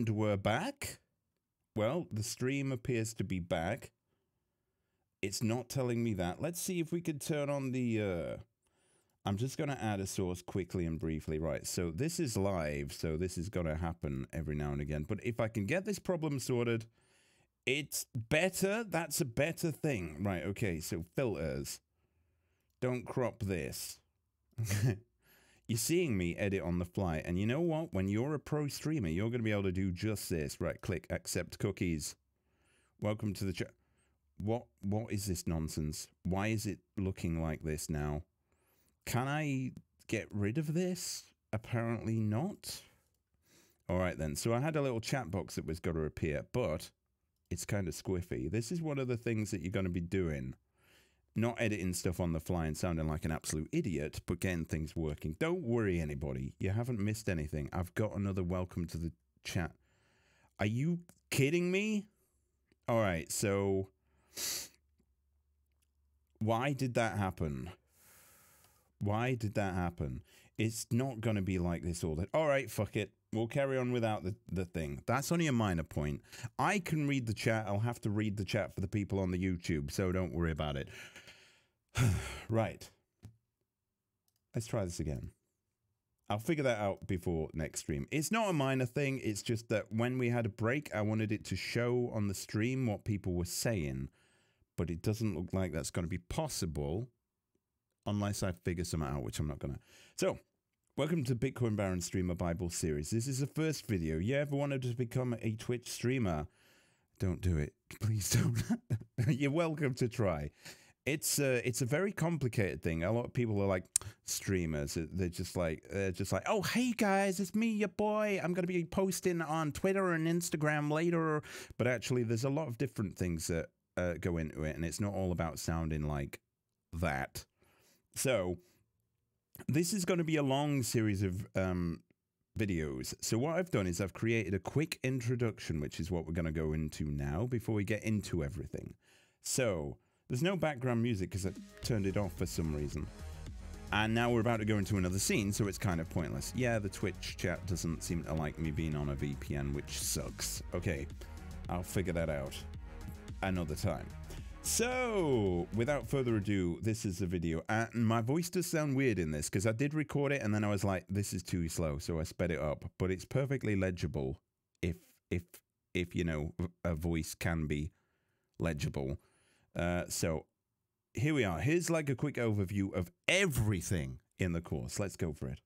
And we're back. Well, the stream appears to be back. It's not telling me that. Let's see if we could turn on the... I'm just going to add a source quickly and briefly. Right, so this is live, so this is going to happen every now and again. But if I can get this problem sorted, it's better. That's a better thing. Right, okay, so filters. Don't crop this. You're seeing me edit on the fly. And you know what? When you're a pro streamer, you're going to be able to do just this. Right, click accept cookies. Welcome to the chat. What is this nonsense? Why is it looking like this now? Can I get rid of this? Apparently not. All right then. So I had a little chat box that was going to appear, but it's kind of squiffy. This is one of the things that you're going to be doing. Not editing stuff on the fly and sounding like an absolute idiot, but getting things working. Don't worry, anybody. You haven't missed anything. I've got another welcome to the chat. Are you kidding me? All right, so... why did that happen? Why did that happen? It's not going to be like this all the time. All right, fuck it. We'll carry on without the thing. That's only a minor point. I can read the chat. I'll have to read the chat for the people on the YouTube, so don't worry about it. Right. Let's try this again. I'll figure that out before next stream. It's not a minor thing. It's just that when we had a break, I wanted it to show on the stream what people were saying. But it doesn't look like that's going to be possible unless I figure something out, which I'm not going to. So... welcome to Bitcoin Baron Streamer Bible Series. This is the first video. You ever wanted to become a Twitch streamer? Don't do it. Please don't. You're welcome to try. It's a very complicated thing. A lot of people are like streamers. They're just like, oh, hey guys, it's me, your boy. I'm going to be posting on Twitter and Instagram later. But actually, there's a lot of different things that go into it, and it's not all about sounding like that. So... this is going to be a long series of videos. So what I've done is I've created a quick introduction, which is what we're going to go into now before we get into everything. So there's no background music because I turned it off for some reason. And now we're about to go into another scene, so it's kind of pointless. Yeah, the Twitch chat doesn't seem to like me being on a VPN, which sucks. Okay, I'll figure that out another time. So, without further ado, this is the video. And my voice does sound weird in this, because I did record it, and then I was like, this is too slow, so I sped it up. But it's perfectly legible, if you know, a voice can be legible. So, here we are. Here's like a quick overview of everything in the course. Let's go for it.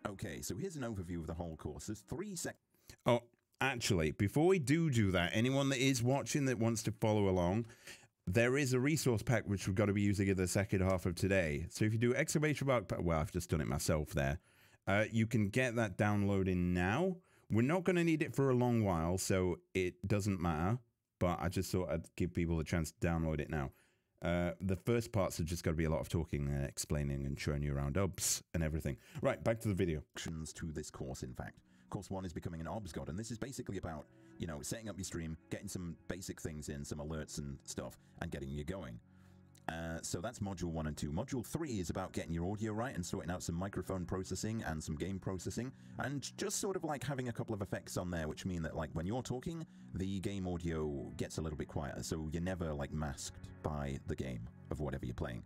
Okay, so here's an overview of the whole course. There's 3 sections. Oh, actually, before we do that, anyone that is watching that wants to follow along, there is a resource pack which we've got to be using in the second half of today. So if you do exclamation mark, well, I've just done it myself there. You can get that downloading now. We're not going to need it for a long while, so it doesn't matter. But I just thought I'd give people a chance to download it now. The first parts are just got to be a lot of talking and explaining and showing you around OBS and everything. Right, back to the video. To this course, in fact. Course 1 is becoming an OBS God, and this is basically about, you know, setting up your stream, getting some basic things in, some alerts and stuff, and getting you going. So that's module 1 and 2. Module 3 is about getting your audio right and sorting out some microphone processing and some game processing, and just sort of like having a couple of effects on there, which mean that like when you're talking, the game audio gets a little bit quieter, so you're never like masked by the game of whatever you're playing.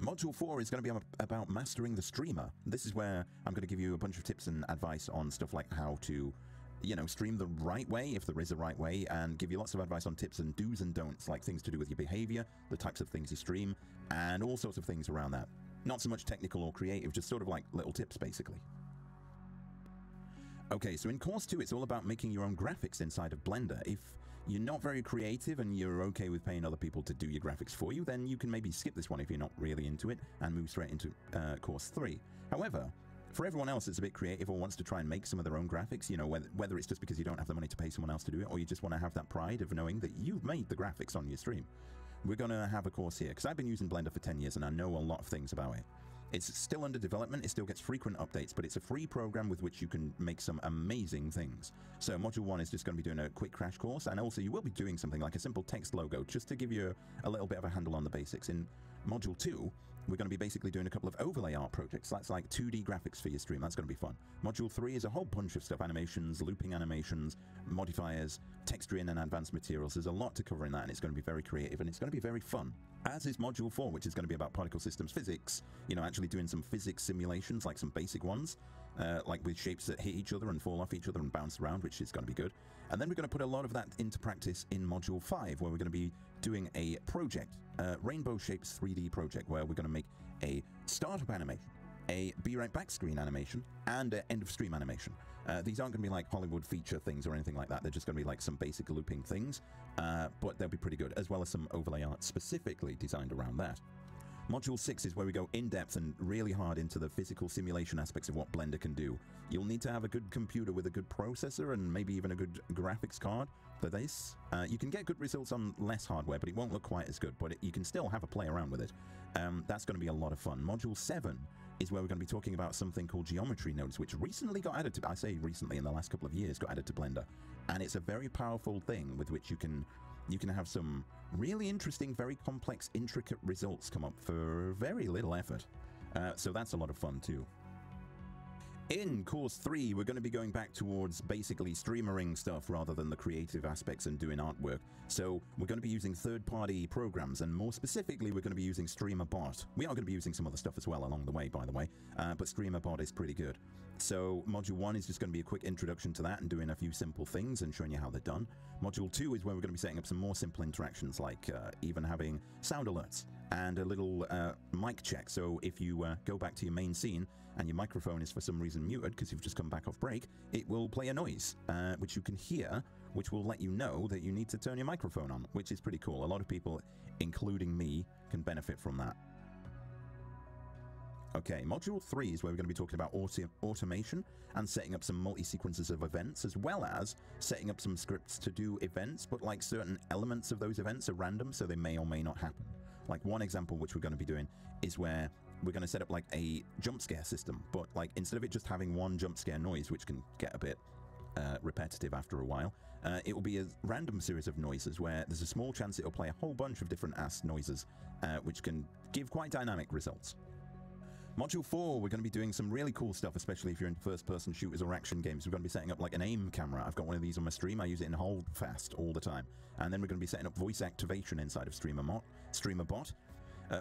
Module 4 is going to be about mastering the streamer. This is where I'm going to give you a bunch of tips and advice on stuff like how to, you know, stream the right way, if there is a right way, and give you lots of advice on tips and do's and don'ts, like things to do with your behavior, the types of things you stream, and all sorts of things around that. Not so much technical or creative, just sort of like little tips, basically. Okay, so in course 2, it's all about making your own graphics inside of Blender. If you're not very creative and you're okay with paying other people to do your graphics for you, then you can maybe skip this one if you're not really into it and move straight into course 3. However, for everyone else that's a bit creative or wants to try and make some of their own graphics, you know, whether it's just because you don't have the money to pay someone else to do it, or you just want to have that pride of knowing that you've made the graphics on your stream, we're going to have a course here, because I've been using Blender for 10 years and I know a lot of things about it. It's still under development, it still gets frequent updates, but it's a free program with which you can make some amazing things. So Module 1 is just going to be doing a quick crash course, and also you will be doing something like a simple text logo, just to give you a little bit of a handle on the basics. In Module 2, we're going to be basically doing a couple of overlay art projects. That's like 2D graphics for your stream. That's going to be fun. Module 3 is a whole bunch of stuff. Animations, looping animations, modifiers, texturing and advanced materials. There's a lot to cover in that, and it's going to be very creative, and it's going to be very fun. As is Module 4, which is going to be about particle systems physics, you know, actually doing some physics simulations, like some basic ones, like with shapes that hit each other and fall off each other and bounce around, which is going to be good. And then we're going to put a lot of that into practice in Module 5, where we're going to be doing a project, Rainbow Shapes 3D project, where we're going to make a startup animation, a be right back screen animation, and an end of stream animation. These aren't going to be like Hollywood feature things or anything like that. They're just going to be like some basic looping things, but they'll be pretty good, as well as some overlay art specifically designed around that. Module 6 is where we go in-depth and really hard into the physical simulation aspects of what Blender can do. You'll need to have a good computer with a good processor and maybe even a good graphics card for this. You can get good results on less hardware, but it won't look quite as good, but you can still have a play around with it. That's going to be a lot of fun. Module 7 is where we're going to be talking about something called geometry nodes, which recently got added to, I say recently, in the last couple of years, got added to Blender. And it's a very powerful thing with which you can have some really interesting, very complex, intricate results come up for very little effort. So that's a lot of fun too. In course 3, we're going to be going back towards basically streamering stuff rather than the creative aspects and doing artwork. So we're going to be using third-party programs, and more specifically, we're going to be using StreamerBot. We are going to be using some other stuff as well along the way, by the way, but StreamerBot is pretty good. So Module 1 is just going to be a quick introduction to that and doing a few simple things and showing you how they're done. Module 2 is where we're going to be setting up some more simple interactions, like even having sound alerts and a little mic check. So if you go back to your main scene and your microphone is for some reason muted because you've just come back off break, it will play a noise, which you can hear, which will let you know that you need to turn your microphone on, which is pretty cool. A lot of people, including me, can benefit from that. Okay, Module 3 is where we're going to be talking about automation and setting up some multi-sequences of events, as well as setting up some scripts to do events, but like certain elements of those events are random, so they may or may not happen. Like one example which we're going to be doing is where we're going to set up like a jump scare system, but like instead of it just having one jump scare noise, which can get a bit repetitive after a while, it will be a random series of noises where there's a small chance it'll play a whole bunch of different ass noises, which can give quite dynamic results. Module 4, we're going to be doing some really cool stuff, especially if you're into first-person shooters or action games. We're going to be setting up like an aim camera. I've got one of these on my stream. I use it in hold fast all the time. And then we're going to be setting up voice activation inside of StreamerBot.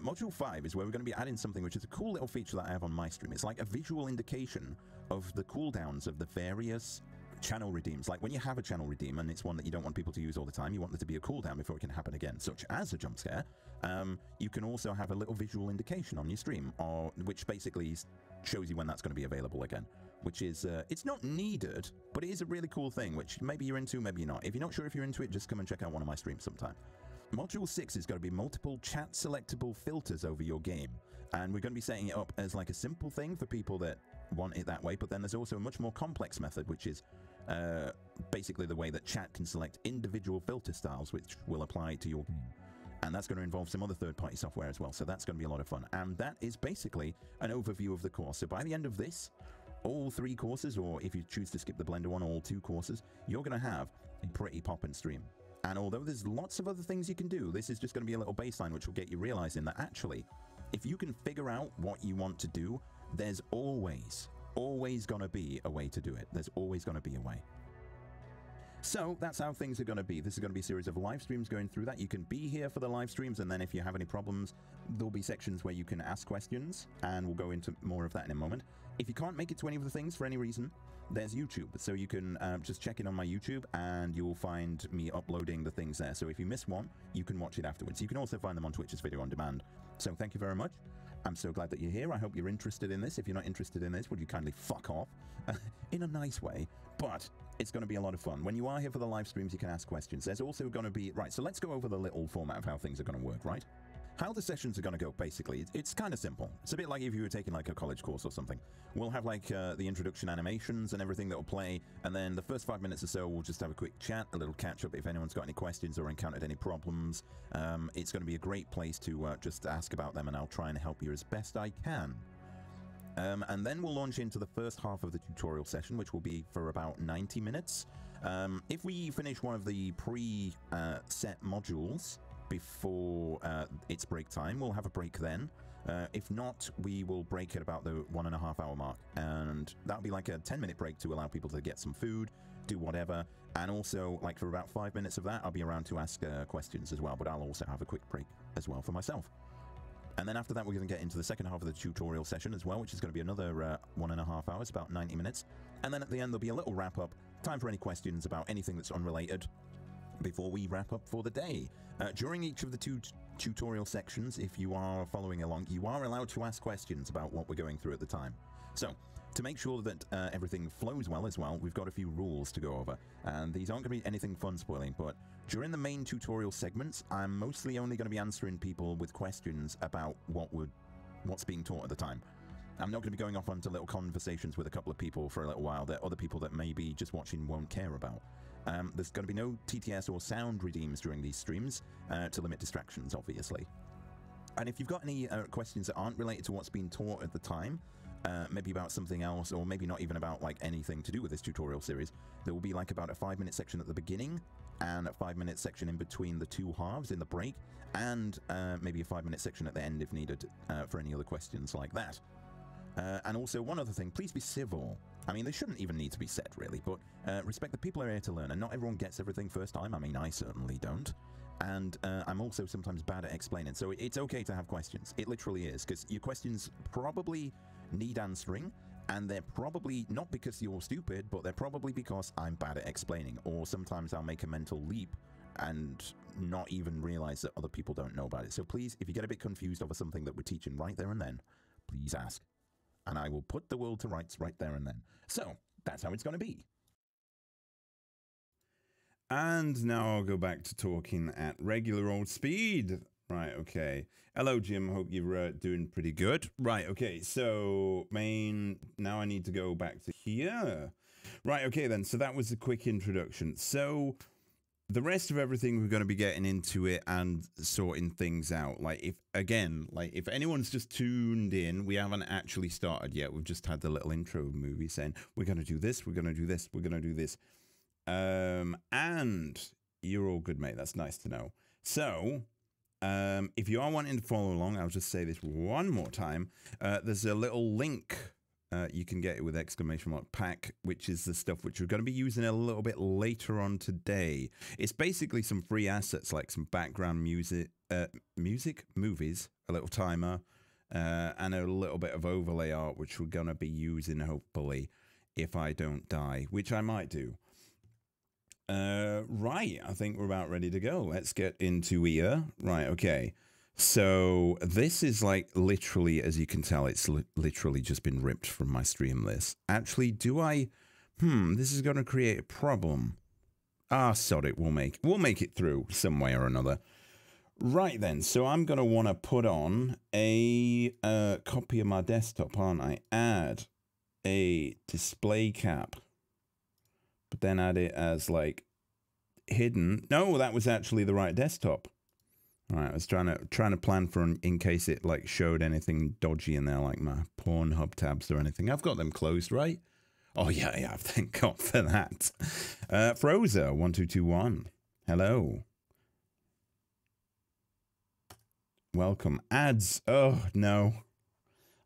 Module 5 is where we're going to be adding something which is a cool little feature that I have on my stream. It's like a visual indication of the cooldowns of the various channel redeems. Like when you have a channel redeem and it's one that you don't want people to use all the time, you want there to be a cooldown before it can happen again, such as a jump scare. You can also have a little visual indication on your stream, which basically shows you when that's going to be available again, which is, it's not needed, but it is a really cool thing, which maybe you're into, maybe you're not. If you're not sure if you're into it, just come and check out one of my streams sometime. Module 6 is going to be multiple chat selectable filters over your game, and we're going to be setting it up as like a simple thing for people that want it that way, but then there's also a much more complex method, which is basically the way that chat can select individual filter styles which will apply to your game. And that's going to involve some other third-party software as well, so that's going to be a lot of fun. And that is basically an overview of the course. So by the end of this, all 3 courses, or if you choose to skip the Blender one, all 2 courses, you're going to have a pretty poppin' stream. And although there's lots of other things you can do, this is just going to be a little baseline which will get you realizing that actually, if you can figure out what you want to do, there's always going to be a way to do it. There's always going to be a way. So that's how things are going to be. This is going to be a series of live streams going through that. You can be here for the live streams, and then if you have any problems, there'll be sections where you can ask questions, and we'll go into more of that in a moment. If you can't make it to any of the things for any reason, there's YouTube. So you can just check in on my YouTube, and you'll find me uploading the things there. So if you miss one, you can watch it afterwards. You can also find them on Twitch as video on demand. So thank you very much. I'm so glad that you're here. I hope you're interested in this. If you're not interested in this, would you kindly fuck off? In a nice way. But it's going to be a lot of fun. When you are here for the live streams, you can ask questions. There's also going to be... Right, so let's go over the little format of how things are going to work, right? How the sessions are going to go, basically, it's kind of simple. It's a bit like if you were taking like a college course or something. We'll have like the introduction animations and everything that will play, and then the first 5 minutes or so, we'll just have a quick chat, a little catch-up if anyone's got any questions or encountered any problems. It's going to be a great place to just ask about them, and I'll try and help you as best I can. And then we'll launch into the first half of the tutorial session, which will be for about 90 minutes. If we finish one of the pre-set modules before it's break time, we'll have a break then, If not, we will break at about the 1.5 hour mark, and that'll be like a 10-minute break to allow people to get some food, do whatever, and also like for about 5 minutes of that I'll be around to ask questions as well, but I'll also have a quick break as well for myself. And then after that we're going to get into the second half of the tutorial session as well, which is going to be another 1.5 hours, about 90 minutes, and then at the end there'll be a little wrap up, time for any questions about anything that's unrelated before we wrap up for the day. During each of the two tutorial sections, if you are following along, you are allowed to ask questions about what we're going through at the time. So, to make sure that everything flows well as well, we've got a few rules to go over. And these aren't going to be anything fun spoiling, but during the main tutorial segments, I'm mostly only going to be answering people with questions about what's being taught at the time. I'm not going to be going off onto little conversations with a couple of people for a little while that other people that may be just watching won't care about. There's going to be no TTS or sound redeems during these streams to limit distractions, obviously. And if you've got any questions that aren't related to what's being taught at the time, maybe about something else, or maybe not even about like anything to do with this tutorial series, there will be like about a 5-minute section at the beginning and a 5-minute section in between the two halves in the break, and maybe a 5-minute section at the end if needed for any other questions like that. And also one other thing, please be civil. I mean, they shouldn't even need to be said, really, but respect the people who are here to learn, and not everyone gets everything first time. I mean, I certainly don't. And I'm also sometimes bad at explaining, so it's okay to have questions. It literally is, because your questions probably need answering, and they're probably not because you're stupid, but they're probably because I'm bad at explaining, or sometimes I'll make a mental leap and not even realize that other people don't know about it. So please, if you get a bit confused over something that we're teaching right there and then, please ask. And I will put the world to rights right there and then. So, that's how it's going to be. And now I'll go back to talking at regular old speed. Right, okay. Hello, Jim. Hope you're doing pretty good. Right, okay. So, now I need to go back to here. Right, okay then. So that was a quick introduction. So, the rest of everything, we're going to be getting into it and sorting things out. Like, if anyone's just tuned in, we haven't actually started yet. We've just had the little intro movie saying, we're going to do this, we're going to do this, we're going to do this. And you're all good, mate. That's nice to know. So, if you are wanting to follow along, I'll just say this one more time. There's a little link. You can get it with !pack, which is the stuff which we're going to be using a little bit later on today. It's basically some free assets like some background music, movies, a little timer, and a little bit of overlay art, which we're going to be using hopefully if I don't die, which I might do. Right, I think we're about ready to go. Let's get into here. Right, okay. So this is like literally, as you can tell, it's literally just been ripped from my stream list. Actually, this is going to create a problem. Ah, sod it, we'll make it through some way or another. Right then, so I'm going to want to put on a copy of my desktop, aren't I? Add a display cap, but then add it as like hidden. No, that was actually the right desktop. All right, I was trying to plan for in case it like showed anything dodgy in there, like my Pornhub tabs or anything. I've got them closed, right? Oh yeah, thank God for that. Frozer1221, hello. Welcome. Ads. Oh no,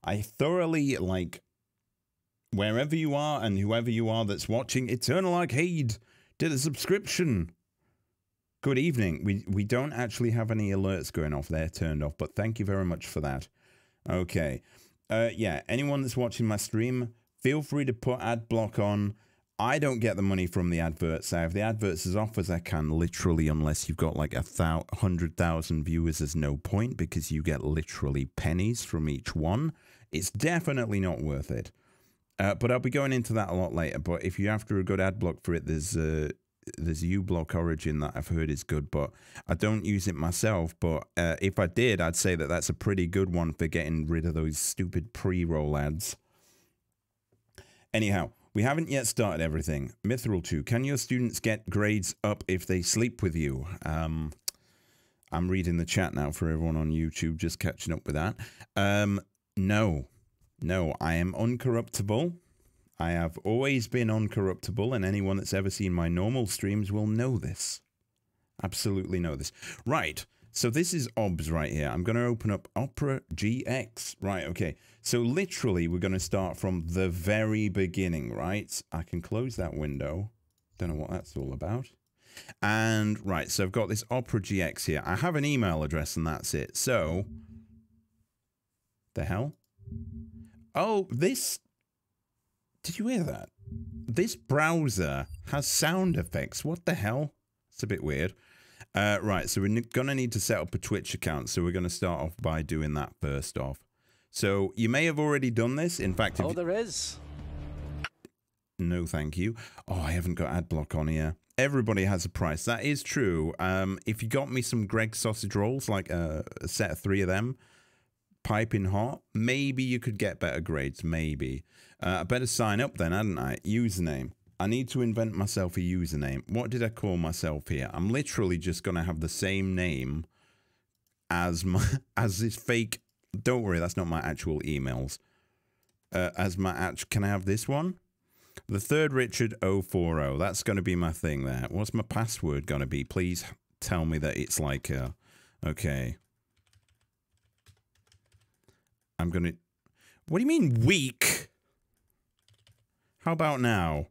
I thoroughly like wherever you are and whoever you are that's watching. Eternal Arcade did a subscription. Good evening. We don't actually have any alerts going off. They're turned off, but thank you very much for that. Okay. Yeah, anyone that's watching my stream, feel free to put ad block on. I don't get the money from the adverts. I have the adverts as off as I can, literally, unless you've got like 100,000 viewers, there's no point because you get literally pennies from each one. It's definitely not worth it. But I'll be going into that a lot later. But if you're after a good ad block for it, there's uBlock Origin that I've heard is good, but I don't use it myself. But if I did, I'd say that that's a pretty good one for getting rid of those stupid pre-roll ads. Anyhow, we haven't yet started everything. Mithril 2, can your students get grades up if they sleep with you? I'm reading the chat now for everyone on YouTube, just catching up with that. No, I am uncorruptible. I have always been uncorruptible, and anyone that's ever seen my normal streams will know this. Absolutely know this. Right, So this is OBS right here. I'm going to open up Opera GX. Right, okay. So literally, we're going to start from the very beginning, right? I can close that window. Don't know what that's all about. And, right, so I've got this Opera GX here. I have an email address and that's it. So, the hell? Oh, this... Did you hear that? This browser has sound effects. What the hell? It's a bit weird. Right, so we're going to need to set up a Twitch account. So we're going to start off by doing that first off. So you may have already done this. In fact, if there is. No, thank you. Oh, I haven't got ad block on here. Everybody has a price. That is true. If you got me some Greg's sausage rolls, like a set of 3 of them, piping hot, maybe you could get better grades. Maybe. I better sign up then, hadn't I? Username. I need to invent myself a username. What did I call myself here? I'm literally just going to have the same name as this fake. Don't worry, that's not my actual emails. Can I have this one? The third Richard 040. That's going to be my thing there. What's my password going to be? Please tell me that it's like, okay. I'm going to... What do you mean weak? How about now?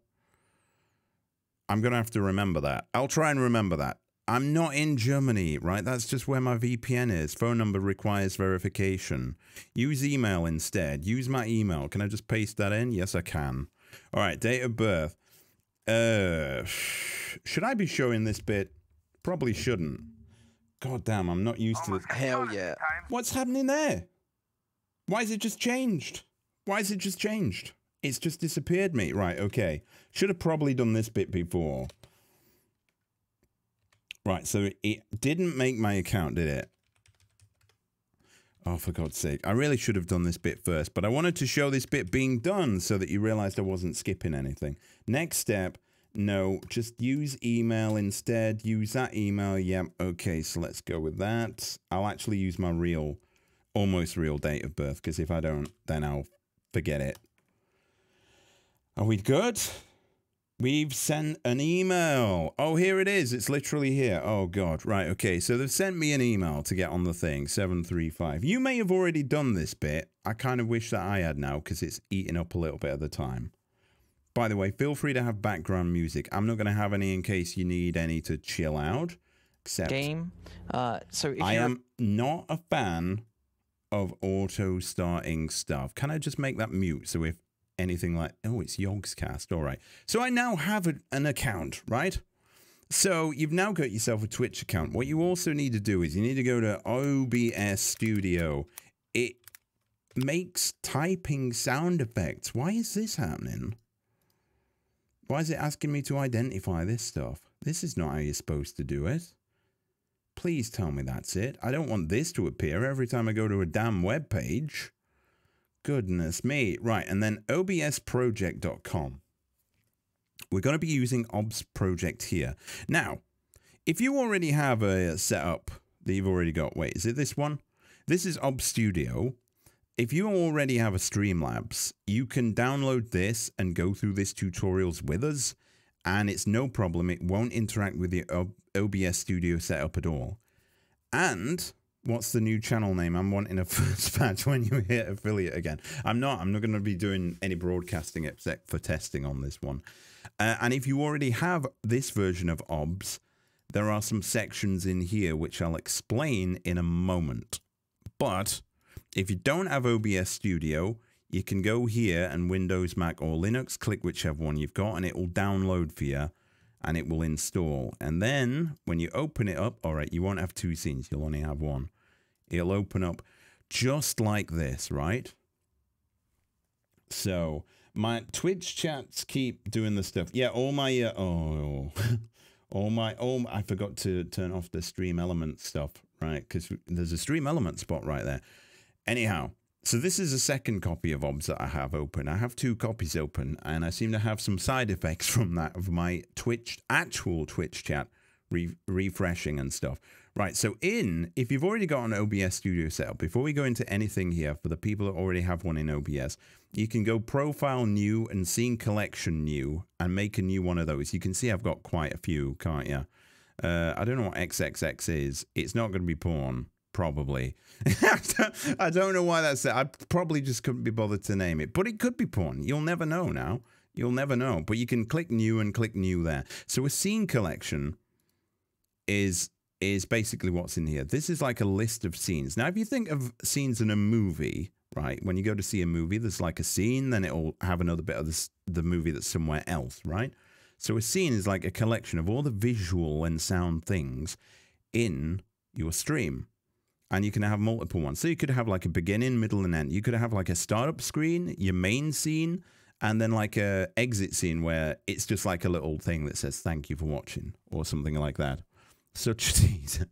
I'm going to have to remember that. I'll try and remember that. I'm not in Germany, right? That's just where my VPN is. Phone number requires verification. Use email instead. Use my email. Can I just paste that in? Yes, I can. All right, date of birth. Should I be showing this bit? Probably shouldn't. God damn, I'm not used to this. Hell yeah. What's happening there? Why has it just changed? Why has it just changed? It's just disappeared me. Right, okay. Should have probably done this bit before. Right, so it didn't make my account, did it? Oh, for God's sake. I really should have done this bit first, but I wanted to show this bit being done so that you realized I wasn't skipping anything. Next step, no, just use email instead. Use that email. Yep, okay, so let's go with that. I'll actually use my real, almost real date of birth, because if I don't, then I'll forget it. Are we good? We've sent an email. Oh, here it is. It's literally here. Oh, God. Right. Okay. So they've sent me an email to get on the thing. 735. You may have already done this bit. I kind of wish that I had now because it's eating up a little bit of the time. By the way, feel free to have background music. I'm not going to have any in case you need any to chill out. Except game. So if I am not a fan of auto starting stuff. Can I just make that mute? So if anything like, oh, it's Yogscast. All right. So I now have an account, right? So you've now got yourself a Twitch account. What you also need to do is you need to go to OBS Studio. It makes typing sound effects. Why is this happening? Why is it asking me to identify this stuff? This is not how you're supposed to do it. Please tell me that's it. I don't want this to appear every time I go to a damn web page. Goodness me. Right, and then obsproject.com. We're going to be using OBS Project here. Now, if you already have a setup that you've already got, wait, is it this one? This is OBS Studio. If you already have a Streamlabs, you can download this and go through this tutorials with us, and it's no problem. It won't interact with your OBS Studio setup at all. And what's the new channel name? I'm wanting a first patch when you hit affiliate again. I'm not going to be doing any broadcasting except for testing on this one. And if you already have this version of OBS, there are some sections in here which I'll explain in a moment. But if you don't have OBS Studio, you can go here and Windows, Mac or Linux, click whichever one you've got and it will download for you and it will install. And then when you open it up, all right, you won't have 2 scenes, you'll only have 1. It'll open up just like this, right? So my Twitch chats keep doing the stuff. Yeah, all my I forgot to turn off the Stream Element stuff, right? Because there's a Stream Element spot right there. Anyhow, so this is a second copy of OBS that I have open. I have 2 copies open, and I seem to have some side effects from that of my actual Twitch chat refreshing and stuff. Right, so if you've already got an OBS Studio setup, before we go into anything here, for the people that already have one in OBS, you can go Profile New and Scene Collection New and make a new one of those. You can see I've got quite a few, can't you? I don't know what XXX is. It's not going to be porn, probably. I don't know why that's there. I probably just couldn't be bothered to name it. But it could be porn. You'll never know now. You'll never know. But you can click new and click new there. So a scene collection is basically what's in here. This is like a list of scenes. Now, if you think of scenes in a movie, right? When you go to see a movie, there's like a scene, then it'll have another bit of the movie that's somewhere else, right? So a scene is like a collection of all the visual and sound things in your stream. And you can have multiple ones. So you could have like a beginning, middle, and end. You could have like a startup screen, your main scene, and then like a exit scene where it's just like a little thing that says thank you for watching or something like that. Such a tease.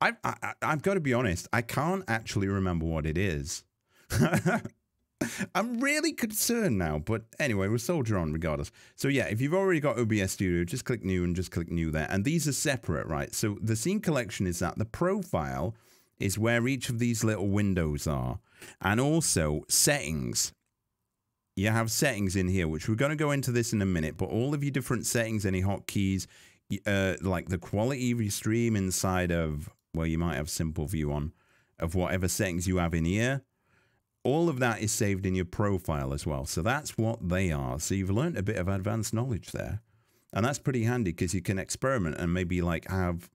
I've got to be honest, I can't actually remember what it is. I'm really concerned now, but anyway, we'll soldier on regardless. So yeah, if you've already got OBS Studio, just click new and just click new there. And these are separate, right? So the scene collection is that. The profile is where each of these little windows are. And also settings. You have settings in here, which we're going to go into this in a minute, but all of your different settings, any hotkeys, like the quality of your stream inside of, well, you might have simple view on, of whatever settings you have in here. All of that is saved in your profile as well. So that's what they are. So you've learned a bit of advanced knowledge there. And that's pretty handy because you can experiment and maybe like have,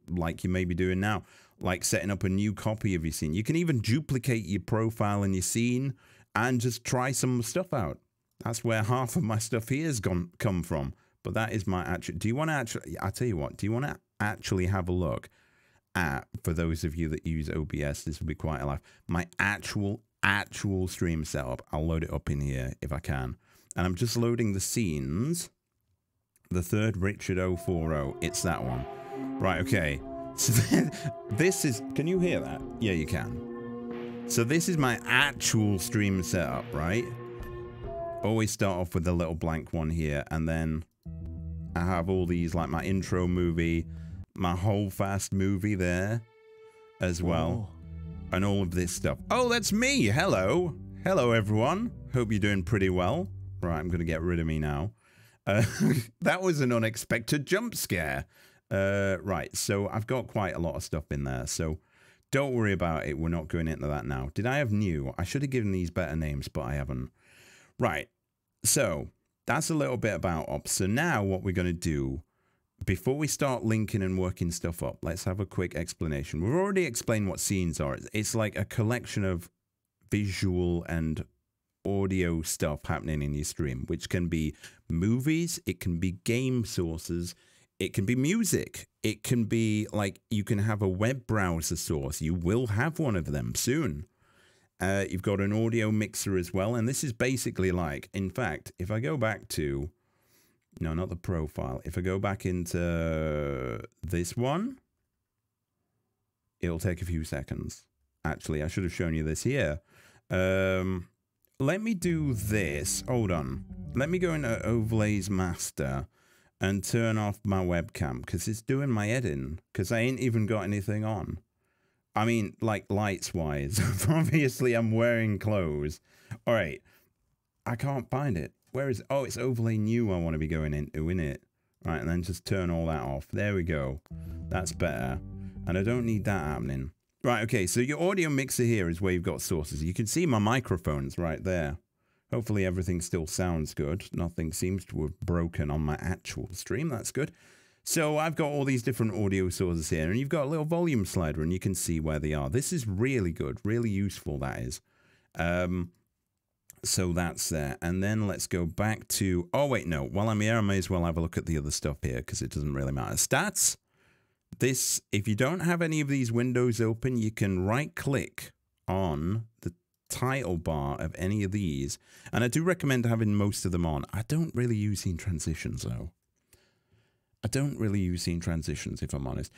like you may be doing now, like setting up a new copy of your scene. You can even duplicate your profile and your scene and just try some stuff out. That's where half of my stuff here has come from. But that is my actual... Do you want to actually... I'll tell you what. Do you want to actually have a look at, for those of you that use OBS, this will be quite a laugh, my actual stream setup. I'll load it up in here if I can. And I'm just loading the scenes. The third Richard 040. It's that one. Right, okay. So this is... Can you hear that? Yeah, you can. So this is my actual stream setup, right? Always start off with a little blank one here, and then I have all these, like my intro movie, my whole fast movie there as well, and all of this stuff. Oh, that's me. Hello. Hello, everyone. Hope you're doing pretty well. Right, I'm going to get rid of me now. That was an unexpected jump scare. Right, so I've got quite a lot of stuff in there, so don't worry about it. We're not going into that now. Did I have new? I should have given these better names, but I haven't. Right, so that's a little bit about ops. So now what we're going to do, before we start linking and working stuff up, let's have a quick explanation. We've already explained what scenes are. It's like a collection of visual and audio stuff happening in your stream, which can be movies, it can be game sources, it can be music, it can be like you can have a web browser source. You will have one of them soon. You've got an audio mixer as well, and this is basically like, in fact, if I go back to, no, not the profile, if I go back into this one, it'll take a few seconds. Actually, I should have shown you this here. Let me do this. Hold on. Let me go into Overlays Master and turn off my webcam because it's doing my editing because I ain't even got anything on. I mean, like lights-wise. Obviously, I'm wearing clothes. All right. I can't find it. Where is it? Oh, it's overlay new I want to be going into, innit? Right, and then just turn all that off. There we go. That's better. And I don't need that happening. Right, okay, so your audio mixer here is where you've got sources. You can see my microphones right there. Hopefully everything still sounds good. Nothing seems to have broken on my actual stream. That's good. So I've got all these different audio sources here, and you've got a little volume slider, and you can see where they are. This is really good, really useful, that is. So that's there. And then let's go back to... Oh, wait, no. While I'm here, I may as well have a look at the other stuff here, because it doesn't really matter. Stats. This, if you don't have any of these windows open, you can right-click on the title bar of any of these. And I do recommend having most of them on. I don't really use scene transitions, though. I don't really use scene transitions, if I'm honest.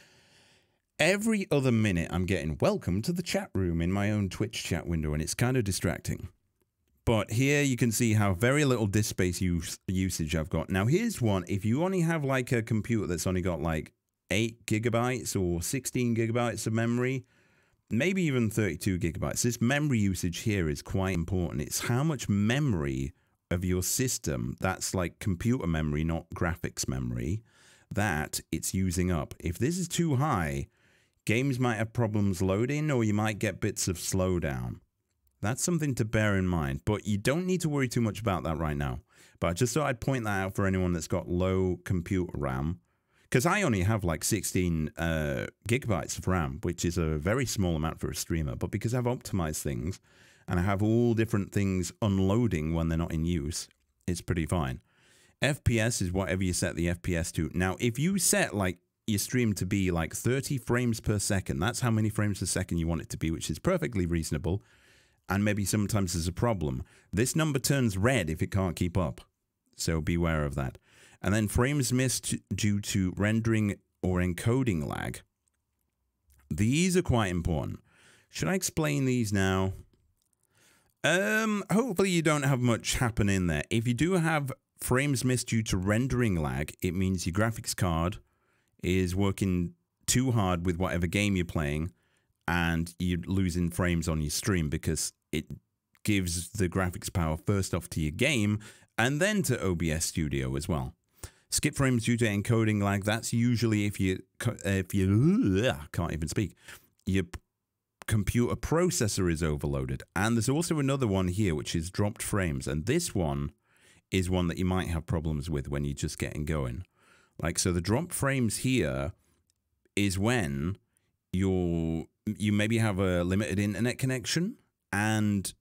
Every other minute, I'm getting welcome to the chat room in my own Twitch chat window, and it's kind of distracting. But here you can see how very little disk space usage I've got. Now, here's one. If you only have like a computer that's only got like 8 gigabytes or 16 gigabytes of memory, maybe even 32 gigabytes, this memory usage here is quite important. It's how much memory of your system, that's like computer memory, not graphics memory, that it's using up. If this is too high, games might have problems loading, or you might get bits of slowdown. That's something to bear in mind, but you don't need to worry too much about that right now. But I just thought I'd point that out for anyone that's got low computer RAM, because I only have like 16 gigabytes of RAM, which is a very small amount for a streamer. But because I've optimized things and I have all different things unloading when they're not in use, it's pretty fine. FPS is whatever you set the FPS to. Now, if you set like your stream to be like 30 frames per second, that's how many frames per second you want it to be, which is perfectly reasonable. And maybe sometimes there's a problem. This number turns red if it can't keep up. So beware of that. And then frames missed due to rendering or encoding lag. These are quite important. Should I explain these now? Hopefully you don't have much happen in there. If you do have frames missed due to rendering lag, it means your graphics card is working too hard with whatever game you're playing, and you're losing frames on your stream because it gives the graphics power first off to your game and then to OBS Studio as well. Skip frames due to encoding lag, that's usually if you can't even speak, your computer processor is overloaded. And there's also another one here, which is dropped frames. And this one is one that you might have problems with when you're just getting going. Like, so the drop frames here is when you maybe have a limited internet connection and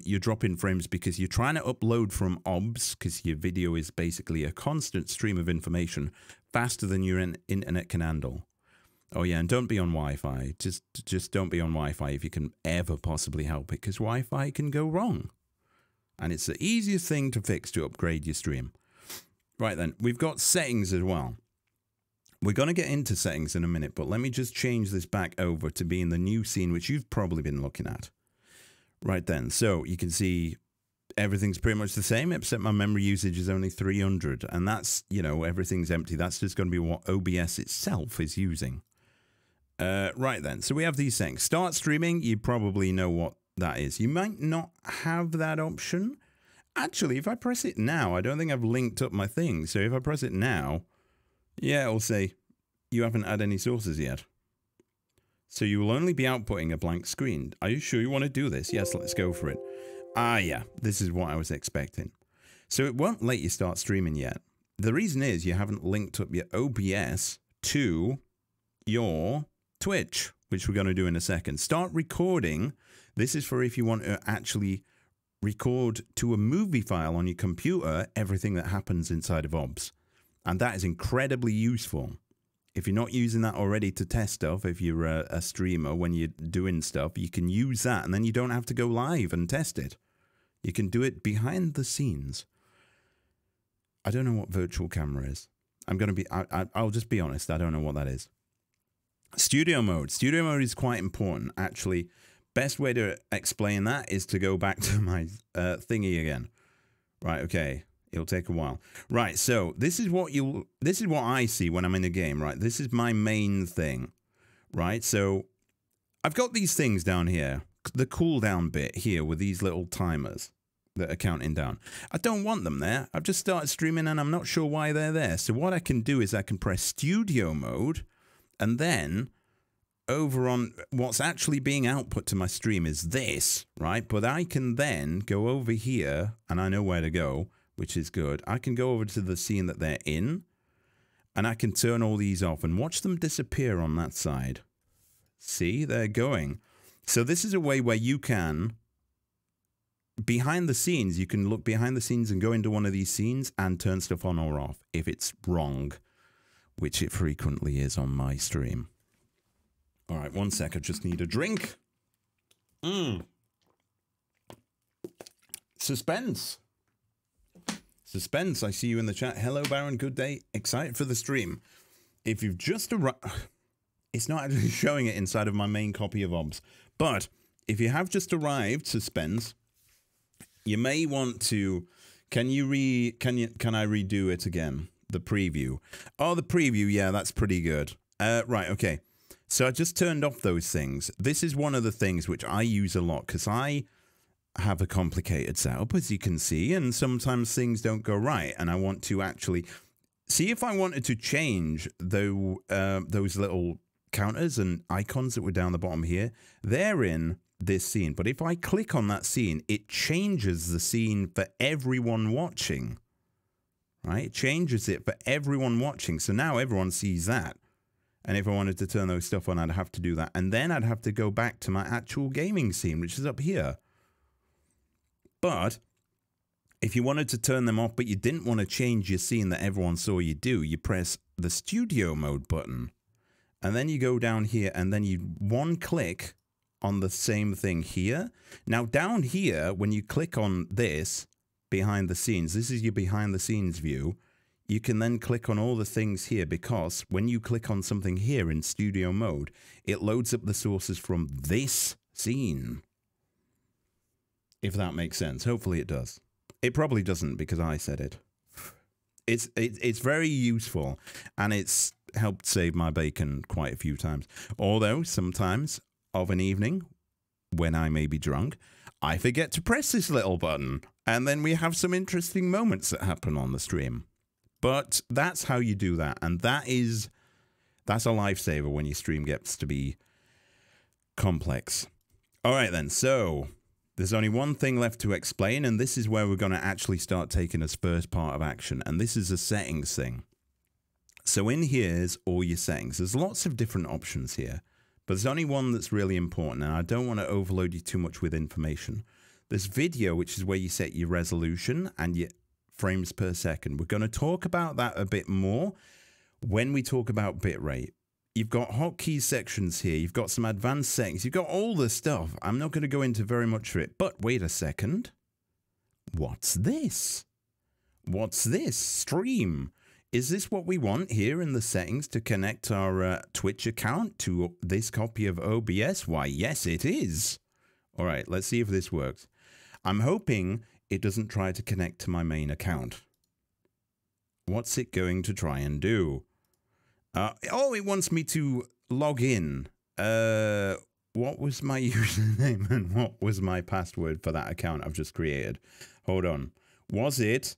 you're dropping frames because you're trying to upload from OBS, because your video is basically a constant stream of information faster than your internet can handle. Oh yeah, and don't be on Wi-Fi. Just don't be on Wi-Fi if you can ever possibly help it, because Wi-Fi can go wrong. And it's the easiest thing to fix to upgrade your stream. Right then, we've got settings as well. We're going to get into settings in a minute, but let me just change this back over to being the new scene, which you've probably been looking at. Right then, so you can see everything's pretty much the same, except my memory usage is only 300. And that's, you know, everything's empty. That's just going to be what OBS itself is using. Right then, so we have these settings. Start streaming, you probably know what that is. You might not have that option. Actually, if I press it now, I don't think I've linked up my thing. So if I press it now, yeah, it'll say you haven't had any sources yet. So you will only be outputting a blank screen. Are you sure you want to do this? Yes, let's go for it. Ah, yeah, this is what I was expecting. So it won't let you start streaming yet. The reason is you haven't linked up your OBS to your Twitch, which we're going to do in a second. Start recording. This is for if you want to actually record to a movie file on your computer everything that happens inside of OBS. And that is incredibly useful. If you're not using that already to test stuff, if you're a streamer, when you're doing stuff, you can use that, and then you don't have to go live and test it. You can do it behind the scenes. I don't know what virtual camera is. I'll just be honest, I don't know what that is. Studio mode. Studio mode is quite important, actually. Best way to explain that is to go back to my thingy again. Right, okay. It'll take a while. Right, so this is what I see when I'm in a game, right? This is my main thing, right? So I've got these things down here, the cooldown bit here with these little timers that are counting down. I don't want them there. I've just started streaming and I'm not sure why they're there. So what I can do is I can press studio mode, and then over on what's actually being output to my stream is this, right? But I can then go over here, and I know where to go, which is good. I can go over to the scene that they're in, and I can turn all these off and watch them disappear on that side. See, they're going. So this is a way where you can, behind the scenes, you can look behind the scenes and go into one of these scenes and turn stuff on or off if it's wrong, which it frequently is on my stream. All right, 1 sec, I just need a drink. Suspense. Suspense, I see you in the chat. Hello, Baron, good day. Excited for the stream. If you've just arrived... It's not actually showing it inside of my main copy of OBS. But if you have just arrived, Suspense, you may want to... Can I redo it again? The preview. Oh, the preview, yeah, that's pretty good. Right, okay. So I just turned off those things. This is one of the things which I use a lot because I have a complicated setup, as you can see, and sometimes things don't go right, and I want to actually see if I wanted to change those little counters and icons that were down the bottom here, they're in this scene. But if I click on that scene, it changes the scene for everyone watching. Right? It changes it for everyone watching. So now everyone sees that. And if I wanted to turn those stuff on, I'd have to do that. And then I'd have to go back to my actual gaming scene, which is up here. But if you wanted to turn them off, but you didn't want to change your scene that everyone saw you do, you press the studio mode button. And then you go down here and then you one click on the same thing here. Now down here, when you click on this behind the scenes, this is your behind the scenes view. You can then click on all the things here, because when you click on something here in studio mode, it loads up the sources from this scene. If that makes sense. Hopefully it does. It probably doesn't because I said it. It's very useful, and it's helped save my bacon quite a few times. Although sometimes of an evening, when I may be drunk, I forget to press this little button, and then we have some interesting moments that happen on the stream. But that's how you do that, and that's a lifesaver when your stream gets to be complex. All right then, so there's only one thing left to explain, and this is where we're going to actually start taking as first part of action, and this is a settings thing. So in here's all your settings. There's lots of different options here, but there's only one that's really important, and I don't want to overload you too much with information. There's video, which is where you set your resolution and your frames per second. We're going to talk about that a bit more when we talk about bitrate. You've got hotkey sections here. You've got some advanced settings. You've got all the stuff. I'm not going to go into very much of it, but wait a second. What's this? What's this? Stream. Is this what we want here in the settings to connect our Twitch account to this copy of OBS? Why, yes, it is. All right, let's see if this works. I'm hoping it doesn't try to connect to my main account. What's it going to try and do? Oh, it wants me to log in. What was my username and what was my password for that account I've just created? Hold on. Was it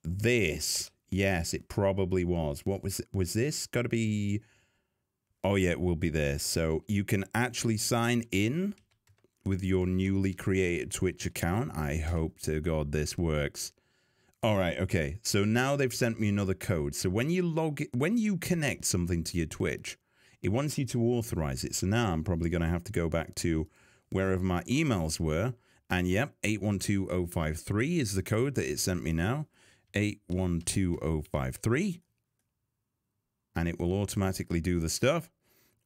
this? Yes, it probably was. What was it? Was this got to be? Oh yeah, it will be this. So you can actually sign in with your newly created Twitch account. I hope to God this works. All right, okay. So now they've sent me another code. So when you connect something to your Twitch, it wants you to authorize it. So now I'm probably going to have to go back to wherever my emails were. And yep, 812053 is the code that it sent me now. 812053. And it will automatically do the stuff.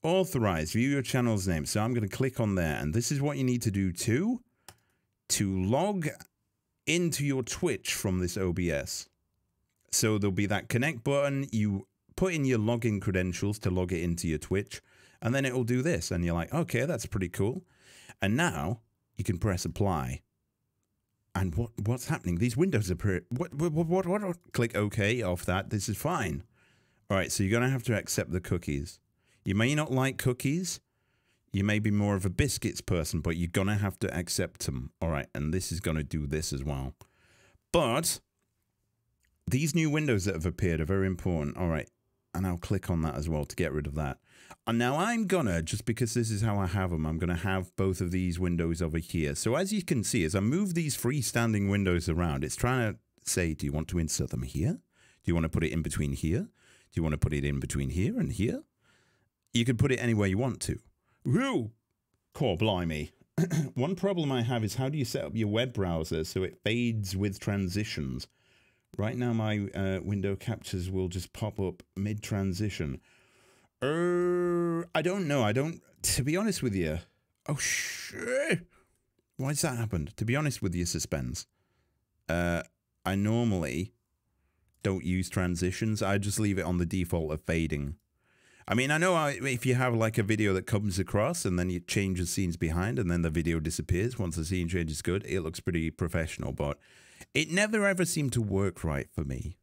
Authorize, view your channel's name. So I'm going to click on there. And this is what you need to do too, to log into your Twitch from this OBS. So there'll be that connect button. You put in your login credentials to log it into your Twitch, and then it will do this. And you're like, okay, that's pretty cool. And now you can press apply. And what's happening? These windows are what? Click OK off that. This is fine. All right, so you're going to have to accept the cookies. You may not like cookies. You may be more of a biscuits person, but you're going to have to accept them. All right, and this is going to do this as well. But these new windows that have appeared are very important. All right, and I'll click on that as well to get rid of that. And now I'm going to, just because this is how I have them, I'm going to have both of these windows over here. So as you can see, as I move these freestanding windows around, it's trying to say, do you want to insert them here? Do you want to put it in between here? Do you want to put it in between here and here? You can put it anywhere you want to. Woo! Core blimey. One problem I have is how do you set up your web browser so it fades with transitions? Right now my window captures will just pop up mid-transition. I don't know. To be honest with you. Oh, shit. Why's that happened? To be honest with you, Suspense. I normally don't use transitions. I just leave it on the default of fading. I mean, I know if you have like a video that comes across and then you change the scenes behind and then the video disappears once the scene change is good, it looks pretty professional, but it never ever seemed to work right for me.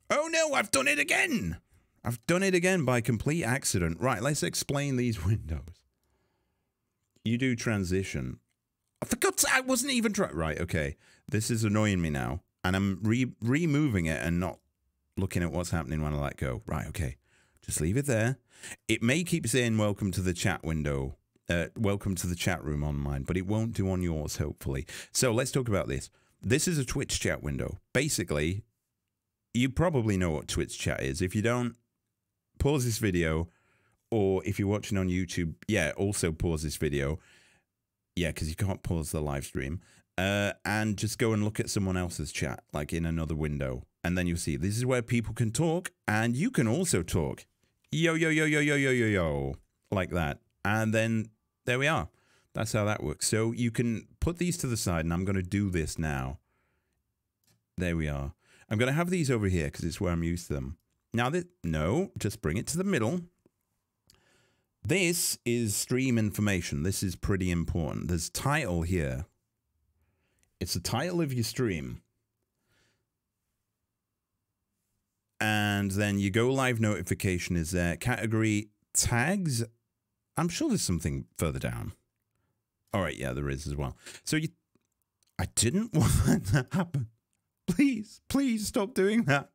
Oh no, I've done it again! I've done it again by complete accident. Right, let's explain these windows. You do transition. I forgot I wasn't even trying. Right, okay. This is annoying me now. And I'm removing it and not looking at what's happening when I let go. Right, okay. Just leave it there. It may keep saying welcome to the chat window. Welcome to the chat room on mine, but it won't do on yours, hopefully. So let's talk about this. This is a Twitch chat window. Basically, you probably know what Twitch chat is. If you don't, pause this video. Or if you're watching on YouTube, yeah, also pause this video. Yeah, because you can't pause the live stream. And just go and look at someone else's chat, like in another window. And then you'll see this is where people can talk. And you can also talk. Yo, yo, yo, yo, yo, yo, yo, yo. Like that. And then there we are. That's how that works. So you can put these to the side. And I'm going to do this now. There we are. I'm going to have these over here because it's where I'm used to them. Now, no, just bring it to the middle. This is stream information. This is pretty important. There's title here. It's the title of your stream. And then your go live notification is there. Category tags. I'm sure there's something further down. All right, yeah, there is as well. So I didn't want that to happen. Please, please stop doing that.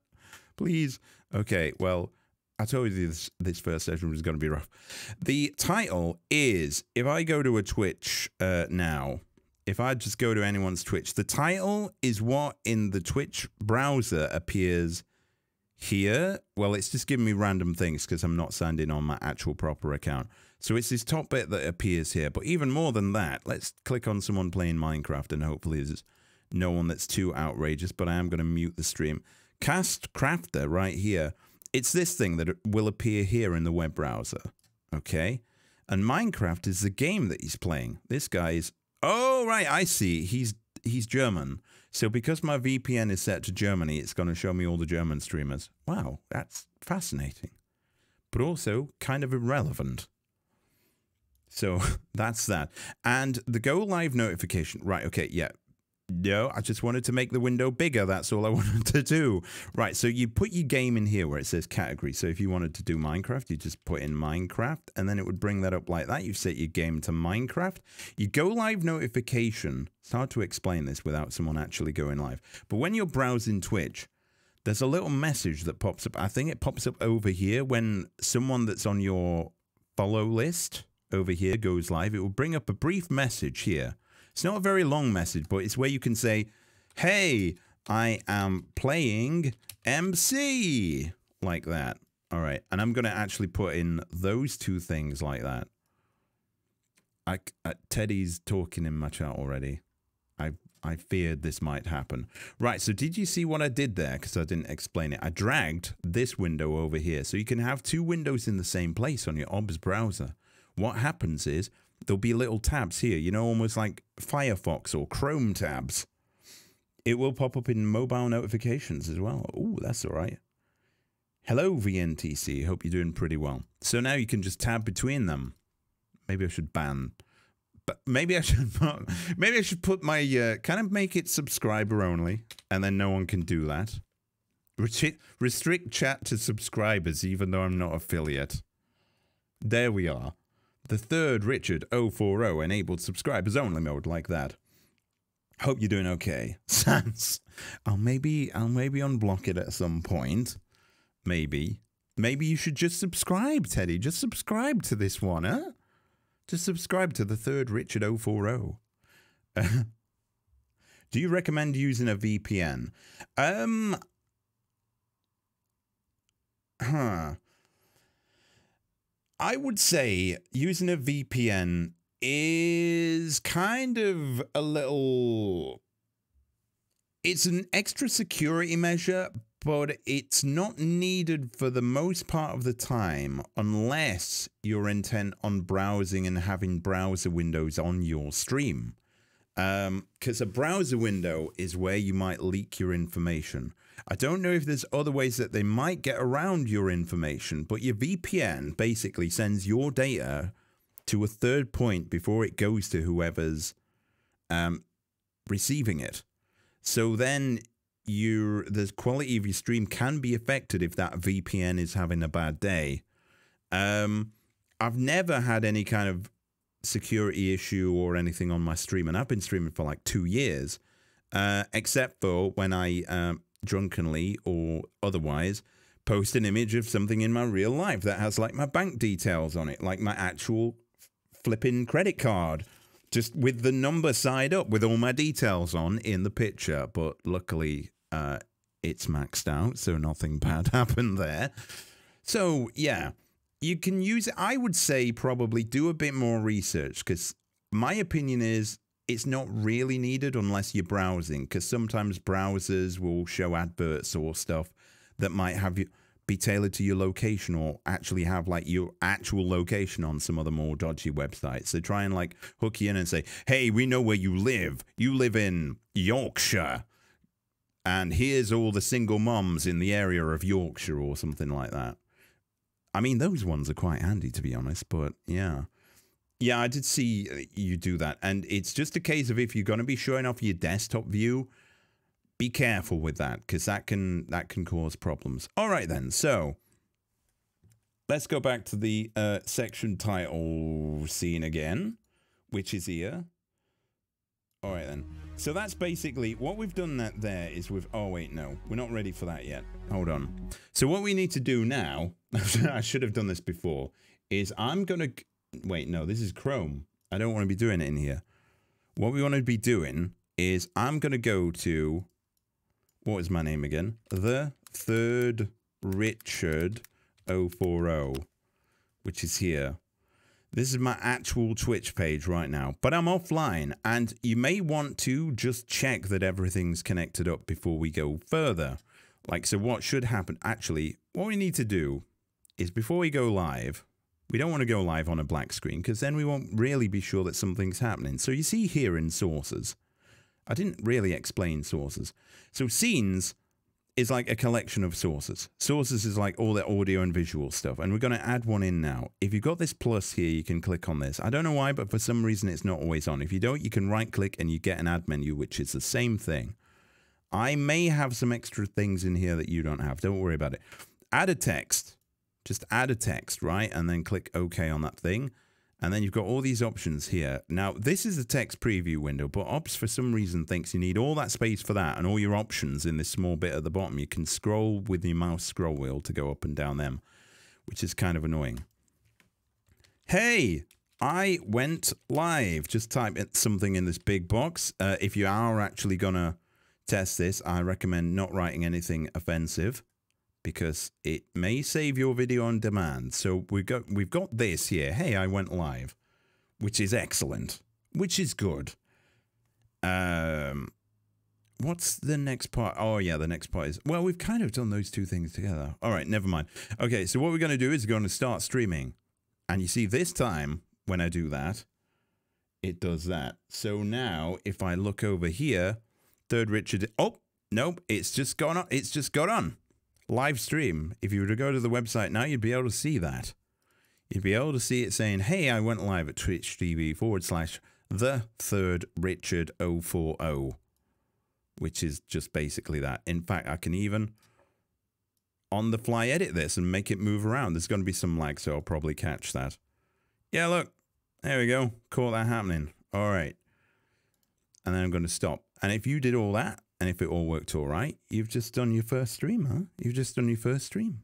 Please. Okay, well, I told you this first session was going to be rough. The title is, if I go to a Twitch now, if I just go to anyone's Twitch, the title is what in the Twitch browser appears here. Well, it's just giving me random things because I'm not signed in on my actual proper account. So it's this top bit that appears here. But even more than that, let's click on someone playing Minecraft and hopefully there's no one that's too outrageous, but I am going to mute the stream. Cast Crafter right here. It's this thing that will appear here in the web browser. Okay. And Minecraft is the game that he's playing. This guy is, oh, right. I see. He's German. So because my VPN is set to Germany, it's going to show me all the German streamers. Wow. That's fascinating, but also kind of irrelevant. So that's that. And the go live notification. Right. Okay. Yeah. No, I just wanted to make the window bigger. That's all I wanted to do. Right, so you put your game in here where it says category. So if you wanted to do Minecraft, you just put in Minecraft, and then it would bring that up like that. You set your game to Minecraft. You go live notification. It's hard to explain this without someone actually going live. But when you're browsing Twitch, there's a little message that pops up. I think it pops up over here when someone that's on your follow list over here goes live. It will bring up a brief message here. It's not a very long message, but it's where you can say, hey, I am playing MC, like that. All right. And I'm going to actually put in those two things like that. Teddy's talking in my chat already. I feared this might happen. Right. So did you see what I did there? Because I didn't explain it. I dragged this window over here. So you can have two windows in the same place on your OBS browser. What happens is, there'll be little tabs here, you know, almost like Firefox or Chrome tabs. It will pop up in mobile notifications as well. Oh, that's all right. Hello, VNTC. Hope you're doing pretty well. So now you can just tab between them. Maybe I should ban. But maybe I should put my, kind of make it subscriber only. And then no one can do that. Restrict chat to subscribers, even though I'm not affiliate. There we are. The third Richard 040 enabled subscribers only mode like that. Hope you're doing okay. Sans. I'll maybe unblock it at some point. Maybe you should just subscribe, Teddy. Just subscribe to this one, huh? Just subscribe to the third Richard 040. Do you recommend using a VPN? I would say using a VPN is kind of a little... It's an extra security measure, but it's not needed for the most part of the time unless you're intent on browsing and having browser windows on your stream. Because a browser window is where you might leak your information. I don't know if there's other ways that they might get around your information, but your VPN basically sends your data to a third point before it goes to whoever's receiving it. So then the quality of your stream can be affected if that VPN is having a bad day. I've never had any kind of security issue or anything on my stream, and I've been streaming for like 2 years, except for when I drunkenly or otherwise post an image of something in my real life that has like my bank details on it, like my actual flipping credit card, just with the number side up with all my details on in the picture. But luckily it's maxed out, so nothing bad happened there. So yeah, you can use it. I would say probably do a bit more research, because my opinion is it's not really needed unless you're browsing, because sometimes browsers will show adverts or stuff that might have you be tailored to your location, or actually have like your actual location on some other more dodgy websites. So try and like hook you in and say, hey, we know where you live. You live in Yorkshire, and here's all the single moms in the area of Yorkshire, or something like that. I mean, those ones are quite handy, to be honest, but yeah. Yeah, I did see you do that. And it's just a case of, if you're going to be showing off your desktop view, be careful with that, because that can cause problems. All right, then. So let's go back to the section title scene again, which is here. All right, then. So that's basically what we've done. That there is with, oh wait, no, we're not ready for that yet. Hold on. So what we need to do now, I should have done this before, is I'm going to, wait, no, this is Chrome. I don't want to be doing it in here. What we want to be doing is I'm going to go to, what is my name again? The Third Richard 040, which is here. This is my actual Twitch page right now, but I'm offline, and you may want to just check that everything's connected up before we go further. Like, so what should happen, actually, what we need to do is, before we go live, we don't want to go live on a black screen, because then we won't really be sure that something's happening. So you see here in sources, I didn't really explain sources. So scenes is like a collection of sources. Sources is like all the audio and visual stuff. And we're going to add one in now. If you've got this plus here, you can click on this. I don't know why, but for some reason it's not always on. If you don't, you can right click and you get an add menu, which is the same thing. I may have some extra things in here that you don't have. Don't worry about it. Add a text. Just add a text, right? And then click OK on that thing. And then you've got all these options here. Now, this is the text preview window, but Ops for some reason thinks you need all that space for that, and all your options in this small bit at the bottom. You can scroll with your mouse scroll wheel to go up and down them, which is kind of annoying. Hey, I went live. Just type something in this big box. If you are actually going to test this, I recommend not writing anything offensive, because it may save your video on demand. So we've got this here. Hey, I went live, which is excellent, which is good. What's the next part? Oh yeah, the next part is, well, we've kind of done those two things together. All right, never mind. Okay, so what we're going to do is we're going to start streaming, and you see this time when I do that, it does that. So now if I look over here, Third Richard, oh nope, it's just gone on. It's just got on. Live stream. If you were to go to the website now, you'd be able to see that. You'd be able to see it saying, hey, I went live at Twitch TV /The Third Richard 040, which is just basically that. In fact, I can even on the fly edit this and make it move around. There's going to be some lag, so I'll probably catch that. Yeah, look, there we go. Caught that happening. All right. And then I'm going to stop. And if you did all that, and if it all worked all right, you've just done your first stream, huh? You've just done your first stream.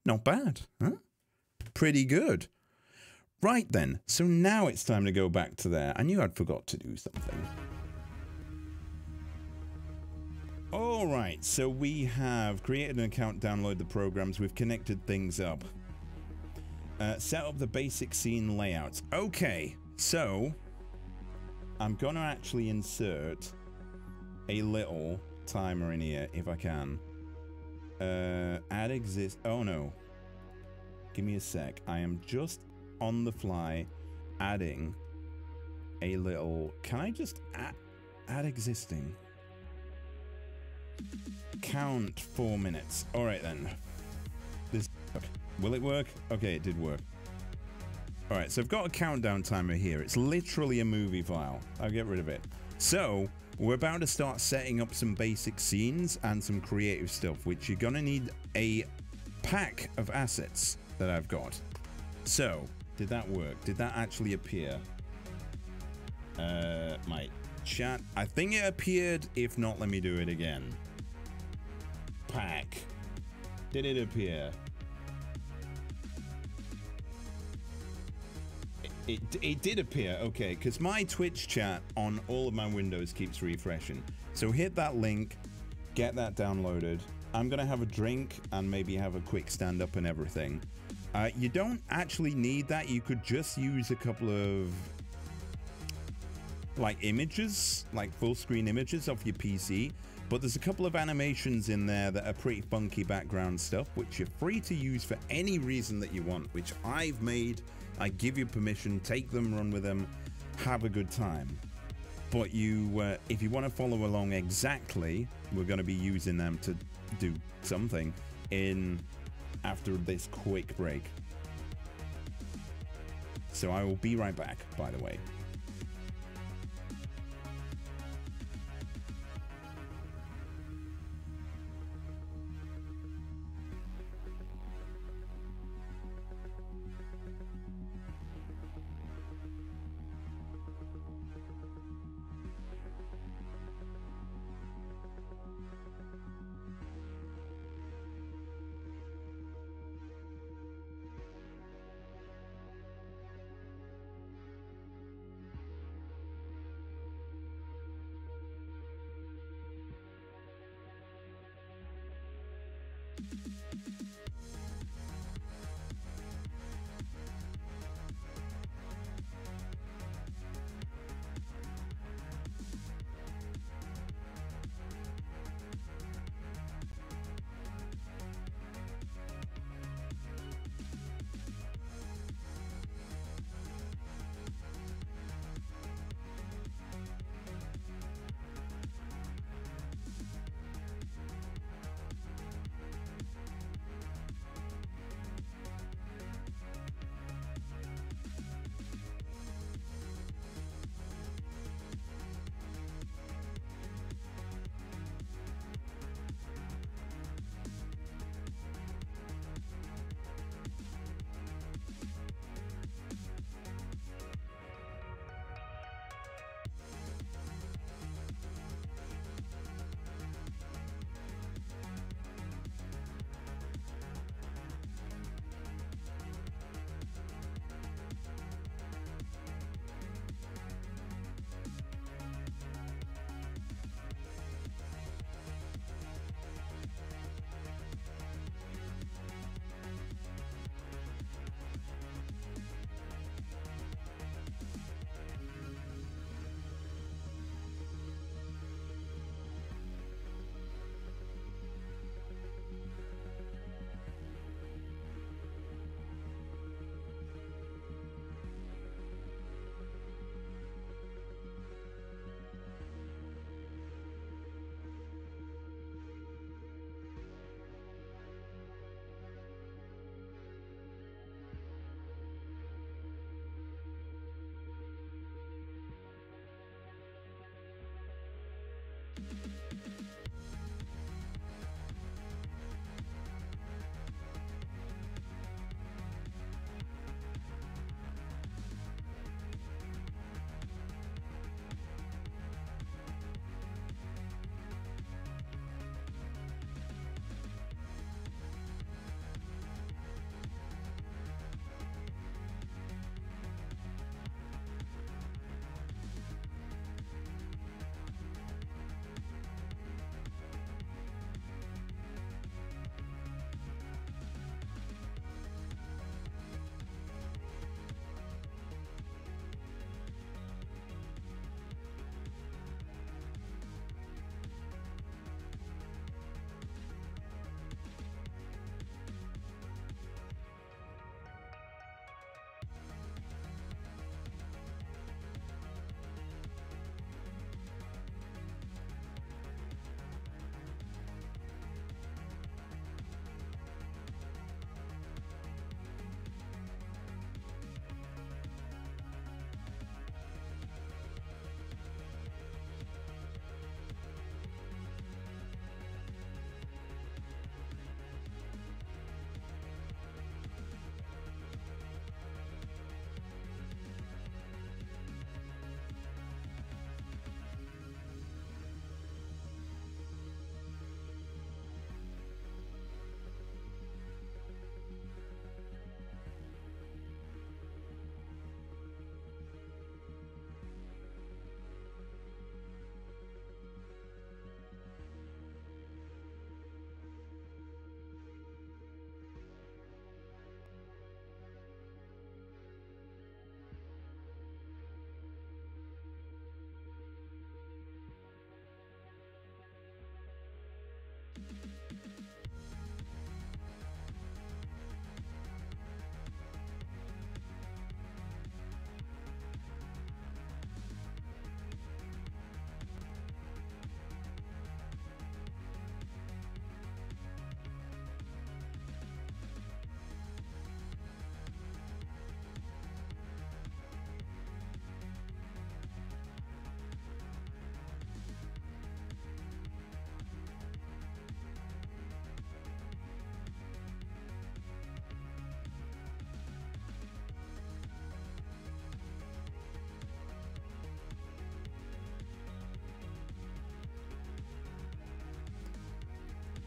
Not bad, huh? Pretty good. Right then, so now it's time to go back to there. I knew I'd forgot to do something. All right, so we have created an account, downloaded the programs, we've connected things up. Set up the basic scene layouts. Okay, so I'm gonna actually insert a little timer in here if I can. Add exist. Oh no. Give me a sec. I am just on the fly adding a little. Can I just add existing? Count 4 minutes. All right then. This will it work? Okay, it did work. All right, so I've got a countdown timer here. It's literally a movie file. I'll get rid of it. So we're about to start setting up some basic scenes and some creative stuff, which you're gonna need a pack of assets that I've got. So, did that work? Did that actually appear? My chat, I think it appeared. If not, let me do it again. pack. Did it appear? It did appear, okay, because my Twitch chat on all of my windows keeps refreshing. So hit that link, get that downloaded. I'm gonna have a drink and maybe have a quick stand up and everything. You don't actually need that. You could just use a couple of like images, like full screen images of your PC. But there's a couple of animations in there that are pretty funky background stuff, which you're free to use for any reason that you want, which I've made. I give you permission, take them, run with them, have a good time. But you, if you want to follow along exactly, we're going to be using them to do something in after this quick break. So I will be right back, by the way.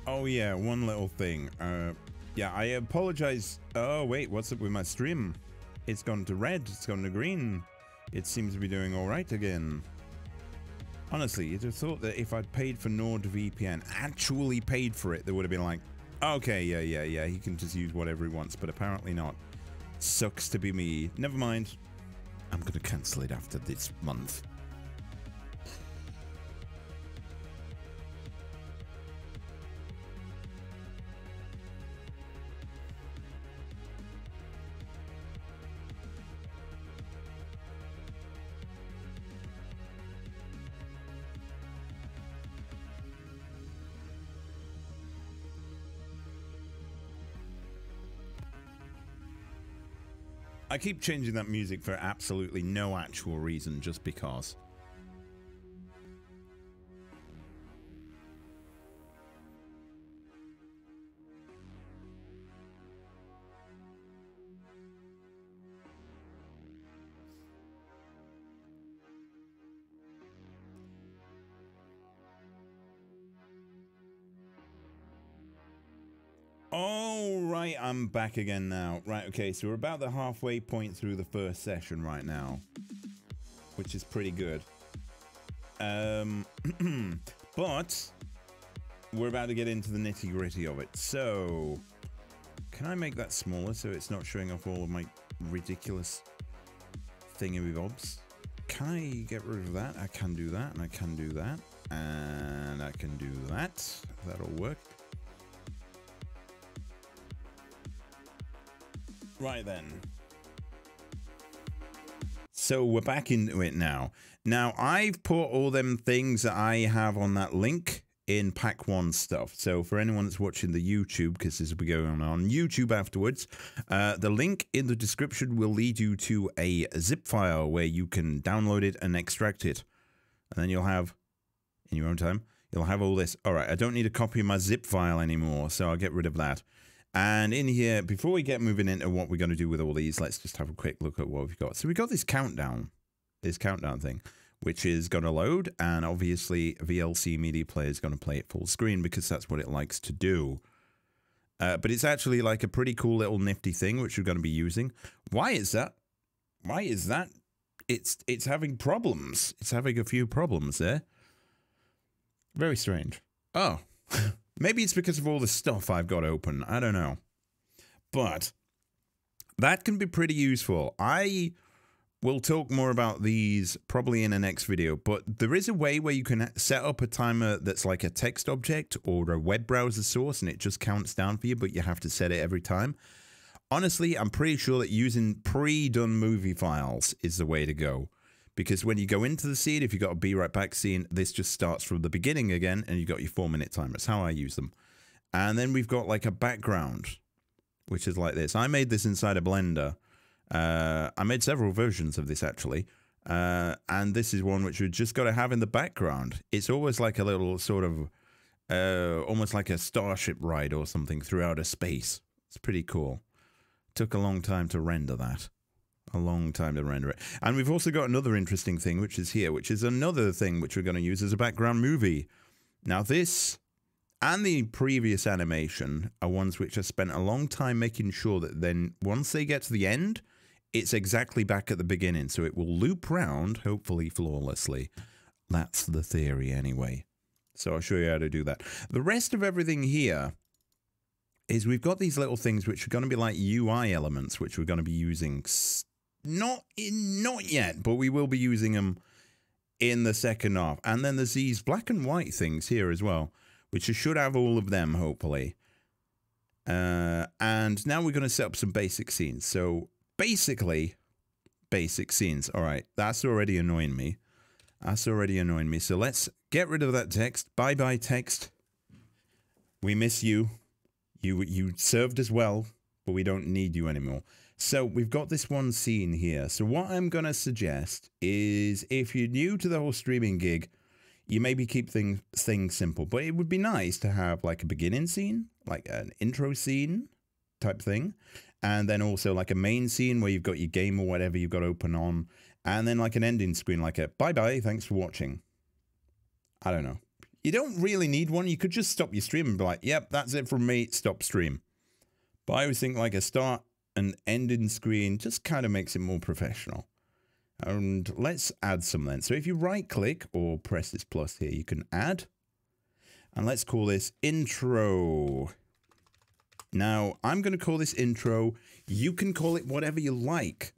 Oh yeah, one little thing. Yeah, I apologize. Oh wait, what's up with my stream? It's gone to red, it's gone to green. It seems to be doing alright again. Honestly, you'd have thought that if I'd paid for NordVPN, actually paid for it, they would have been like, okay, yeah, he can just use whatever he wants, but apparently not. Sucks to be me. Never mind. I'm gonna cancel it after this month. I keep changing that music for absolutely no actual reason, just because. Oh, right, I'm back again now. Right, okay, so we're about the halfway point through the first session right now, which is pretty good. But we're about to get into the nitty-gritty of it. So, can I make that smaller so it's not showing off all of my ridiculous thingamabobs? Can I get rid of that? I can do that, and I can do that, and I can do that. That'll work. Right then. So we're back into it now. Now I've put all them things that I have on that link in pack 1 stuff. So for anyone that's watching the YouTube, because this will be going on YouTube afterwards, the link in the description will lead you to a zip file where you can download it and extract it. And then you'll have, in your own time, you'll have all this. All right, I don't need a copy of my zip file anymore, so I'll get rid of that. And in here, before we get moving into what we're going to do with all these, let's just have a quick look at what we've got. So we've got this countdown thing, which is going to load, and obviously VLC Media Player is going to play it full screen because that's what it likes to do. But it's actually like a pretty cool little nifty thing, which we're going to be using. Why is that? Why is that? It's having problems. It's having a few problems there. Very strange. Oh. Maybe it's because of all the stuff I've got open. I don't know. But that can be pretty useful. I will talk more about these probably in the next video. But there is a way where you can set up a timer that's like a text object or a web browser source, and it just counts down for you, but you have to set it every time. Honestly, I'm pretty sure that using pre-done movie files is the way to go. Because when you go into the scene, if you've got a be right back scene, this just starts from the beginning again, and you've got your 4-minute timer. That's how I use them. And then we've got like a background, which is like this. I made this inside a Blender. I made several versions of this, actually. And this is one which we've just got to have in the background. It's always like a little sort of, almost like a starship ride or something through outer space. It's pretty cool. Took a long time to render that. A long time to render it. And we've also got another interesting thing, which is here, which is another thing which we're going to use as a background movie. Now this and the previous animation are ones which I spent a long time making sure that then once they get to the end, it's exactly back at the beginning. So it will loop round, hopefully flawlessly. That's the theory anyway. So I'll show you how to do that. The rest of everything here is we've got these little things which are going to be like UI elements, which we're going to be using. Not yet, but we will be using them in the second half. And then there's these black and white things here as well, which should have all of them, hopefully. And now we're going to set up some basic scenes. So basically, basic scenes. All right, that's already annoying me. That's already annoying me. So let's get rid of that text. Bye-bye, text. We miss you. You served us well, but we don't need you anymore. So we've got this one scene here. So what I'm going to suggest is if you're new to the whole streaming gig, you maybe keep things simple. But it would be nice to have like a beginning scene, like an intro scene type thing. And then also like a main scene where you've got your game or whatever you've got open on. And then like an ending screen, like a bye-bye, thanks for watching. I don't know. You don't really need one. You could just stop your stream and be like, yep, that's it from me, stop stream. But I always think like a start and ending screen just kind of makes it more professional. And let's add some then. So if you right click or press this plus here, you can add. And let's call this intro. Now, I'm going to call this intro. You can call it whatever you like.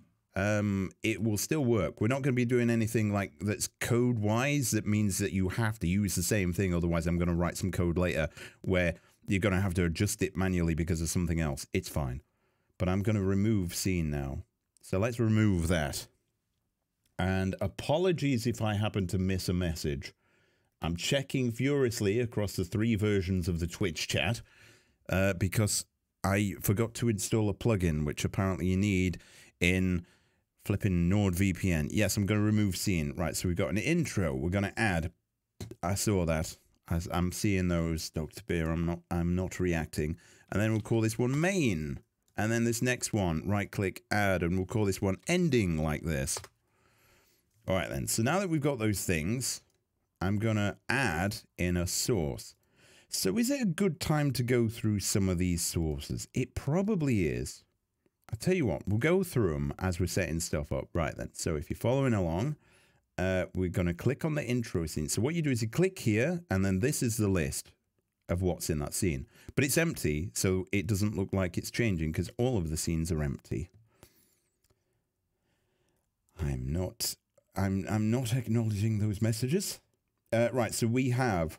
It will still work. We're not going to be doing anything like that's code-wise. That means that you have to use the same thing. Otherwise, I'm going to write some code later where you're going to have to adjust it manually because of something else. It's fine. But I'm going to remove scene now. So let's remove that. And apologies if I happen to miss a message. I'm checking furiously across the 3 versions of the Twitch chat because I forgot to install a plugin, which apparently you need in flipping NordVPN. Yes, I'm going to remove scene. Right, so we've got an intro. We're going to add. I saw that. As I'm seeing those, Dr. Beer. I'm not reacting. And then we'll call this one main. And then this next one, right-click, add, and we'll call this one ending like this. All right, then. So now that we've got those things, I'm going to add in a source. So is it a good time to go through some of these sources? It probably is. I'll tell you what, we'll go through them as we're setting stuff up. Right, then. So if you're following along, we're going to click on the intro scene. So what you do is you click here, and then this is the list of what's in that scene. But it's empty, so it doesn't look like it's changing because all of the scenes are empty. I'm not acknowledging those messages. Right, so we have,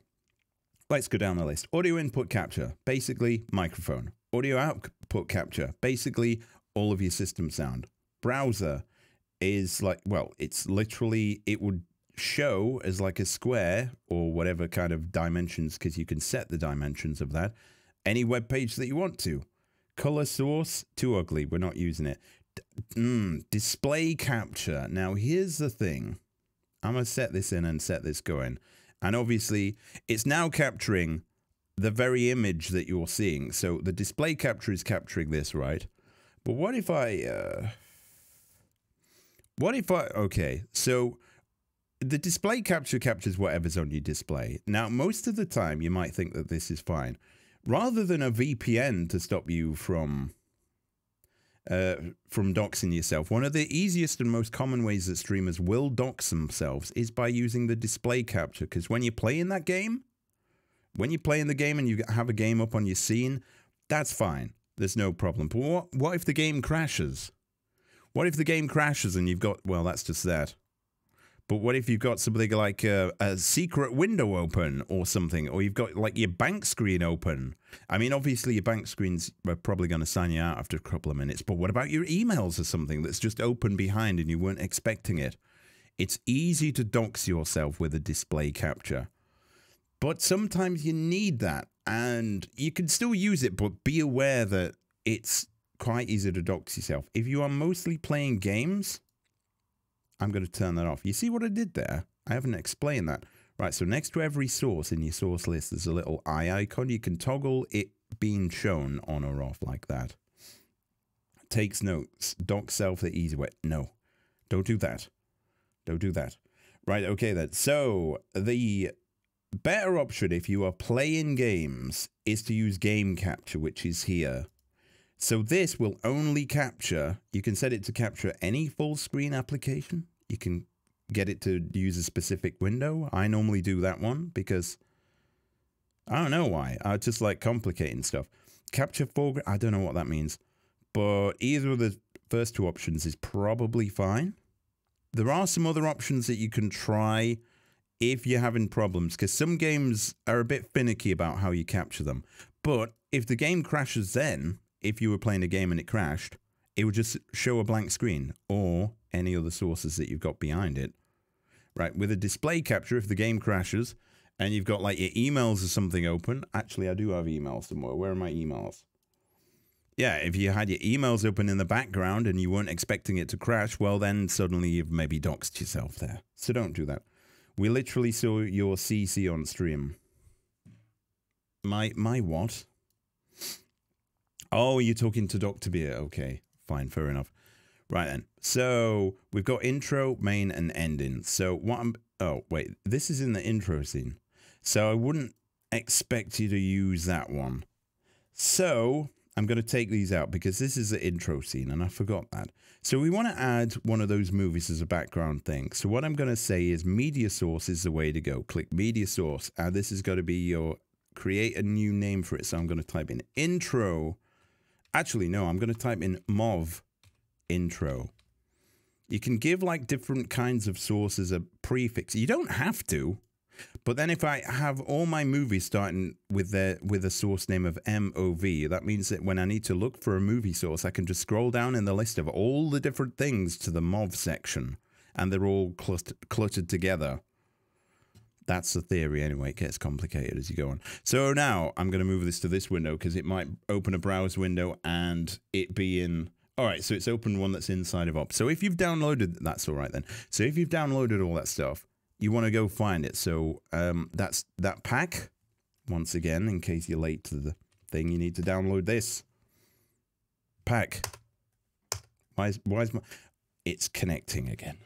let's go down the list. Audio input capture, basically microphone. Audio output capture, basically all of your system sound. Browser is like, well, it's literally, it would show as like a square or whatever kind of dimensions, because you can set the dimensions of that. Any web page that you want to. Color source, too ugly, we're not using it. Display capture. Now here's the thing. I'm going to set this in and set this going. And obviously it's now capturing the very image that you're seeing. So the display capture is capturing this, right? But what if okay, so the display capture captures whatever's on your display. Now, most of the time you might think that this is fine. Rather than a VPN to stop you from doxing yourself, one of the easiest and most common ways that streamers will dox themselves is by using the display capture. Because when you're playing that game, when you're playing the game and you have a game up on your scene, that's fine. There's no problem. But what if the game crashes? What if the game crashes and you've got, well, that's just that. But what if you've got something like a secret window open or something, or you've got like your bank screen open? I mean, obviously your bank screens are probably going to sign you out after a couple of minutes, but what about your emails or something that's just open behind and you weren't expecting it? It's easy to dox yourself with a display capture. But sometimes you need that, and you can still use it, but be aware that it's quite easy to dox yourself. If you are mostly playing games, I'm going to turn that off. You see what I did there? I haven't explained that. Right, so next to every source in your source list, there's a little eye icon. You can toggle it being shown on or off like that. Takes notes. Dox self the easy way. No, don't do that. Don't do that. Right, okay then. So the better option if you are playing games is to use game capture, which is here. So this will only capture, you can set it to capture any full screen application. You can get it to use a specific window. I normally do that one because I don't know why. I just like complicating stuff. Capture foreground, I don't know what that means. But either of the first two options is probably fine. There are some other options that you can try if you're having problems, because some games are a bit finicky about how you capture them. But if the game crashes then, if you were playing a game and it crashed, it would just show a blank screen or any other sources that you've got behind it. Right, with a display capture, if the game crashes and you've got like your emails or something open, actually I do have emails somewhere. Where are my emails? Yeah, if you had your emails open in the background and you weren't expecting it to crash, well then suddenly you've maybe doxed yourself there. So don't do that. We literally saw your CC on stream. My what? Oh, you're talking to Dr. Beer. Okay, fine, fair enough. Right then. So we've got intro, main, and ending. So what I'm... Oh, wait. This is in the intro scene. So I wouldn't expect you to use that one. So I'm going to take these out because this is the intro scene and I forgot that. So we want to add one of those movies as a background thing. So what I'm going to say is media source is the way to go. Click media source. And this is going to be your create a new name for it. So I'm going to type in intro. Actually, no, I'm going to type in MOV intro. You can give like different kinds of sources a prefix. You don't have to. But then if I have all my movies starting with a source name of MOV, that means that when I need to look for a movie source, I can just scroll down in the list of all the different things to the MOV section, and they're all cluttered together. That's the theory anyway. It gets complicated as you go on. So now I'm going to move this to this window because it might open a browse window and it be in... All right, so it's opened one that's inside of OP. So if you've downloaded... That's all right then. So if you've downloaded all that stuff, you want to go find it. So that's that pack. Once again, in case you're late to the thing, you need to download this pack. Why is my... It's connecting again.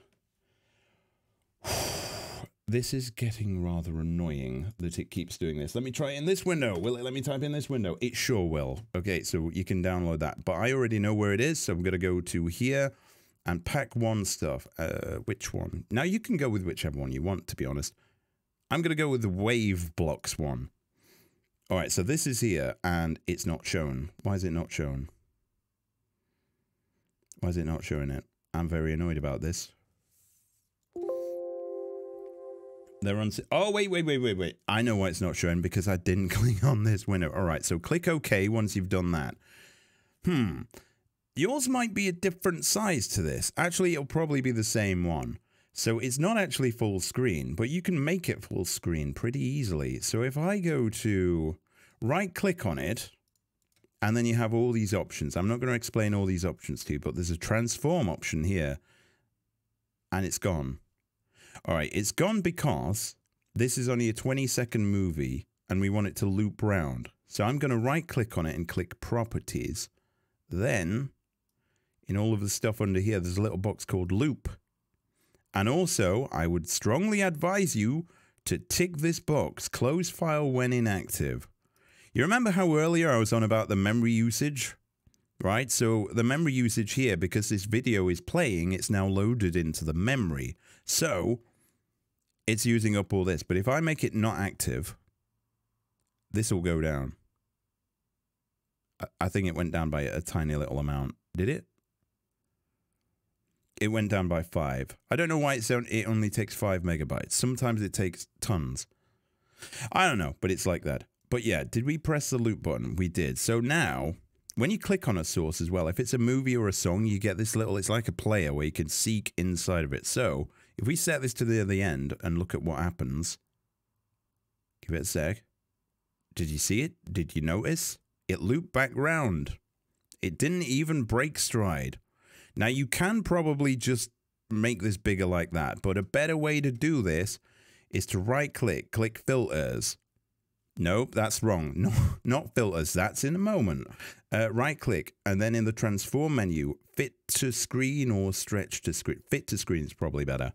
This is getting rather annoying that it keeps doing this. Let me try it in this window. Will it let me type in this window? It sure will. Okay, so you can download that. But I already know where it is, so I'm going to go to here. And pack one stuff. Which one? Now you can go with whichever one you want, to be honest. I'm going to go with the wave blocks one. All right, so this is here, and it's not shown. Why is it not shown? Why is it not showing it? I'm very annoyed about this. They're on... Oh, wait. I know why it's not showing, because I didn't click on this window. All right, so click OK once you've done that. Yours might be a different size to this. Actually, it'll probably be the same one. So it's not actually full screen, but you can make it full screen pretty easily. So if I go to right click on it, and then you have all these options. I'm not going to explain all these options to you, but there's a transform option here, and it's gone. All right, it's gone because this is only a 20-second movie, and we want it to loop round. So I'm going to right click on it and click properties. Then... in all of the stuff under here, there's a little box called loop. And also, I would strongly advise you to tick this box, close file when inactive. You remember how earlier I was on about the memory usage? Right, so the memory usage here, because this video is playing, it's now loaded into the memory. So, it's using up all this. But if I make it not active, this will go down. I think it went down by a tiny little amount. Did it? It went down by 5. I don't know why it only takes 5 megabytes. Sometimes it takes tons. I don't know, but it's like that. But yeah, did we press the loop button? We did. So now, when you click on a source as well, if it's a movie or a song, you get this little, it's like a player where you can seek inside of it. So if we set this to the end and look at what happens, give it a sec. Did you see it? Did you notice? It looped back round. It didn't even break stride. Now, you can probably just make this bigger like that, but a better way to do this is to right-click, click Filters. Nope, that's wrong. No, not Filters. That's in a moment. Right-click, and then in the Transform menu, Fit to Screen or Stretch to Screen. Fit to Screen is probably better.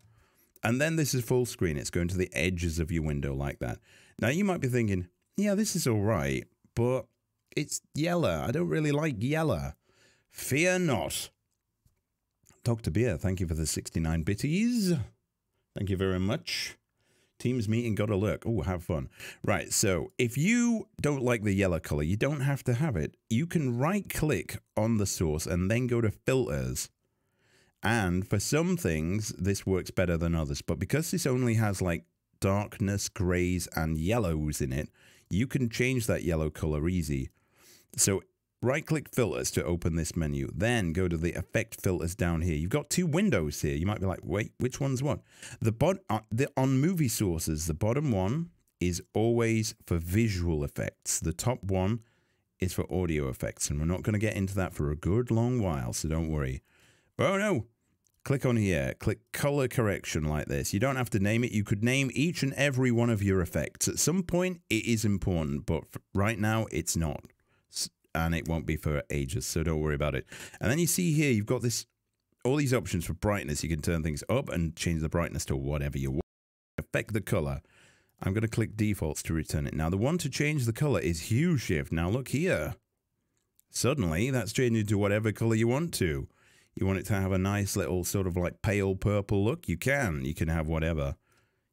And then this is full screen. It's going to the edges of your window like that. Now, you might be thinking, yeah, this is all right, but it's yellow. I don't really like yellow. Fear not. Dr. Beer, thank you for the 69 bitties. Thank you very much. Teams meeting, got a look. Oh, have fun. Right, so if you don't like the yellow color, you don't have to have it. You can right-click on the source and then go to Filters. And for some things, this works better than others. But because this only has like darkness, grays, and yellows in it, you can change that yellow color easy. So right-click Filters to open this menu. Then go to the Effect Filters down here. You've got 2 windows here. You might be like, wait, which one's what? On movie sources, the bottom one is always for visual effects. The top one is for audio effects. And we're not going to get into that for a good long while, so don't worry. Oh, no. Click on here. Click Color Correction like this. You don't have to name it. You could name each and every one of your effects. At some point, it is important, but right now, it's not. And it won't be for ages, so don't worry about it. And then you see here, you've got all these options for brightness. You can turn things up and change the brightness to whatever you want. Affect the color. I'm going to click defaults to return it. Now, the one to change the color is hue shift. Now, look here. Suddenly, that's changing to whatever color you want to. You want it to have a nice little sort of like pale purple look? You can. You can have whatever.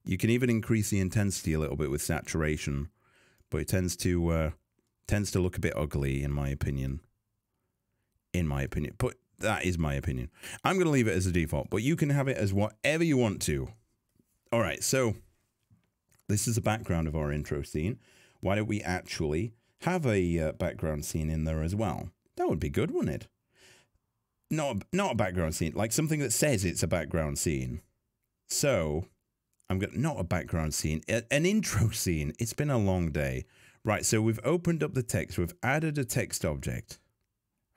You can even increase the intensity a little bit with saturation. But it tends to look a bit ugly, in my opinion. But that is my opinion. I'm going to leave it as a default, but you can have it as whatever you want to. All right, so this is the background of our intro scene. Why don't we actually have a background scene in there as well? That would be good, wouldn't it? Not a background scene, like something that says it's a background scene. So I'm going to, not a background scene, an intro scene. It's been a long day. Right, so we've opened up the text. We've added a text object.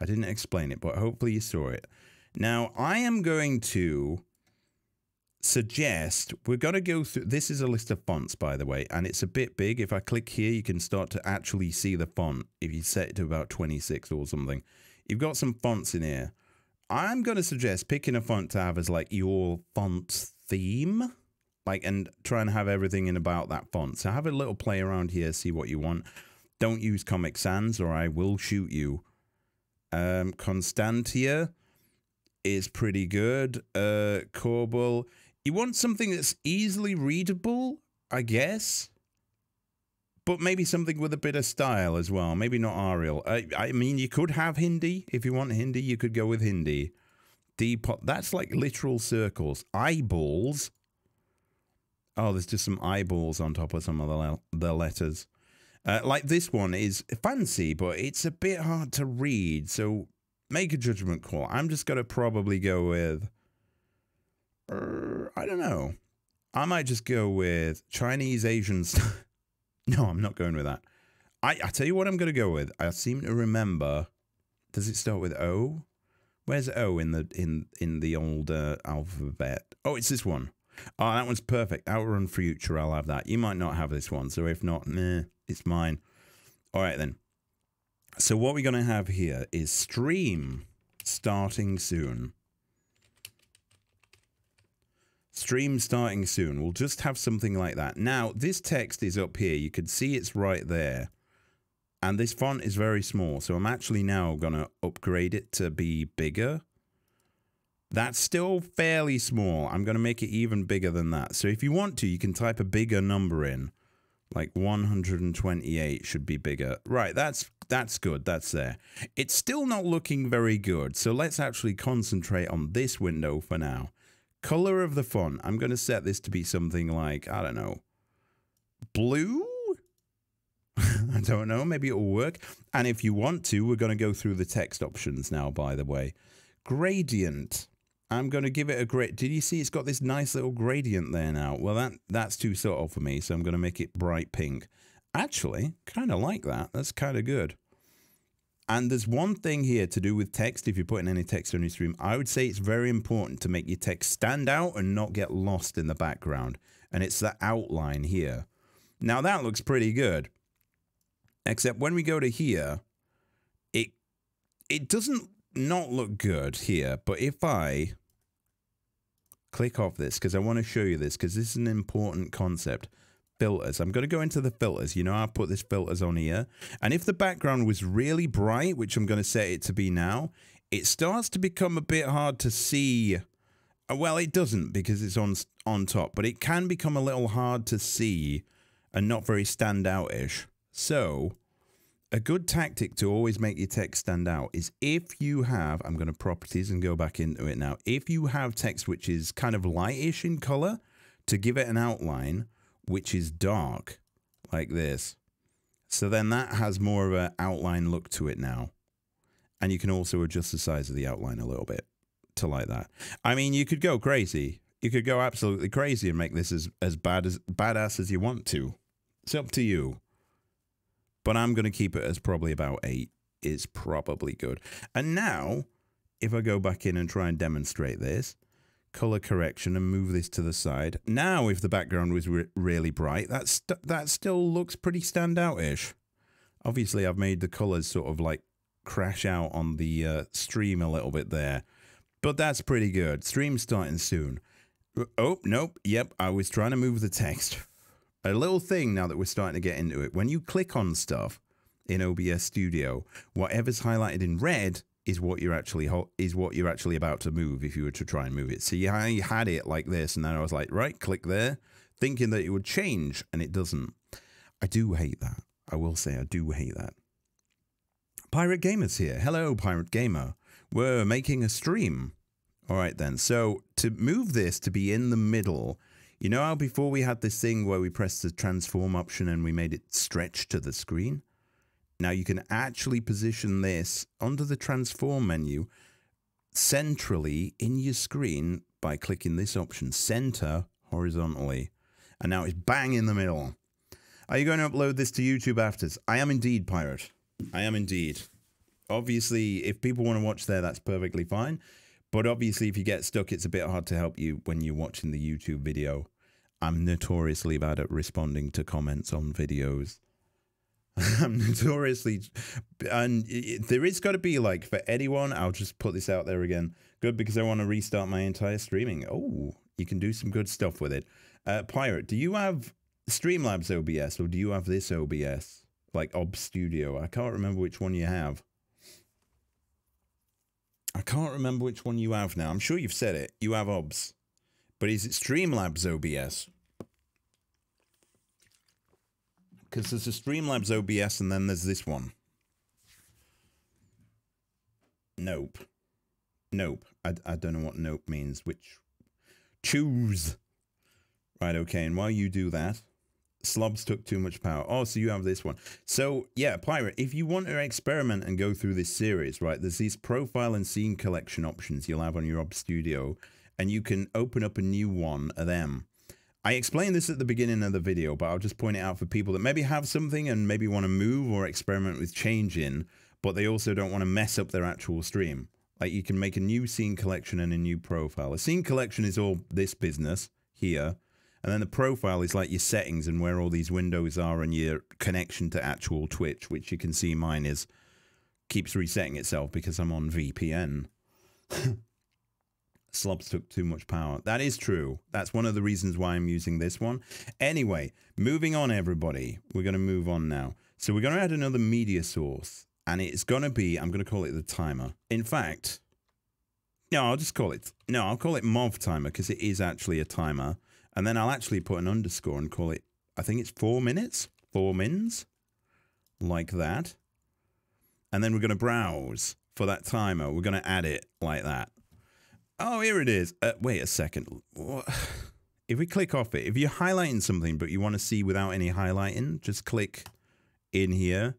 I didn't explain it, but hopefully you saw it. Now, I am going to suggest we're going to go through. This is a list of fonts, by the way, and it's a bit big. If I click here, you can start to actually see the font. If you set it to about 26 or something, you've got some fonts in here. I'm going to suggest picking a font to have as like your font theme, like, and try and have everything in about that font. So have a little play around here, see what you want. Don't use Comic Sans or I will shoot you. Constantia is pretty good. Corbel. You want something that's easily readable, I guess, but maybe something with a bit of style as well. Maybe not Arial. I mean, you could have Hindi. If you want Hindi, you could go with Hindi. Depot. That's like literal circles. Eyeballs. Oh, there's just some eyeballs on top of some of the letters. Like this one is fancy, but it's a bit hard to read. So make a judgment call. I'm just going to probably go with, I don't know. I might just go with Chinese Asian style. No, I'm not going with that. I tell you what I'm going to go with. I seem to remember. Does it start with O? Where's O in the old alphabet? Oh, it's this one. Oh, that one's perfect. Outrun Future, I'll have that. You might not have this one, so if not, meh, it's mine. All right, then. So what we're going to have here is stream starting soon. Stream starting soon. We'll just have something like that. Now, this text is up here. You can see it's right there. And this font is very small, so I'm actually now going to upgrade it to be bigger. That's still fairly small. I'm going to make it even bigger than that. So if you want to, you can type a bigger number in. Like 128 should be bigger. Right, that's good. That's there. It's still not looking very good. So let's actually concentrate on this window for now. Color of the font. I'm going to set this to be something like, I don't know, blue? I don't know. Maybe it will work. And if you want to, we're going to go through the text options now, by the way. Gradient. I'm going to give it a gradient. Did you see it's got this nice little gradient there now? Well, that's too subtle for me, so I'm going to make it bright pink. Actually, kind of like that. That's kind of good. And there's one thing here to do with text. If you're putting any text on your stream, I would say it's very important to make your text stand out and not get lost in the background. And it's the outline here. Now, that looks pretty good. Except when we go to here, it doesn't not look good here. But if I click off this, because I want to show you this, because this is an important concept. Filters. I'm going to go into the filters. You know, I'll put this filters on here. And if the background was really bright, which I'm going to set it to be now, it starts to become a bit hard to see. Well, it doesn't because it's on top, but it can become a little hard to see and not very standout-ish. So a good tactic to always make your text stand out is if you have, I'm going to properties and go back into it now. If you have text which is kind of lightish in color, to give it an outline which is dark like this. So then that has more of an outline look to it now. And you can also adjust the size of the outline a little bit to like that. I mean, you could go crazy. You could go absolutely crazy and make this as badass as you want to. It's up to you. But I'm going to keep it as probably about 8. It's probably good. And now, if I go back in and try and demonstrate this, color correction and move this to the side. Now, if the background was really bright, that still looks pretty standout-ish. Obviously, I've made the colors sort of like crash out on the stream a little bit there. But that's pretty good. Stream starting soon. Oh, nope. Yep, I was trying to move the text. A little thing now that we're starting to get into it. When you click on stuff in OBS Studio, whatever's highlighted in red is what you're actually about to move if you were to try and move it. See, I had it like this, and then I was like, right, click there, thinking that it would change, and it doesn't. I do hate that. I will say I do hate that. Pirate Gamer's here. Hello, Pirate Gamer. We're making a stream. All right, then. So to move this to be in the middle, you know how before we had this thing where we pressed the transform option and we made it stretch to the screen? Now you can actually position this under the transform menu centrally in your screen by clicking this option, center horizontally. And now it's bang in the middle. Are you going to upload this to YouTube after? I am indeed, Pirate. I am indeed. Obviously, if people want to watch there, that's perfectly fine. But obviously, if you get stuck, it's a bit hard to help you when you're watching the YouTube video. I'm notoriously bad at responding to comments on videos. I'm notoriously... And there is got to be, like, for anyone, I'll just put this out there again. Good, because I want to restart my entire streaming. Oh, you can do some good stuff with it. Pirate, do you have Streamlabs OBS, or do you have this OBS? Like OBS Studio? I can't remember which one you have. I can't remember which one you have now. I'm sure you've said it. You have OBS. But is it Streamlabs OBS? Because there's a Streamlabs OBS and then there's this one. Nope. Nope. I don't know what nope means. Which? Choose. Right, okay. And while you do that, Slobs took too much power. Oh, so you have this one. So, yeah, Pirate, if you want to experiment and go through this series, right, there's these profile and scene collection options you'll have on your OBS Studio, and you can open up a new one of them. I explained this at the beginning of the video, but I'll just point it out for people that maybe have something and maybe want to move or experiment with changing, but they also don't want to mess up their actual stream. Like, you can make a new scene collection and a new profile. A scene collection is all this business here, and then the profile is like your settings and where all these windows are and your connection to actual Twitch, which you can see mine is keeps resetting itself because I'm on VPN. Slobs took too much power. That is true. That's one of the reasons why I'm using this one. Anyway, moving on, everybody. We're going to move on now. So we're going to add another media source, and it's going to be, I'm going to call it the timer. In fact, no, I'll just call it, no, I'll call it MOV timer because it is actually a timer. And then I'll actually put an underscore and call it, I think it's 4 minutes, 4 mins, like that. And then we're going to browse for that timer. We're going to add it like that. Oh, here it is. Wait a second. If we click off it, if you're highlighting something but you want to see without any highlighting, just click in here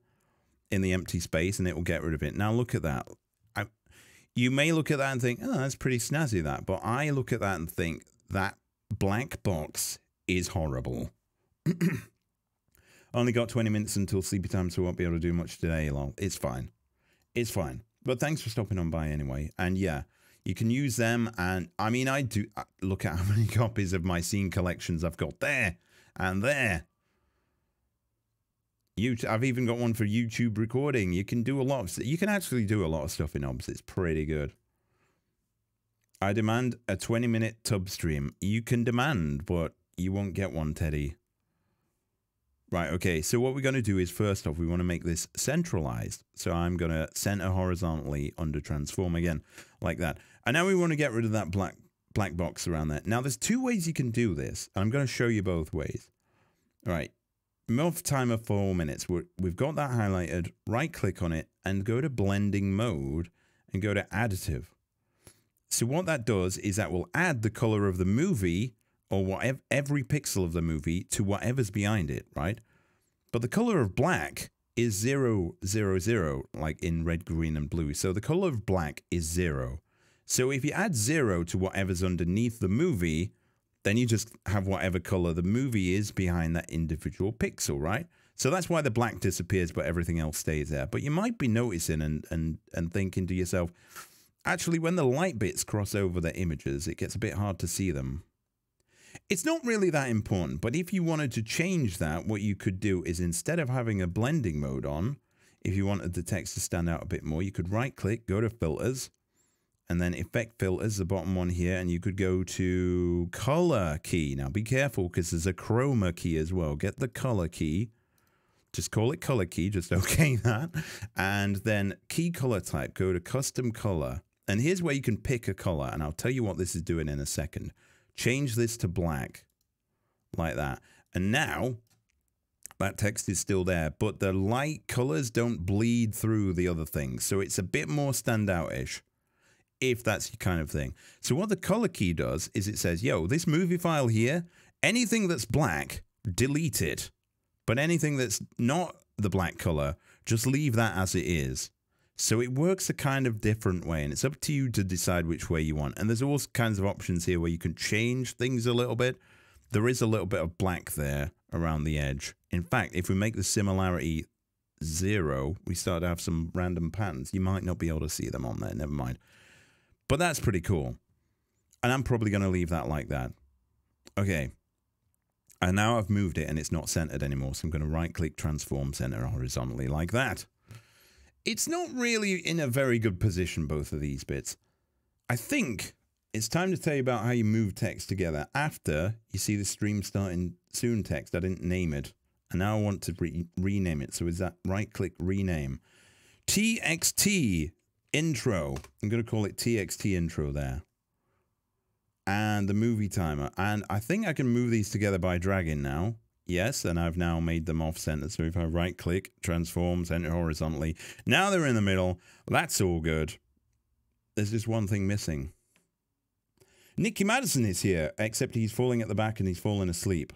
in the empty space and it will get rid of it. Now look at that. You may look at that and think, oh, that's pretty snazzy, that. But I look at that and think that black box is horrible. Only got 20 minutes until sleepy time, so I won't be able to do much today, lol. It's fine. It's fine. But thanks for stopping on by anyway. And yeah, you can use them. And I mean, I do look at how many copies of my scene collections I've got there and there. I've even got one for YouTube recording. You can do a lot of, you can actually do a lot of stuff in OBS. It's pretty good. I demand a 20-minute tub stream. You can demand, but you won't get one, Teddy. Right, okay, so what we're going to do is, first off, we want to make this centralized. So I'm going to center horizontally under transform again, like that. And now we want to get rid of that black box around there. Now, there's two ways you can do this. And I'm going to show you both ways. All right, MOV timer 4 minutes. We've got that highlighted. Right-click on it and go to blending mode and go to additive. So what that does is that will add the color of the movie or whatever, every pixel of the movie to whatever's behind it, right? But the color of black is 0, 0, 0, like in red, green, and blue. So the color of black is 0. So if you add 0 to whatever's underneath the movie, then you just have whatever color the movie is behind that individual pixel, right? So that's why the black disappears, but everything else stays there. But you might be noticing and thinking to yourself, actually, when the light bits cross over the images, it gets a bit hard to see them. It's not really that important, but if you wanted to change that, what you could do is instead of having a blending mode on, if you wanted the text to stand out a bit more, you could right-click, go to filters, and then effect filters, the bottom one here, and you could go to color key. Now be careful because there's a chroma key as well. Get the color key. Just call it color key, just okay that. And then key color type, go to custom color. And here's where you can pick a color, and I'll tell you what this is doing in a second. Change this to black, like that. And now, that text is still there, but the light colors don't bleed through the other things. So it's a bit more standout-ish, if that's your kind of thing. So what the color key does is it says, yo, this movie file here, anything that's black, delete it. But anything that's not the black color, just leave that as it is. So it works a kind of different way, and it's up to you to decide which way you want. And there's all kinds of options here where you can change things a little bit. There is a little bit of black there around the edge. In fact, if we make the similarity 0, we start to have some random patterns. You might not be able to see them on there, never mind. But that's pretty cool. And I'm probably going to leave that like that. Okay. And now I've moved it and it's not centered anymore. So I'm going to right click, transform, center horizontally like that. It's not really in a very good position, both of these bits. I think it's time to tell you about how you move text together after you see the stream starting soon text. I didn't name it. And now I want to rename it. So is that right click, rename. TXT intro. I'm going to call it TXT intro there. And the movie timer. And I think I can move these together by dragging now. Yes, and I've now made them off-center. So if I right-click, transform, center horizontally. Now they're in the middle. That's all good. There's just one thing missing. Nicky Madison is here, except he's falling at the back and he's falling asleep.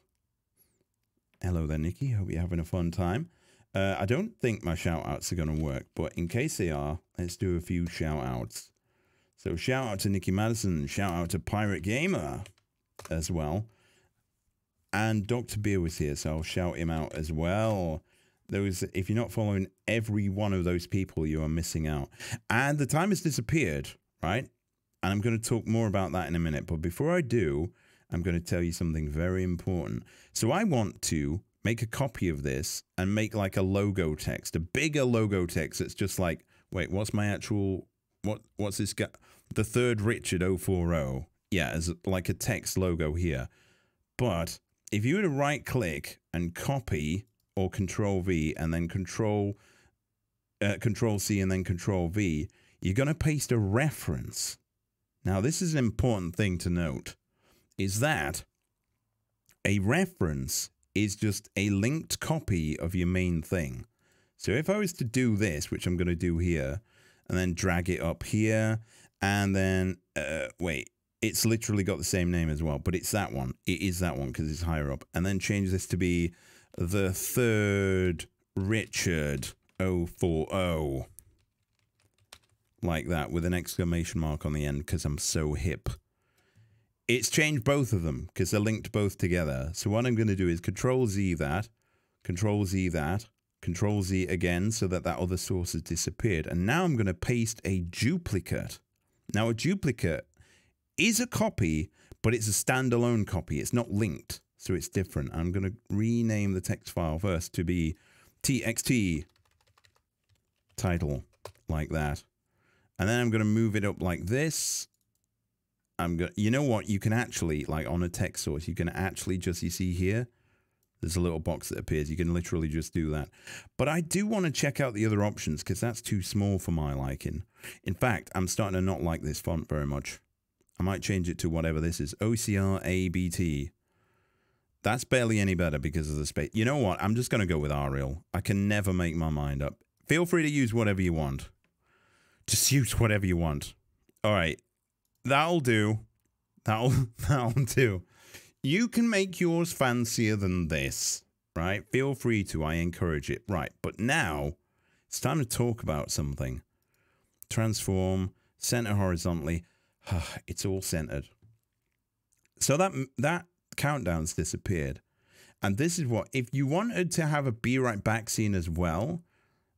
Hello there, Nicky. Hope you're having a fun time. I don't think my shout-outs are going to work, but in case they are, let's do a few shout-outs. So shout out to Nicky Madison, shout out to Pirate Gamer as well. And Dr. Beer was here, so I'll shout him out as well. If you're not following every one of those people, you are missing out. And the time has disappeared, right? And I'm going to talk more about that in a minute. But before I do, I'm going to tell you something very important. So I want to make a copy of this and make like a logo text, a bigger logo text that's just like, wait, what's my actual, what's this guy? The third Richard 040, yeah, as like a text logo here. But if you were to right click and copy or Control V and then Control C and then Control V, you're going to paste a reference. Now, this is an important thing to note, is that a reference is just a linked copy of your main thing. So if I was to do this, which I'm going to do here, and then drag it up here, and then, wait, it's literally got the same name as well, but it's that one. It is that one because it's higher up. And then change this to be the third Richard 040. Like that, with an exclamation mark on the end because I'm so hip. It's changed both of them because they're linked both together. So what I'm going to do is Control Z that, Control Z that, Control Z again so that that other source has disappeared. And now I'm going to paste a duplicate. Now a duplicate is a copy, but it's a standalone copy. It's not linked, so it's different. I'm going to rename the text file first to be TXT title, like that. And then I'm going to move it up like this. You know what? You can actually, like on a text source, you can actually just, you see here, there's a little box that appears. You can literally just do that. But I do want to check out the other options because that's too small for my liking. In fact, I'm starting to not like this font very much. I might change it to whatever this is. OCR ABT. That's barely any better because of the space. You know what? I'm just going to go with Arial. I can never make my mind up. Feel free to use whatever you want. Just use whatever you want. All right. That'll do. That'll do. You can make yours fancier than this, right? Feel free to. I encourage it. Right. But now it's time to talk about something. Transform, center horizontally. It's all centered. So that countdown's disappeared. And this is what, if you wanted to have a be right back scene as well,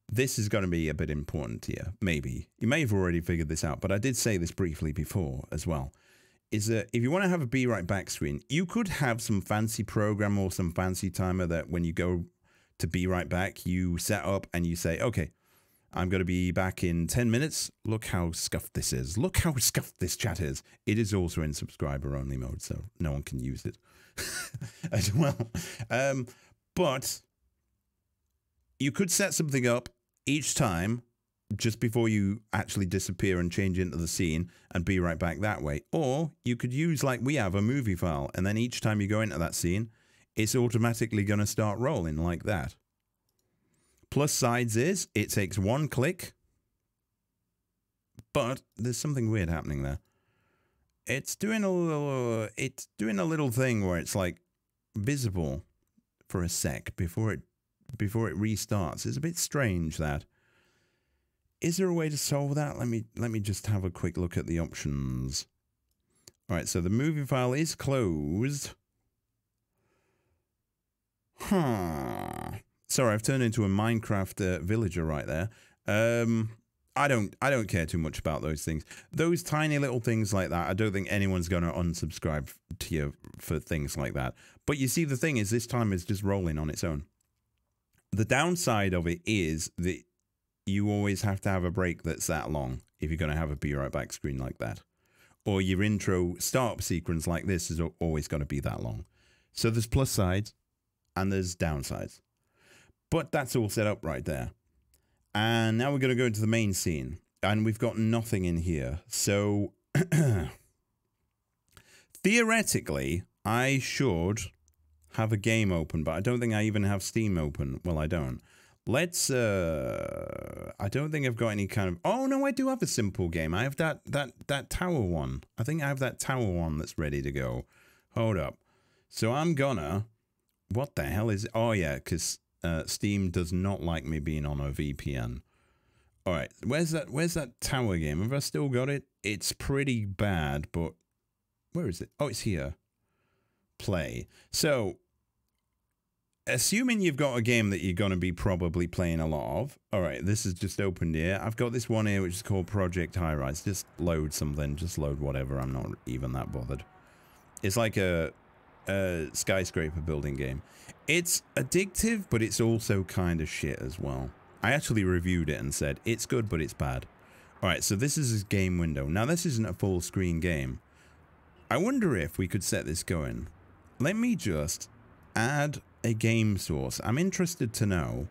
this is going to be a bit important here. Maybe. You may have already figured this out, but I did say this briefly before as well. Is that if you want to have a be right back screen, you could have some fancy program or some fancy timer that when you go to be right back, you set up and you say, okay, I'm going to be back in 10 minutes. Look how scuffed this is. Look how scuffed this chat is. It is also in subscriber-only mode, so no one can use it as well. But you could set something up each time just before you actually disappear and change into the scene and be right back that way. Or you could use, like we have, a movie file, and then each time you go into that scene, it's automatically going to start rolling like that. Plus sides is, it takes one click, but there's something weird happening there. It's doing a little thing where it's like visible for a sec before it restarts. It's a bit strange, that. Is there a way to solve that? Let me just have a quick look at the options. All right, so the movie file is closed. Huh. Sorry, I've turned into a Minecraft villager right there. I don't care too much about those things. Those tiny little things like that, I don't think anyone's going to unsubscribe to you for things like that. But you see, the thing is, this time it's just rolling on its own. The downside of it is that you always have to have a break that's that long if you're going to have a be right back screen like that. Or your intro startup sequence like this is always going to be that long. So there's plus sides and there's downsides. But that's all set up right there. And now we're going to go into the main scene. And we've got nothing in here. So theoretically, I should have a game open, but I don't think I even have Steam open. Well, I don't. Let's, I don't think I've got any kind of, oh no, I do have a simple game. I have that tower one. I think I have that tower one that's ready to go. Hold up. So I'm gonna, what the hell is it? Oh yeah, because Steam does not like me being on a VPN. All right, where's that tower game? Have I still got it? It's pretty bad, but where is it? Oh, it's here. Play. So, assuming you've got a game that you're going to be probably playing a lot of. All right, this is just opened here. I've got this one here which is called Project High Rise. Just load something. Just load whatever. I'm not even that bothered. It's like a skyscraper building game. It's addictive, but it's also kind of shit as well. I actually reviewed it and said, it's good, but it's bad. All right, so this is his game window. Now, this isn't a full screen game. I wonder if we could set this going. Let me just add a game source. I'm interested to know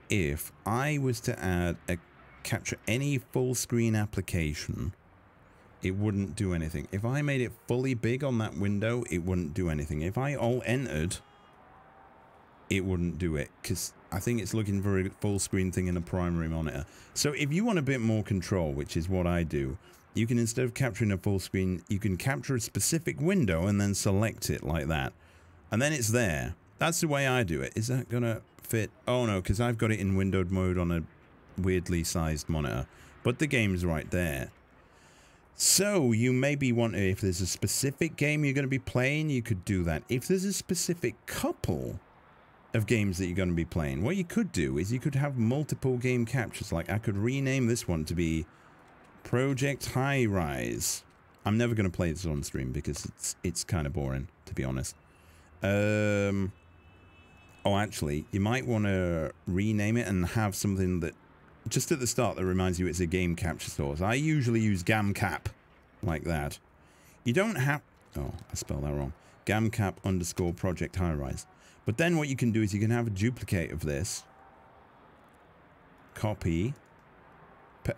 if I was to capture any full screen application, it wouldn't do anything. If I made it fully big on that window, it wouldn't do anything. If I alt entered, it wouldn't do it, because I think it's looking for a full screen thing in a primary monitor. So if you want a bit more control, which is what I do, you can, instead of capturing a full screen, you can capture a specific window and then select it like that. And then it's there. That's the way I do it. Is that going to fit? Oh no, because I've got it in windowed mode on a weirdly sized monitor. But the game's right there. So you maybe want to, if there's a specific game you're going to be playing, you could do that. If there's a specific couple of games that you're going to be playing, what you could do is you could have multiple game captures. Like I could rename this one to be Project High Rise. I'm never going to play this on stream because it's kind of boring, to be honest. Oh, actually, you might want to rename it and have something that just at the start that reminds you it's a game capture source. I usually use gamcap like that. You don't have, oh, I spelled that wrong. Gamcap _ Project High Rise. But then what you can do is you can have a duplicate of this. Copy.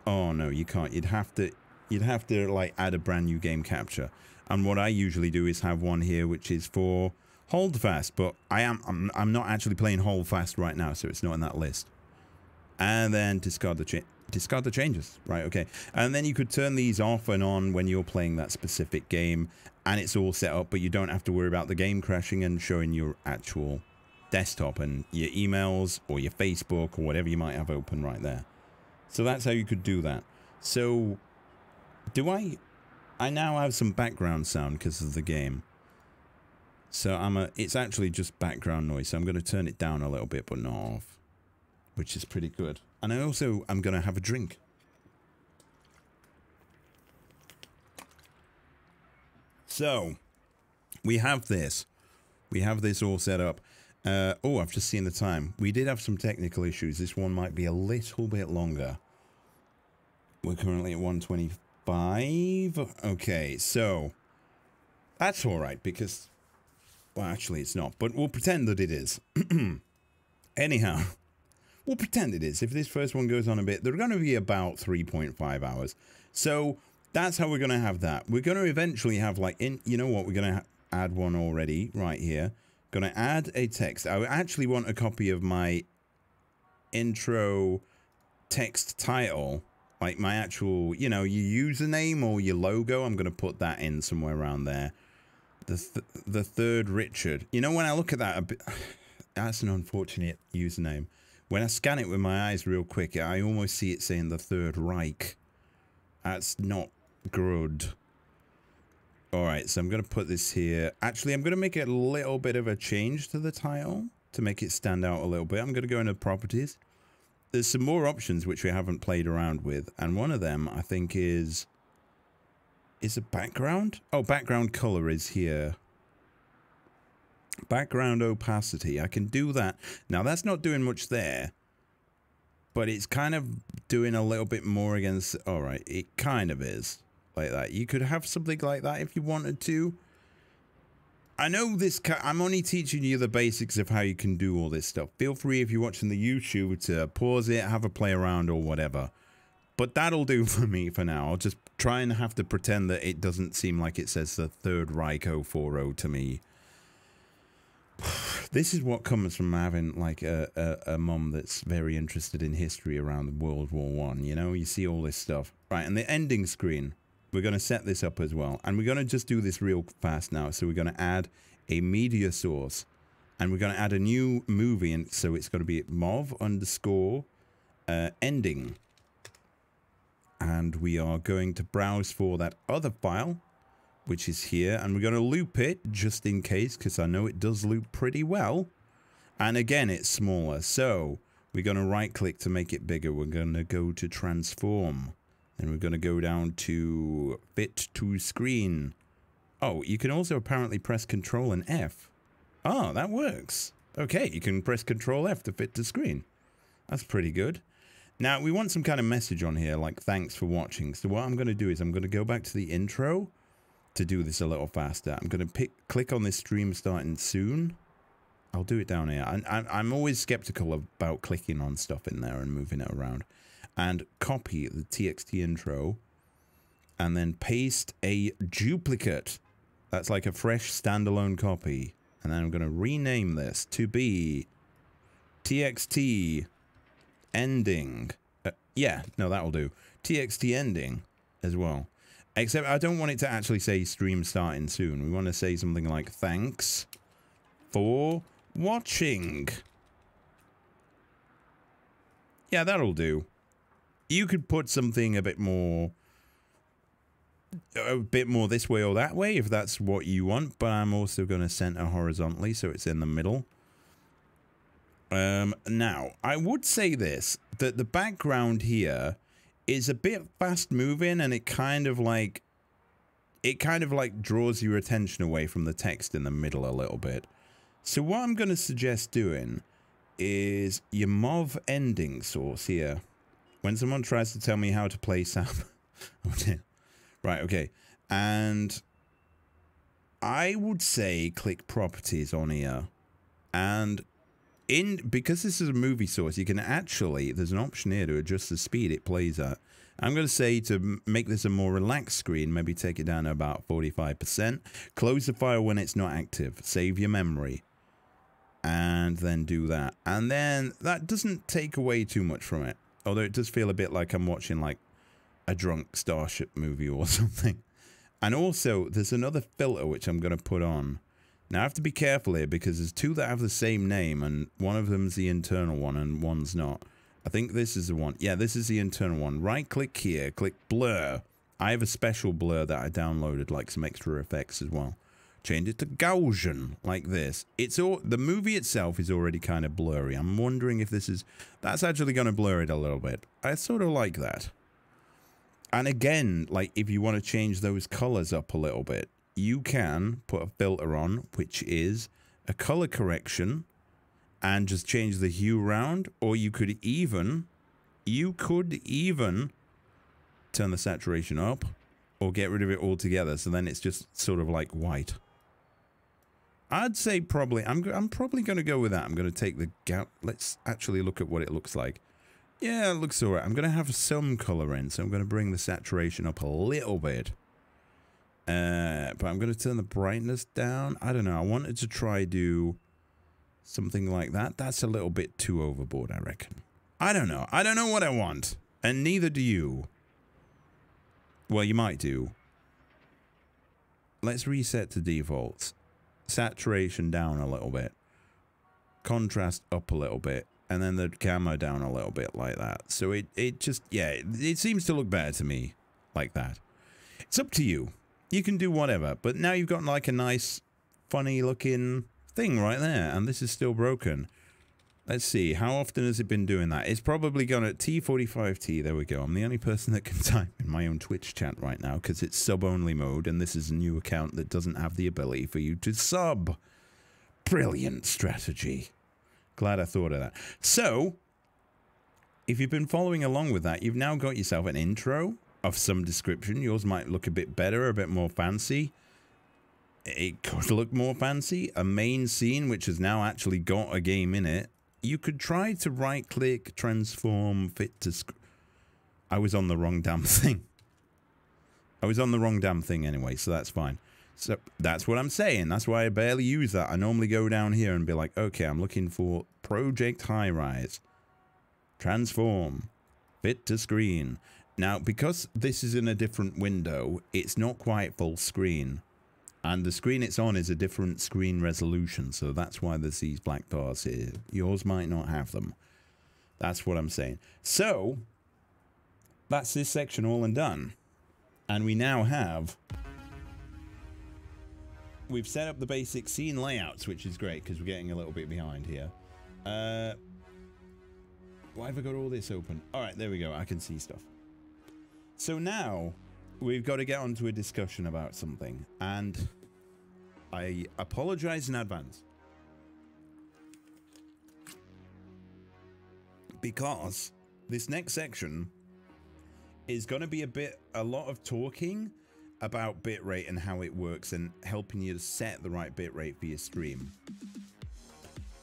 Oh no, you can't. You'd have to like add a brand new game capture. And what I usually do is have one here which is for Holdfast, but I'm not actually playing Holdfast right now, so it's not in that list. And then discard the changes, right? Okay, and then you could turn these off and on when you're playing that specific game, and it's all set up, but you don't have to worry about the game crashing and showing your actual desktop and your emails or your Facebook or whatever you might have open right there. So that's how you could do that. So do I now have some background sound because of the game. So it's actually just background noise, so I'm going to turn it down a little bit, but not off, which is pretty good. And I'm going to have a drink. So we have this all set up. Oh, I've just seen the time. We did have some technical issues. This one might be a little bit longer. We're currently at 125. Okay, so that's all right because, well, actually it's not, but we'll pretend that it is. Anyhow, we'll pretend it is. If this first one goes on a bit, they're going to be about 3.5 hours. So that's how we're going to have that. We're going to eventually have like, you know what, we're going to add one already right here. Going to add a text. I actually want a copy of my intro text title, like my actual, you know, your username or your logo. I'm going to put that in somewhere around there. The third Richard. You know, when I look at that, that's an unfortunate username. When I scan it with my eyes real quick, I almost see it saying the Third Reich. That's not good. Alright, so I'm going to put this here. Actually, I'm going to make a little bit of a change to the title to make it stand out a little bit. I'm going to go into properties. There's some more options which we haven't played around with. And one of them, I think, is a background? Oh, background color is here. Background opacity. I can do that. Now, that's not doing much there. But it's kind of doing a little bit more against... Alright, it kind of is. Like that. You could have something like that if you wanted to. I know this... I'm only teaching you the basics of how you can do all this stuff. Feel free, if you're watching the YouTube, to pause it, have a play around or whatever. But that'll do for me for now. I'll just try and have to pretend that it doesn't seem like it says the Third Reich 040 to me. This is what comes from having like a mum that's very interested in history around World War I. You know, you see all this stuff. Right, and the ending screen. We're going to set this up as well. And we're going to just do this real fast now. So we're going to add a media source. And we're going to add a new movie. And so it's going to be mov_ending. And we are going to browse for that other file, which is here. And we're going to loop it just in case, because I know it does loop pretty well. And again, it's smaller. So we're going to right click to make it bigger. We're going to go to transform. And we're going to go down to fit to screen. Oh, you can also apparently press Control and F. Oh, that works. Okay, you can press Control F to fit to screen. That's pretty good. Now, we want some kind of message on here, like thanks for watching. So what I'm going to do is I'm going to go back to the intro to do this a little faster. I'm going to click on this stream starting soon. I'll do it down here. I'm always skeptical about clicking on stuff in there and moving it around. And copy the TXT intro and then paste a duplicate. That's like a fresh standalone copy. And then I'm going to rename this to be TXT ending. Yeah, no, that'll do. TXT ending as well. Except I don't want it to actually say stream starting soon. We want to say something like thanks for watching. Yeah, that'll do. You could put something a bit more this way or that way if that's what you want, but I'm also going to center horizontally so it's in the middle. Now, I would say this, that the background here is a bit fast moving and it kind of like draws your attention away from the text in the middle a little bit. So what I'm going to suggest doing is your mov ending source here. When someone tries to tell me how to play Sam. Oh dear. Right, okay. And I would say click properties on here. And because this is a movie source, you can actually, there's an option here to adjust the speed it plays at. I'm going to say to make this a more relaxed screen, maybe take it down to about 45%. Close the file when it's not active. Save your memory. And then do that. And then that doesn't take away too much from it. Although it does feel a bit like I'm watching like a drunk Starship movie or something. And also, there's another filter which I'm going to put on. Now, I have to be careful here because there's two that have the same name and one of them's the internal one and one's not. I think this is the one. Yeah, this is the internal one. Right-click here, click blur. I have a special blur that I downloaded, like some extra effects as well. Change it to Gaussian, like this. The movie itself is already kind of blurry. I'm wondering if that's actually going to blur it a little bit. I sort of like that. And again, like if you want to change those colors up a little bit, you can put a filter on, which is a color correction and just change the hue around, or you could even turn the saturation up or get rid of it altogether, so then it's just sort of like white. I'd say probably, I'm probably going to go with that. I'm going to take the gap. Let's actually look at what it looks like. Yeah, it looks all right. I'm going to have some color in, so I'm going to bring the saturation up a little bit. But I'm going to turn the brightness down. I don't know. I wanted to try do something like that. That's a little bit too overboard, I reckon. I don't know. I don't know what I want. And neither do you. Well, you might do. Let's reset to defaults. Saturation down a little bit. Contrast up a little bit. And then the gamma down a little bit like that. So it just, yeah, it seems to look better to me like that. It's up to you. You can do whatever. But now you've got like a nice, funny looking thing right there. And this is still broken. Let's see. How often has it been doing that? It's probably gone at T45T. There we go. I'm the only person that can type in my own Twitch chat right now because it's sub-only mode. And this is a new account that doesn't have the ability for you to sub. Brilliant strategy. Glad I thought of that. So, if you've been following along with that, you've now got yourself an intro of some description. Yours might look a bit better, a bit more fancy. It could look more fancy. A main scene, which has now actually got a game in it. You could try to right-click, transform, fit to... I was on the wrong damn thing. I was on the wrong damn thing anyway, so that's fine. So that's what I'm saying. That's why I barely use that. I normally go down here and be like, okay, I'm looking for Project High-Rise. Transform. Fit to screen. Now, because this is in a different window, it's not quite full screen. And the screen it's on is a different screen resolution, so that's why there's these black bars here. Yours might not have them. That's what I'm saying. So, that's this section all and done. And we now have... We've set up the basic scene layouts, which is great, because we're getting a little bit behind here. Why have I got all this open? Alright, there we go. I can see stuff. So now... we've got to get onto a discussion about something, and I apologize in advance. Because this next section is going to be a lot of talking about bitrate and how it works and helping you to set the right bitrate for your stream.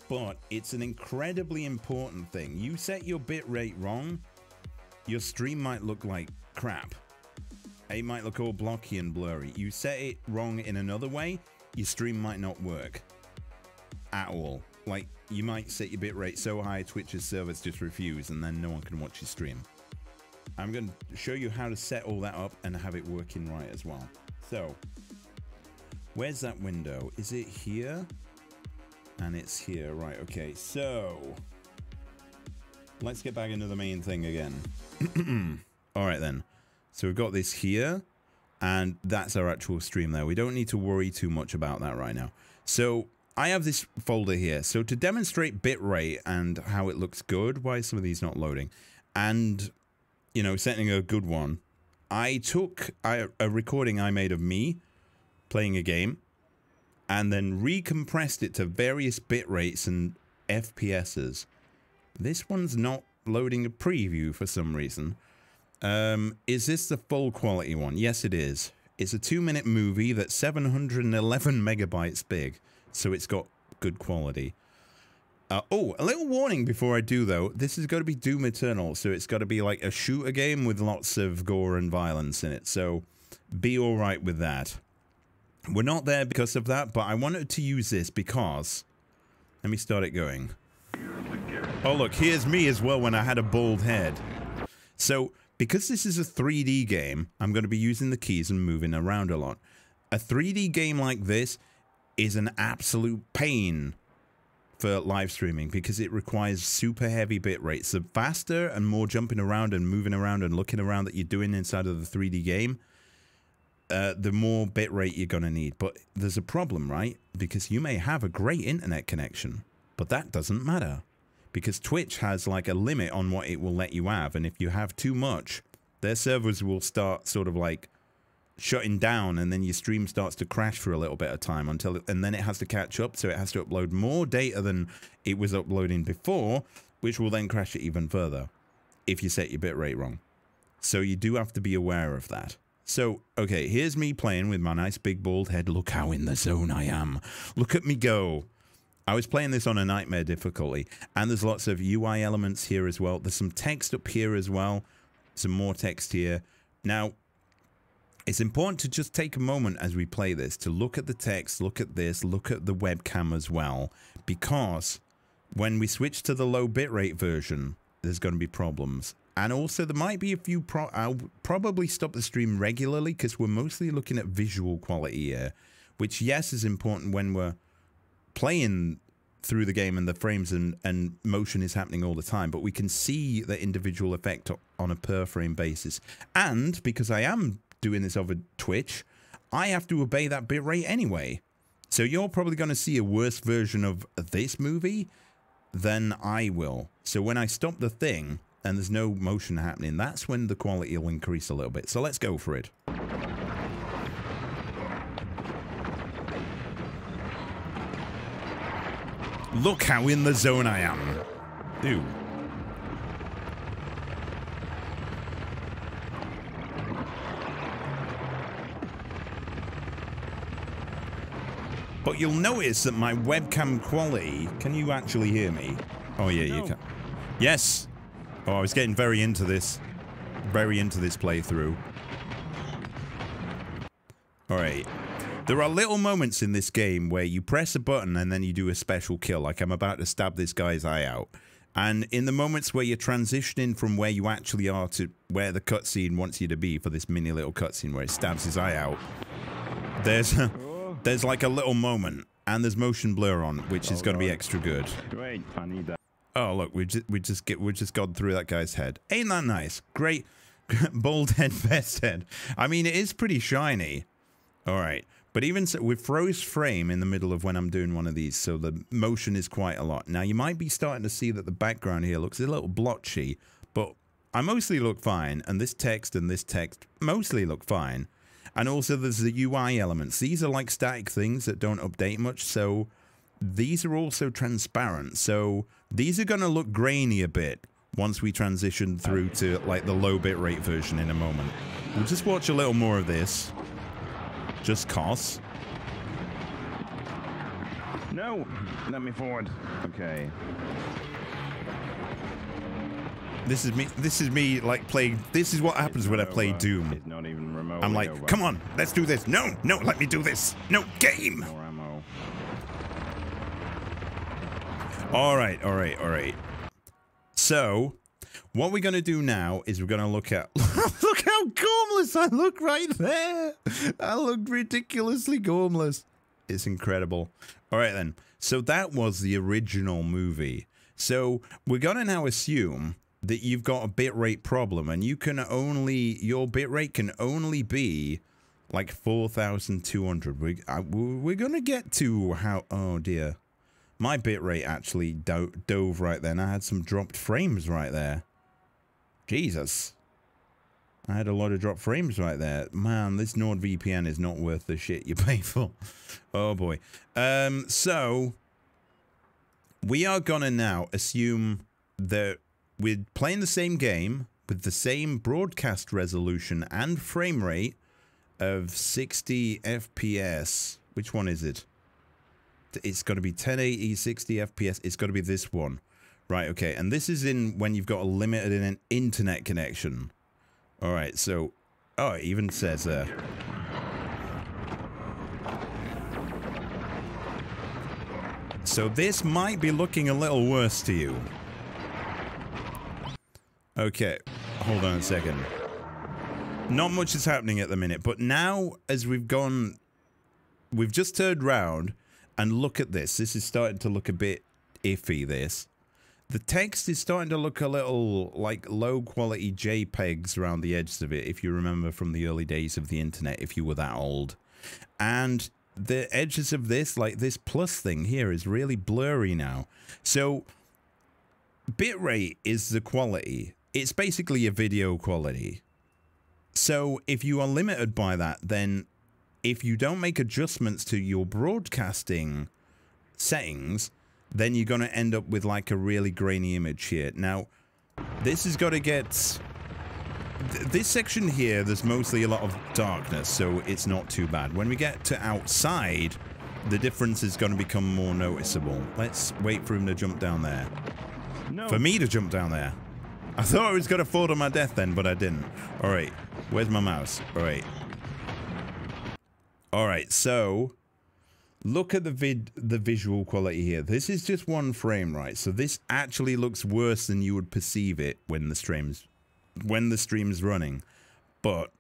But it's an incredibly important thing. You set your bitrate wrong, your stream might look like crap. It might look all blocky and blurry. You set it wrong in another way, your stream might not work at all. Like, you might set your bitrate so high Twitch's servers just refuse and then no one can watch your stream. I'm going to show you how to set all that up and have it working right as well. So, where's that window? Is it here? And it's here, right, okay. So, let's get back into the main thing again. Alright then. So we've got this here, and that's our actual stream there. We don't need to worry too much about that right now. So I have this folder here. So to demonstrate bitrate and how it looks good, why is some of these not loading? And, you know, setting a good one, I took a recording I made of me playing a game and then recompressed it to various bit rates and FPSs. This one's not loading a preview for some reason. Is this the full quality one? Yes, it is. It's a 2-minute movie that's 711 megabytes big, so it's got good quality. Oh, a little warning before I do, though. This is going to be Doom Eternal, so it's got to be like a shooter game with lots of gore and violence in it, so be alright with that. We're not there because of that, but I wanted to use this because... Let me start it going. Oh, look, here's me as well when I had a bald head. So... because this is a 3D game, I'm going to be using the keys and moving around a lot. A 3D game like this is an absolute pain for live streaming because it requires super heavy bit rates. The faster and more jumping around and moving around and looking around that you're doing inside of the 3D game, the more bit rate you're going to need. But there's a problem, right? Because you may have a great internet connection, but that doesn't matter. Because Twitch has like a limit on what it will let you have, and if you have too much, their servers will start sort of like shutting down, and then your stream starts to crash for a little bit of time and then it has to catch up, so it has to upload more data than it was uploading before, which will then crash it even further if you set your bitrate wrong. So you do have to be aware of that. So, okay, here's me playing with my nice big bald head. Look how in the zone I am. Look at me go. I was playing this on a nightmare difficulty, and there's lots of UI elements here as well. There's some text up here as well. Some more text here. Now, it's important to just take a moment as we play this to look at the text, look at this, look at the webcam as well, because when we switch to the low bitrate version, there's going to be problems. And also there might be a few I'll probably stop the stream regularly because we're mostly looking at visual quality here, which yes is important when we're playing through the game and the frames and motion is happening all the time, but we can see the individual effect on a per frame basis. And because I am doing this over Twitch, I have to obey that bitrate anyway. So you're probably going to see a worse version of this movie than I will. So when I stop the thing and there's no motion happening, that's when the quality will increase a little bit. So let's go for it. Look how in the zone I am. Dude. But you'll notice that my webcam quality... Can you actually hear me? Oh, yeah, you can. Yes! Oh, I was getting very into this. Very into this playthrough. Alright. There are little moments in this game where you press a button and then you do a special kill. Like I'm about to stab this guy's eye out. And in the moments where you're transitioning from where you actually are to where the cutscene wants you to be for this mini little cutscene where it stabs his eye out, there's like a little moment, and there's motion blur on, which is going to be extra good. Great, I need that. Oh look, we just gone through that guy's head. Ain't that nice? Great, bald head, best head. I mean, it is pretty shiny. All right, but even so, we froze frame in the middle of when I'm doing one of these, so the motion is quite a lot. Now you might be starting to see that the background here looks a little blotchy, but I mostly look fine, and this text mostly look fine. And also there's the UI elements. These are like static things that don't update much, so these are also transparent. So these are going to look grainy a bit once we transition through to like the low bitrate version in a moment. We'll just watch a little more of this. Just cause. No! Let me forward. Okay. This is me like playing. This is what happens when I play Doom. It's not even remotely I'm like, over. come on, let's do this. No, no, let me do this. No, game. More ammo. All right, all right, all right. So, what we're going to do now is we're going to look at... Look how gormless I look right there. I look ridiculously gormless. It's incredible. All right, then. So that was the original movie. So we're going to now assume that you've got a bitrate problem, and you can only... Your bitrate can only be like 4,200. We're going to get to how... Oh, dear. My bitrate actually dove right then. I had some dropped frames right there. Jesus. I had a lot of dropped frames right there. Man, this NordVPN is not worth the shit you pay for. Oh boy. So we are gonna now assume that we're playing the same game with the same broadcast resolution and frame rate of 60 FPS. Which one is it? It's got to be 1080, 60 FPS. It's got to be this one. Right, okay. And this is in when you've got a limited internet connection. All right, so... Oh, it even says there. So this might be looking a little worse to you. Okay, hold on a second. Not much is happening at the minute, but now as we've gone... We've just turned round... And look at this. This is starting to look a bit iffy, this. The text is starting to look a little like low-quality JPEGs around the edges of it, if you remember from the early days of the internet, if you were that old. And the edges of this, like this plus thing here, is really blurry now. So, bitrate is the quality. It's basically a video quality. So if you are limited by that, then if you don't make adjustments to your broadcasting settings, then you're going to end up with like a really grainy image here. Now, this has got to get... This section here, there's mostly a lot of darkness, so it's not too bad. When we get to outside, the difference is going to become more noticeable. Let's wait for him to jump down there. No. For me to jump down there. I thought I was going to fall to my death then, but I didn't. Alright, where's my mouse? Alright. Alright, so... Look at the visual quality here. This is just one frame, right? So this actually looks worse than you would perceive it when the stream's running. But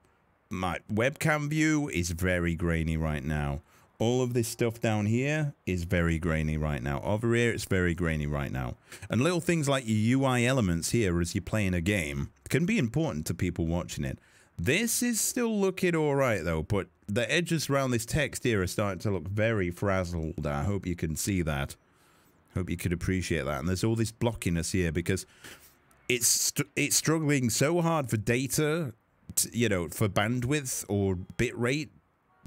my webcam view is very grainy right now. All of this stuff down here is very grainy right now. Over here, it's very grainy right now. And little things like your UI elements here as you're playing a game can be important to people watching it. This is still looking alright though, but the edges around this text here are starting to look very frazzled. I hope you can see that. Hope you could appreciate that. And there's all this blockiness here because it's struggling so hard for data, you know, for bandwidth or bitrate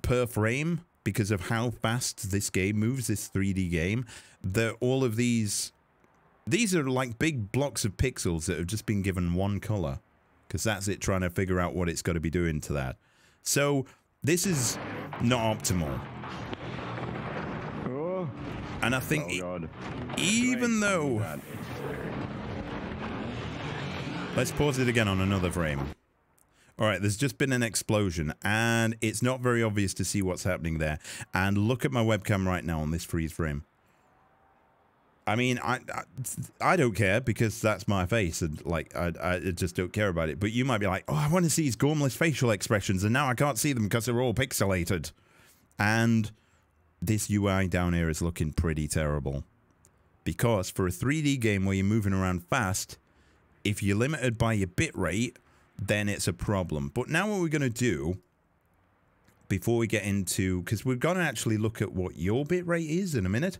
per frame because of how fast this game moves, this 3D game, that all of these are like big blocks of pixels that have just been given one color. Because that's it, trying to figure out what it's got to be doing to that. So, this is not optimal. Oh. And I think, God. even though... Let's pause it again on another frame. Alright, there's just been an explosion, and it's not very obvious to see what's happening there. And look at my webcam right now on this freeze frame. I mean, I don't care because that's my face and like I just don't care about it. But you might be like, oh, I want to see his gormless facial expressions and now I can't see them because they're all pixelated. And this UI down here is looking pretty terrible. Because for a 3D game where you're moving around fast, if you're limited by your bitrate, then it's a problem. But now what we're going to do, before we get into, because we're going to actually look at what your bitrate is in a minute,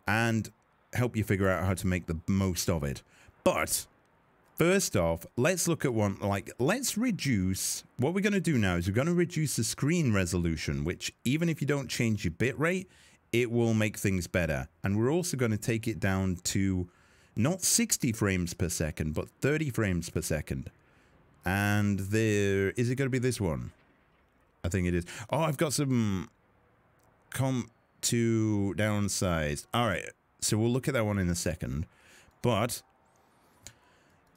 and help you figure out how to make the most of it. But first off, let's look at one, like, let's reduce, what we're going to do now is we're going to reduce the screen resolution, which even if you don't change your bitrate, it will make things better. And we're also going to take it down to not 60 frames per second, but 30 frames per second. And there, is it going to be this one? I think it is. Oh, I've got some comp to downsize. All right. So we'll look at that one in a second, but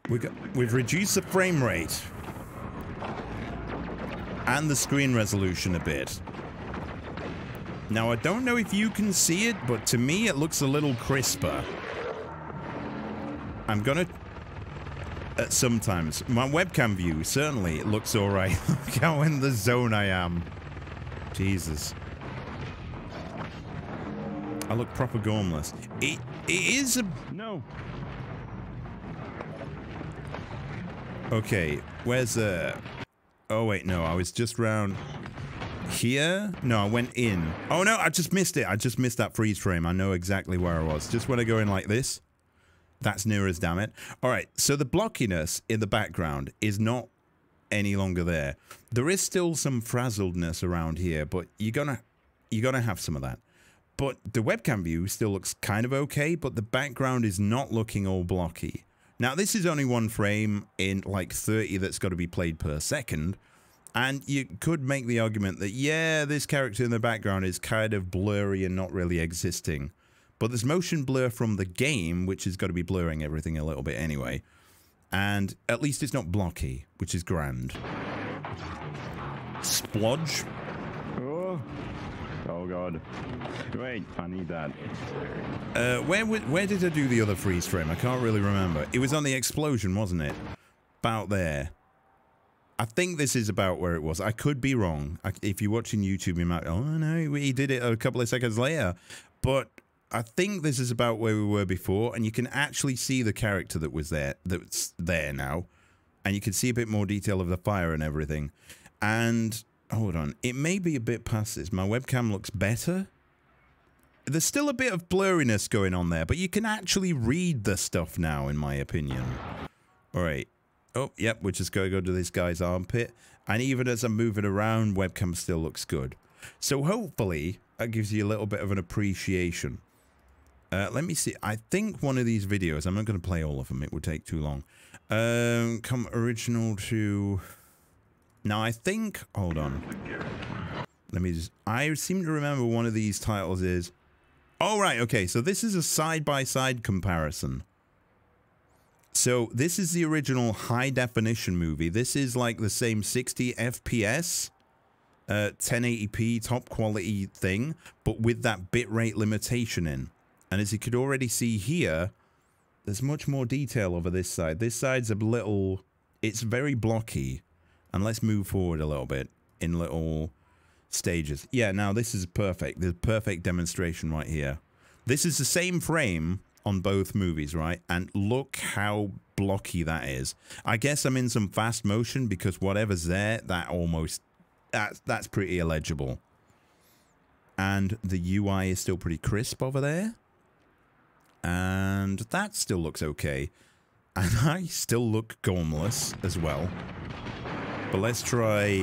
we've reduced the frame rate and the screen resolution a bit. Now I don't know if you can see it, but to me it looks a little crisper. I'm gonna sometimes my webcam view certainly it looks all right. Look how in the zone I am. Jesus. I look proper gormless. It is a... No. Okay, where's the... Oh, wait, no, I was just round here? No, I went in. Oh, no, I just missed it. I just missed that freeze frame. I know exactly where I was. Just when I go in like this, that's near as damn it. All right, so the blockiness in the background is not any longer there. There is still some frazzledness around here, but you're gonna have some of that. But the webcam view still looks kind of okay, but the background is not looking all blocky. Now, this is only one frame in like 30 that's got to be played per second. And you could make the argument that, yeah, this character in the background is kind of blurry and not really existing. But there's motion blur from the game, which has got to be blurring everything a little bit anyway. And at least it's not blocky, which is grand. Splodge. Oh god. Wait, I need that. Where did I do the other freeze frame? I can't really remember. It was on the explosion, wasn't it? About there. I think this is about where it was. I could be wrong. If you're watching YouTube, you might, oh no, he did it a couple of seconds later. But I think this is about where we were before, and you can actually see the character that was there, that's there now. And you can see a bit more detail of the fire and everything. And... hold on, it may be a bit past this. My webcam looks better. There's still a bit of blurriness going on there, but you can actually read the stuff now, in my opinion. All right. Oh, yep, we're just going to go to this guy's armpit. And even as I'm moving around, webcam still looks good. So hopefully that gives you a little bit of an appreciation. Let me see. I think one of these videos, I'm not going to play all of them. It would take too long. Come original to... Now I think... Hold on. Let me just... I seem to remember one of these titles is... Oh, right. Okay. So this is a side-by-side comparison. So this is the original high-definition movie. This is like the same 60 FPS, 1080p top-quality thing, but with that bitrate limitation in. And as you could already see here, there's much more detail over this side. This side's a little... It's very blocky. And let's move forward a little bit in little stages. Yeah, now this is perfect. The perfect demonstration right here. This is the same frame on both movies, right? And look how blocky that is. I guess I'm in some fast motion because whatever's there, that almost... That's pretty illegible. And the UI is still pretty crisp over there. And that still looks okay. And I still look gormless as well. But let's try...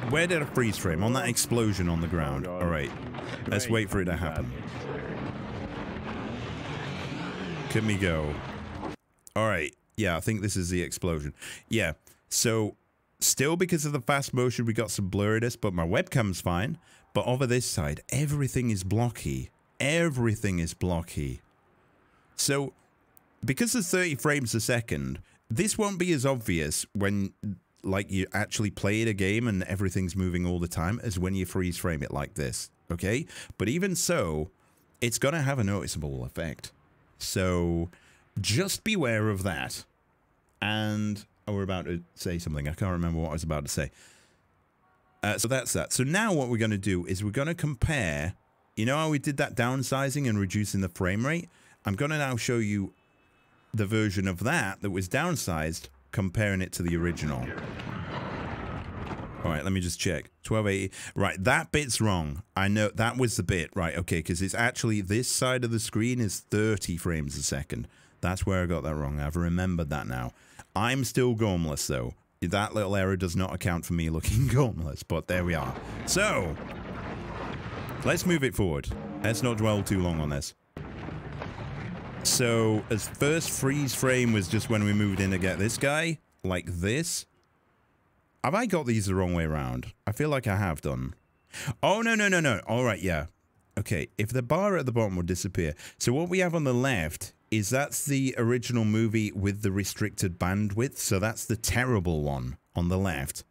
where did I freeze frame? On that explosion on the ground. Alright. Let's wait for it to happen. Can we go? Alright. Yeah, I think this is the explosion. Yeah. So, still because of the fast motion, we got some blurriness, but my webcam's fine. But over this side, everything is blocky. Everything is blocky. So, because of 30 frames a second, this won't be as obvious when, like, you actually play a game and everything's moving all the time as when you freeze frame it like this, okay? But even so, it's going to have a noticeable effect. So, just beware of that. And, oh, we're about to say something. I can't remember what I was about to say. So that's that. So now what we're going to do is we're going to compare... You know how we did that downsizing and reducing the frame rate? I'm going to now show you the version of that was downsized, comparing it to the original. All right, let me just check. 1280. Right, that bit's wrong. I know that was the bit. Right, okay, because it's actually this side of the screen is 30 frames a second. That's where I got that wrong. I've remembered that now. I'm still gormless, though. That little error does not account for me looking gormless, but there we are. So... let's move it forward. Let's not dwell too long on this. So, as first freeze frame was just when we moved in to get this guy, like this. Have I got these the wrong way around? I feel like I have done. Oh, no, no, no, no. All right, yeah. Okay, if the bar at the bottom would disappear. So what we have on the left is that's the original movie with the restricted bandwidth. So that's the terrible one on the left.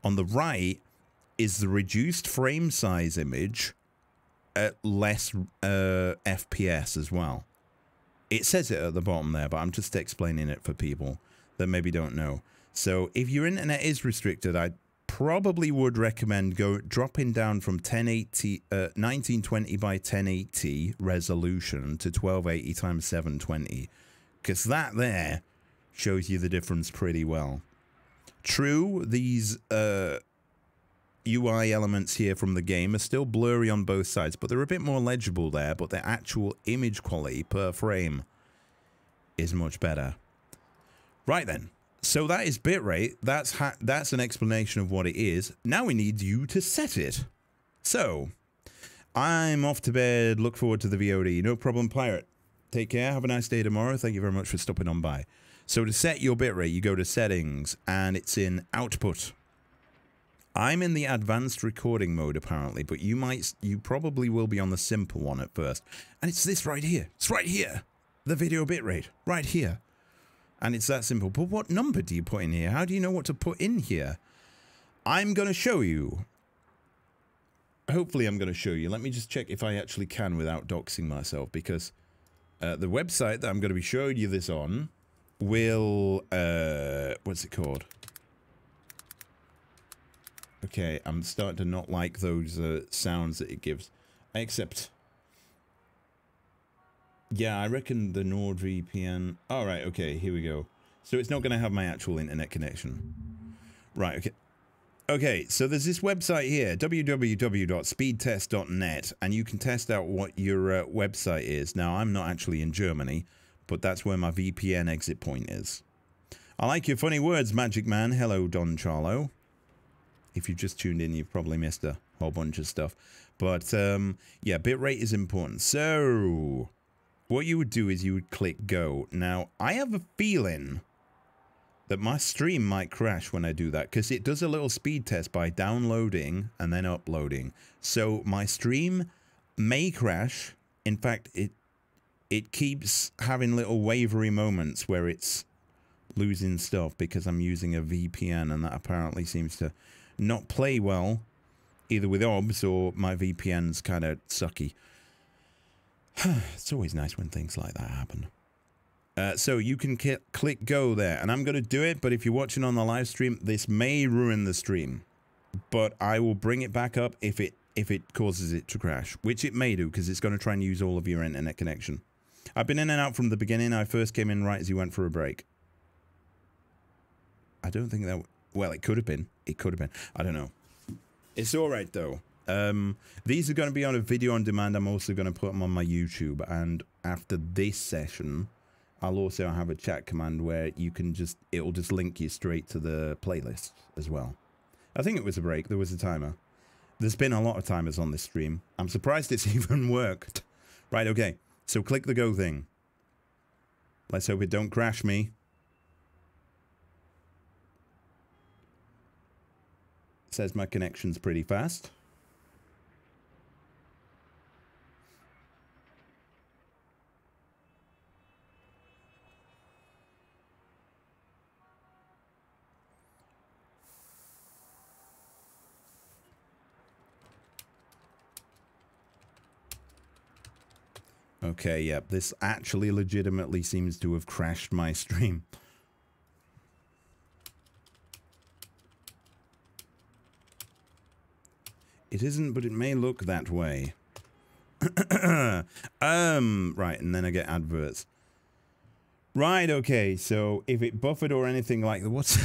On the right is the reduced frame size image at less FPS as well. It says it at the bottom there, but I'm just explaining it for people that maybe don't know. So if your internet is restricted, I probably would recommend dropping down from 1920 by 1080 resolution to 1280 times 720, because that there shows you the difference pretty well. True, these UI elements here from the game are still blurry on both sides, but they're a bit more legible there, but the actual image quality per frame is much better. Right then, so that is bitrate. That's an explanation of what it is. Now we need you to set it. So, I'm off to bed. Look forward to the VOD. No problem, Pirate. Take care. Have a nice day tomorrow. Thank you very much for stopping on by. So to set your bitrate, you go to Settings, and it's in Output. I'm in the advanced recording mode apparently, but you probably will be on the simple one at first. And it's this right here. It's right here. The video bitrate. Right here. And it's that simple. But what number do you put in here? How do you know what to put in here? I'm going to show you. Hopefully I'm going to show you. Let me just check if I actually can without doxing myself, because the website that I'm going to be showing you this on will... what's it called? Okay, I'm starting to not like those sounds that it gives. Except... yeah, I reckon the NordVPN... alright, okay, here we go. So it's not going to have my actual internet connection. Right, okay. Okay, so there's this website here, www.speedtest.net, and you can test out what your website is. Now, I'm not actually in Germany, but that's where my VPN exit point is. I like your funny words, Magic Man. Hello, Don Charlo. If you've just tuned in, you've probably missed a whole bunch of stuff. But yeah, bitrate is important. So what you would do is you would click go. Now, I have a feeling that my stream might crash when I do that, because it does a little speed test by downloading and then uploading. So my stream may crash. In fact, it keeps having little wavery moments where it's losing stuff because I'm using a VPN, and that apparently seems to not play well either with OBS or my VPN's kind of sucky. It's always nice when things like that happen. So you can click go there, and I'm going to do it, but if you're watching on the live stream, this may ruin the stream. But I will bring it back up if it causes it to crash, which it may do, because it's going to try and use all of your internet connection. I've been in and out from the beginning. I first came in right as you went for a break. I don't think that... Well, it could have been. It could have been. I don't know. It's all right, though. These are going to be on a video on demand. I'm also going to put them on my YouTube, and after this session, I'll also have a chat command where you can just, it'll just link you straight to the playlist as well. I think it was a break. There was a timer. There's been a lot of timers on this stream. I'm surprised it's even worked. Right, okay. So click the go thing. Let's hope it don't crash me. It says my connection's pretty fast. Okay, yeah, this actually legitimately seems to have crashed my stream. It isn't, but it may look that way. Right, and then I get adverts. Right, okay, so if it buffered or anything like that, what's...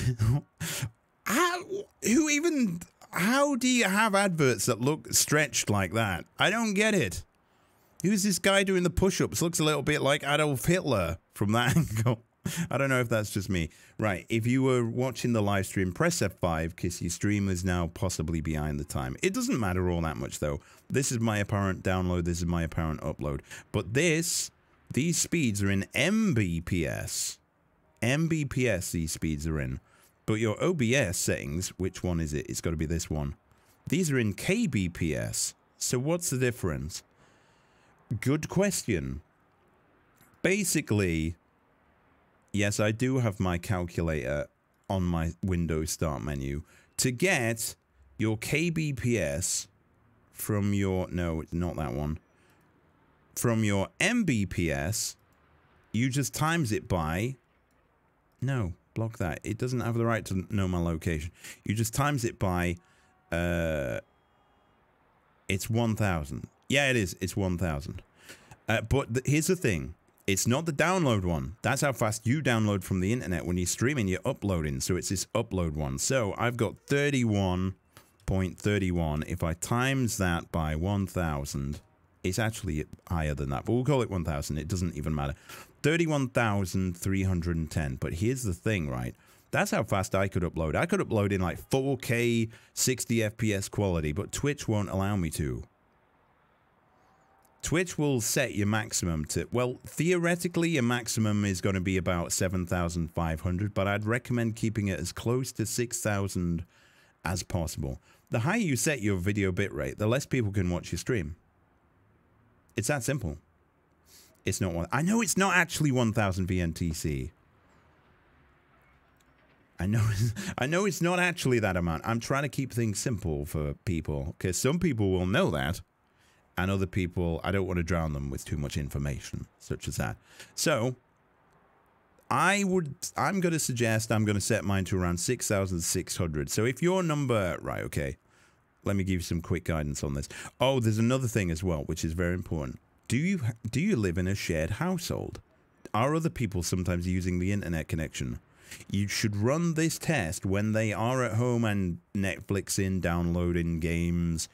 How do you have adverts that look stretched like that? I don't get it. Who's this guy doing the push-ups? Looks a little bit like Adolf Hitler from that angle. I don't know if that's just me. Right, if you were watching the live stream, press F5 because your stream is now possibly behind the time. It doesn't matter all that much, though. This is my apparent download. This is my apparent upload. But these speeds are in Mbps. Mbps these speeds are in. But your OBS settings, which one is it? It's got to be this one. These are in kbps. So what's the difference? Good question. Basically, yes, I do have my calculator on my Windows Start menu. To get your kbps from your... No, it's not that one. From your Mbps, you just times it by... No, block that. It doesn't have the right to know my location. You just times it by... It's 1,000. Yeah, it is. It's 1,000. But here's the thing. It's not the download one. That's how fast you download from the internet. When you're streaming, you're uploading. So it's this upload one. So I've got 31.31. If I times that by 1,000, it's actually higher than that. But we'll call it 1,000. It doesn't even matter. 31,310. But here's the thing, right? That's how fast I could upload. I could upload in like 4K, 60 FPS quality, but Twitch won't allow me to. Twitch will set your maximum to, well, theoretically, your maximum is going to be about 7,500, but I'd recommend keeping it as close to 6,000 as possible. The higher you set your video bitrate, the less people can watch your stream. It's that simple. It's not one. I know it's not actually 1,000 VNTC. I know it's not actually that amount. I'm trying to keep things simple for people, because some people will know that, and other people, I don't want to drown them with too much information, such as that. So, I'm going to suggest I'm going to set mine to around 6,600. So if your number, right, okay, let me give you some quick guidance on this. Oh, there's another thing as well, which is very important. Do you live in a shared household? Are other people sometimes using the internet connection? You should run this test when they are at home and Netflixing, downloading games,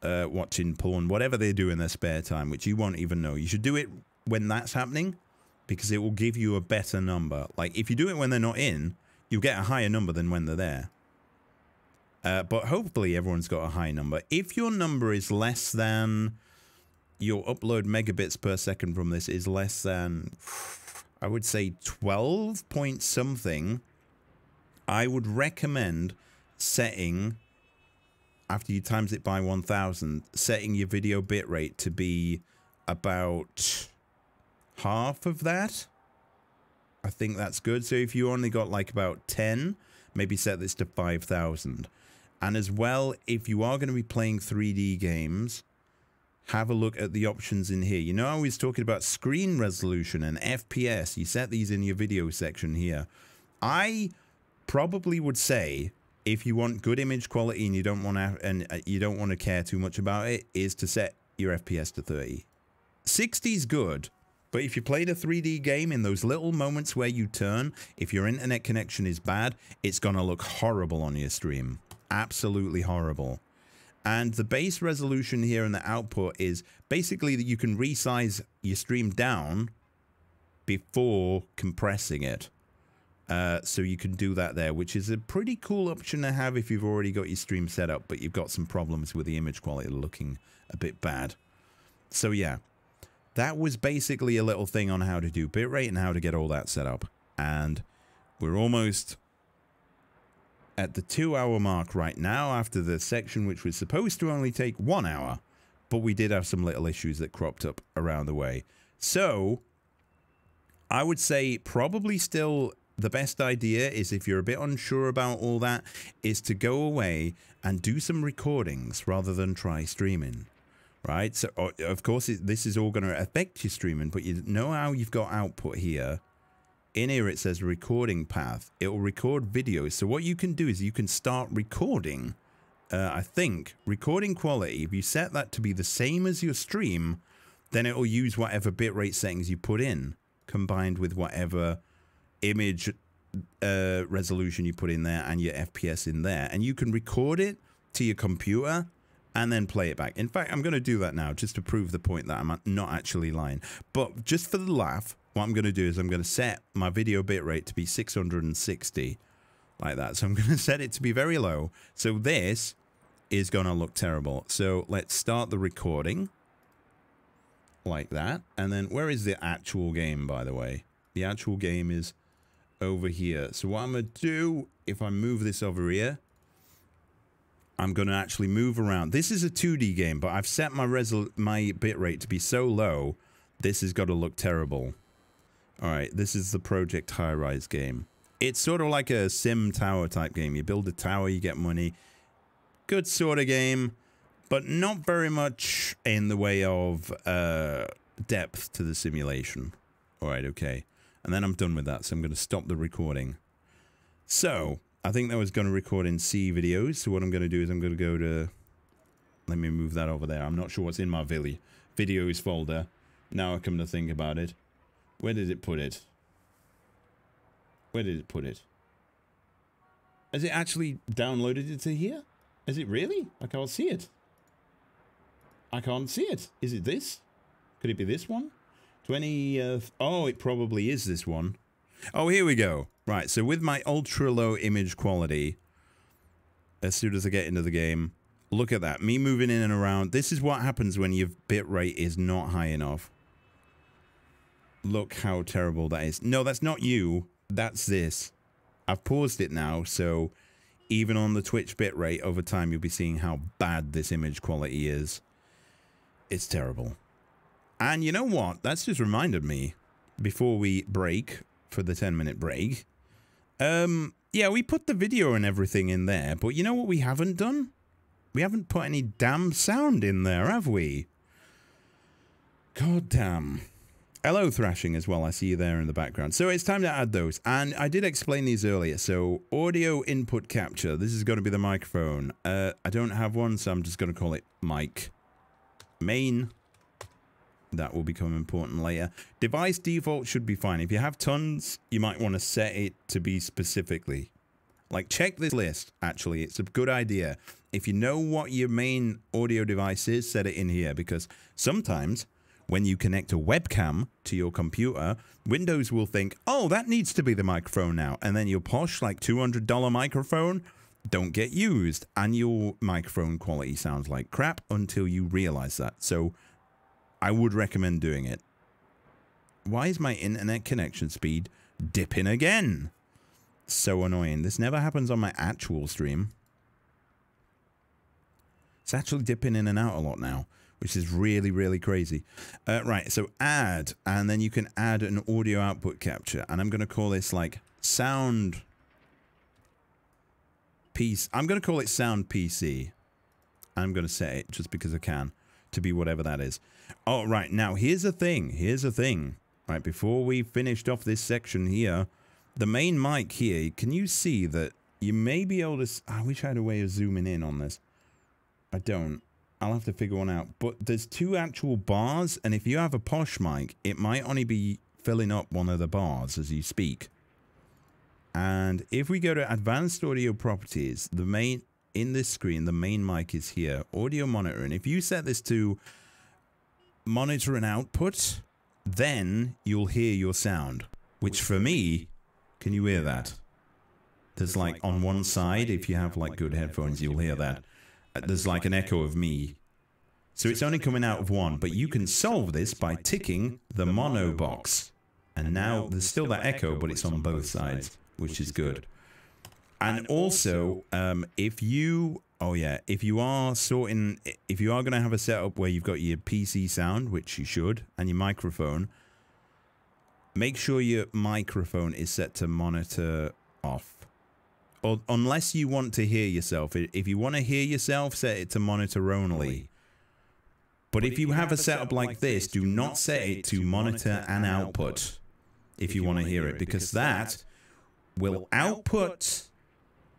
watching porn, whatever they do in their spare time, which you won't even know. You should do it when that's happening, because it will give you a better number. Like, if you do it when they're not in, you'll get a higher number than when they're there. But hopefully everyone's got a high number. If your number is less than, your upload megabits per second from this is less than, I would say 12 point something, I would recommend setting, after you times it by 1000, setting your video bitrate to be about half of that. I think that's good. So if you only got like about 10, maybe set this to 5000. And as well, if you are going to be playing 3D games, have a look at the options in here. You know, I was talking about screen resolution and FPS. You set these in your video section here. I probably would say, if you want good image quality and you don't want to care too much about it, is to set your FPS to 30. 60 is good, but if you played a 3D game, in those little moments where you turn, if your internet connection is bad, it's gonna look horrible on your stream. Absolutely horrible. And the base resolution here in the output is basically that you can resize your stream down before compressing it. So you can do that there, which is a pretty cool option to have if you've already got your stream set up, but you've got some problems with the image quality looking a bit bad. So yeah, that was basically a little thing on how to do bitrate and how to get all that set up. And we're almost at the 2-hour mark right now after the section, which was supposed to only take 1 hour, but we did have some little issues that cropped up around the way. So I would say probably still the best idea is, if you're a bit unsure about all that, is to go away and do some recordings rather than try streaming, right? So of course this is all going to affect your streaming, but you know how you've got output here. In here it says recording path. It will record videos. So what you can do is you can start recording. I think recording quality, if you set that to be the same as your stream, then it will use whatever bitrate settings you put in, combined with whatever image resolution you put in there and your FPS in there, and you can record it to your computer and then play it back. In fact, I'm going to do that now just to prove the point that I'm not actually lying. But just for the laugh, what I'm going to do is I'm going to set my video bitrate to be 660, like that. So I'm going to set it to be very low. So this is going to look terrible. So let's start the recording like that. And then where is the actual game, by the way? The actual game is over here. So what I'm going to do, if I move this over here, I'm going to actually move around. This is a 2D game, but I've set my bitrate to be so low, this has got to look terrible. All right, this is the Project High Rise game. It's sort of like a sim tower type game. You build a tower, you get money. Good sort of game, but not very much in the way of depth to the simulation. All right, okay. And then I'm done with that, so I'm going to stop the recording. So I think that was going to record in C videos. So what I'm going to do is I'm going to go to... Let me move that over there. I'm not sure what's in my videos folder. Now I come to think about it. Where did it put it? Where did it put it? Has it actually downloaded it to here? Is it really? I can't see it. I can't see it. Is it this? Could it be this one? 20th. Oh, it probably is this one. Oh, here we go. Right, so with my ultra low image quality, as soon as I get into the game, look at that. Me moving in and around. This is what happens when your bitrate is not high enough. Look how terrible that is. No, that's not you. That's this. I've paused it now, so even on the Twitch bitrate over time, you'll be seeing how bad this image quality is. It's terrible. And you know what? That's just reminded me, before we break for the 10-minute break. Yeah, we put the video and everything in there, but you know what we haven't done? We haven't put any damn sound in there, have we? God damn. Hello, Thrashing, as well. I see you there in the background. So it's time to add those. And I did explain these earlier. So audio input capture. This is going to be the microphone. I don't have one, so I'm just going to call it mic main. That will become important later. Device default should be fine. If you have tons, you might want to set it to be specifically. Like, check this list, actually. It's a good idea. If you know what your main audio device is, set it in here. Because sometimes, when you connect a webcam to your computer, Windows will think, oh, that needs to be the microphone now. And then your posh, like, $200 microphone don't get used, and your microphone quality sounds like crap until you realize that. So I would recommend doing it. Why is my internet connection speed dipping again? So annoying. This never happens on my actual stream. It's actually dipping in and out a lot now, which is really, really crazy. Right, so add, and then you can add an audio output capture, and I'm going to call this like sound piece. I'm going to call it sound PC. I'm going to set it just because I can to be whatever that is. Oh, right, now here's the thing. Here's the thing. Right, before we finished off this section here, the main mic here, can you see that you may be able to... I wish I had a way of zooming in on this. I don't. I'll have to figure one out. But there's two actual bars, and if you have a posh mic, it might only be filling up one of the bars as you speak. And if we go to Advanced Audio Properties, the main... In this screen, the main mic is here. Audio monitoring. If you set this to monitor and output, then you'll hear your sound. Which for me, can you hear that? There's like on one side, if you have like good headphones, you'll hear that. There's like an echo of me. So it's only coming out of one, but you can solve this by ticking the mono box. And now there's still that echo, but it's on both sides, which is good. And also, if you are going to have a setup where you've got your PC sound, which you should, and your microphone, make sure your microphone is set to monitor off. Or, unless you want to hear yourself. If you want to hear yourself, set it to monitor only. But if you have a setup like this, do not set it to monitor and output if you want to hear it, because that will output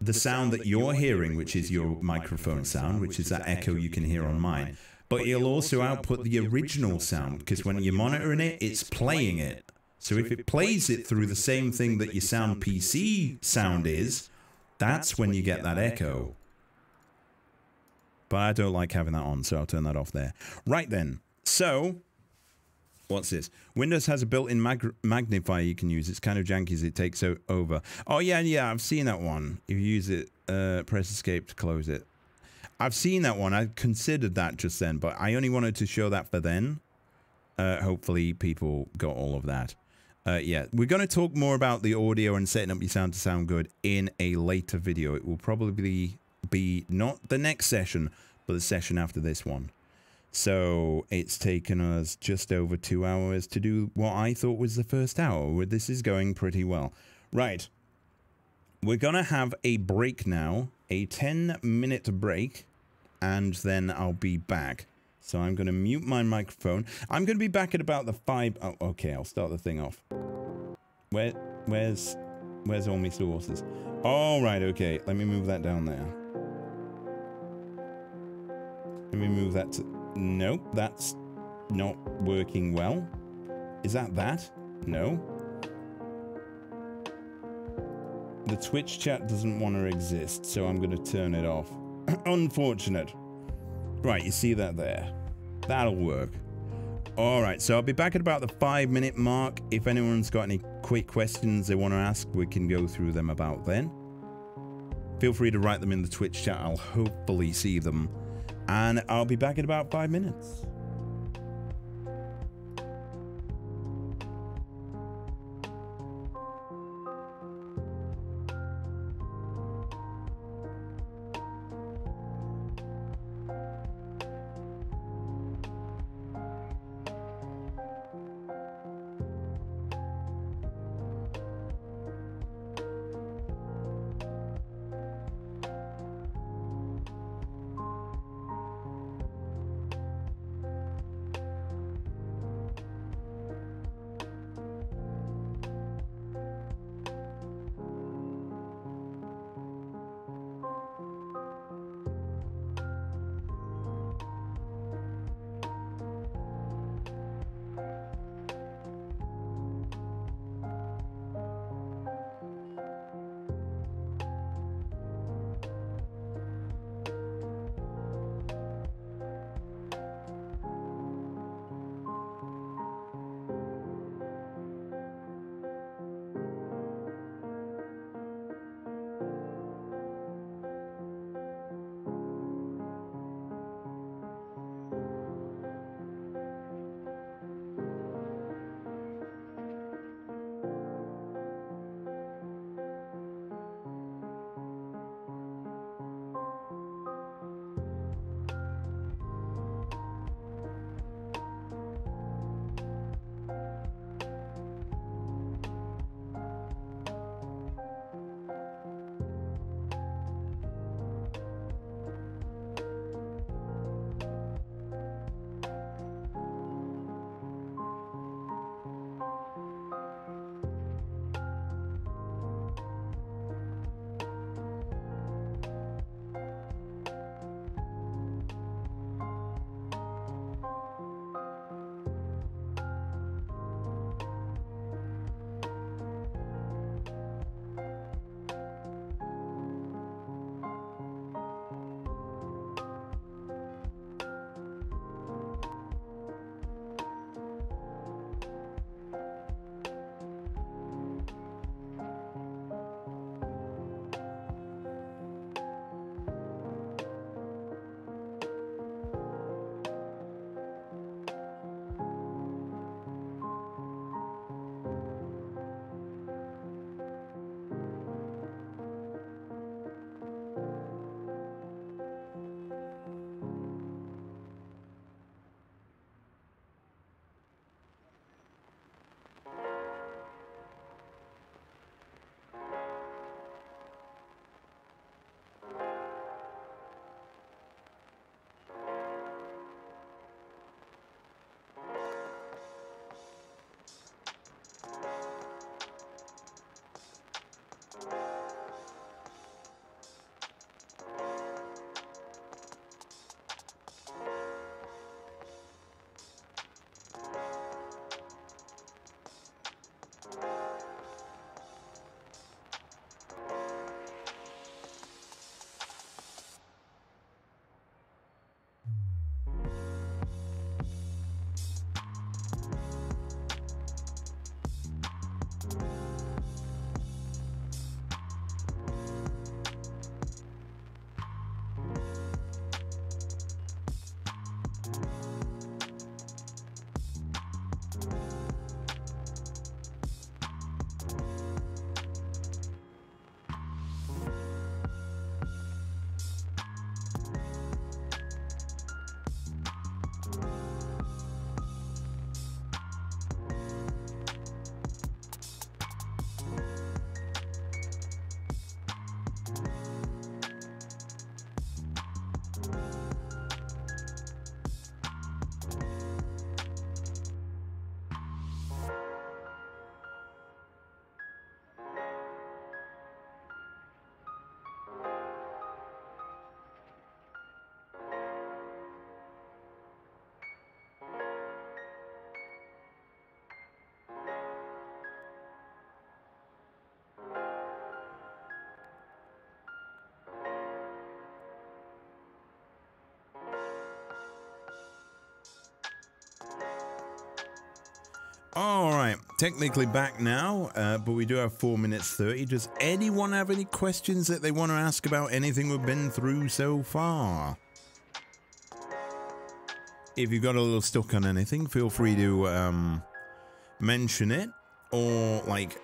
the sound that you're hearing, which is your microphone sound, which is that echo you can hear on mine. But it'll also output the original sound, because when you're monitoring it, it's playing it. So if it plays it through the same thing that your sound PC sound is, that's when you get that echo. But I don't like having that on, so I'll turn that off there. Right then, so what's this? Windows has a built-in magnifier you can use. It's kind of janky as it takes over. Oh, yeah, I've seen that one. If you use it, press escape to close it. I've seen that one. I considered that just then, but I only wanted to show that for then. Hopefully people got all of that. Yeah, we're going to talk more about the audio and setting up your sound to sound good in a later video. It will probably be not the next session, but the session after this one. So it's taken us just over 2 hours to do what I thought was the first hour. This is going pretty well. Right. We're going to have a break now, a 10-minute break, and then I'll be back. So I'm going to mute my microphone. I'm going to be back at about the 5... Oh, okay, I'll start the thing off. Where's all my sources? All right, okay. Let me move that down there. Let me move that to... Nope, that's not working well. Is that? No. The Twitch chat doesn't want to exist, so I'm going to turn it off. Unfortunate. Right, you see that there. That'll work. Alright, so I'll be back at about the 5-minute mark. If anyone's got any quick questions they want to ask, we can go through them about then. Feel free to write them in the Twitch chat. I'll hopefully see them. And I'll be back in about 5 minutes. technically back now, but we do have 4 minutes 30. Does anyone have any questions that they want to ask about anything we've been through so far? If you got a little stuck on anything, feel free to mention it. Or, like,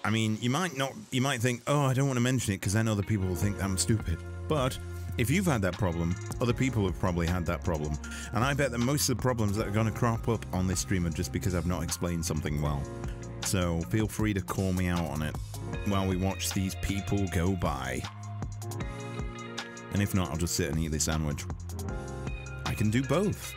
I mean, you might think, oh, I don't want to mention it because then other people will think I'm stupid. But if you've had that problem, other people have probably had that problem. And I bet that most of the problems that are going to crop up on this stream are just because I've not explained something well. So feel free to call me out on it while we watch these people go by. And if not, I'll just sit and eat this sandwich. I can do both.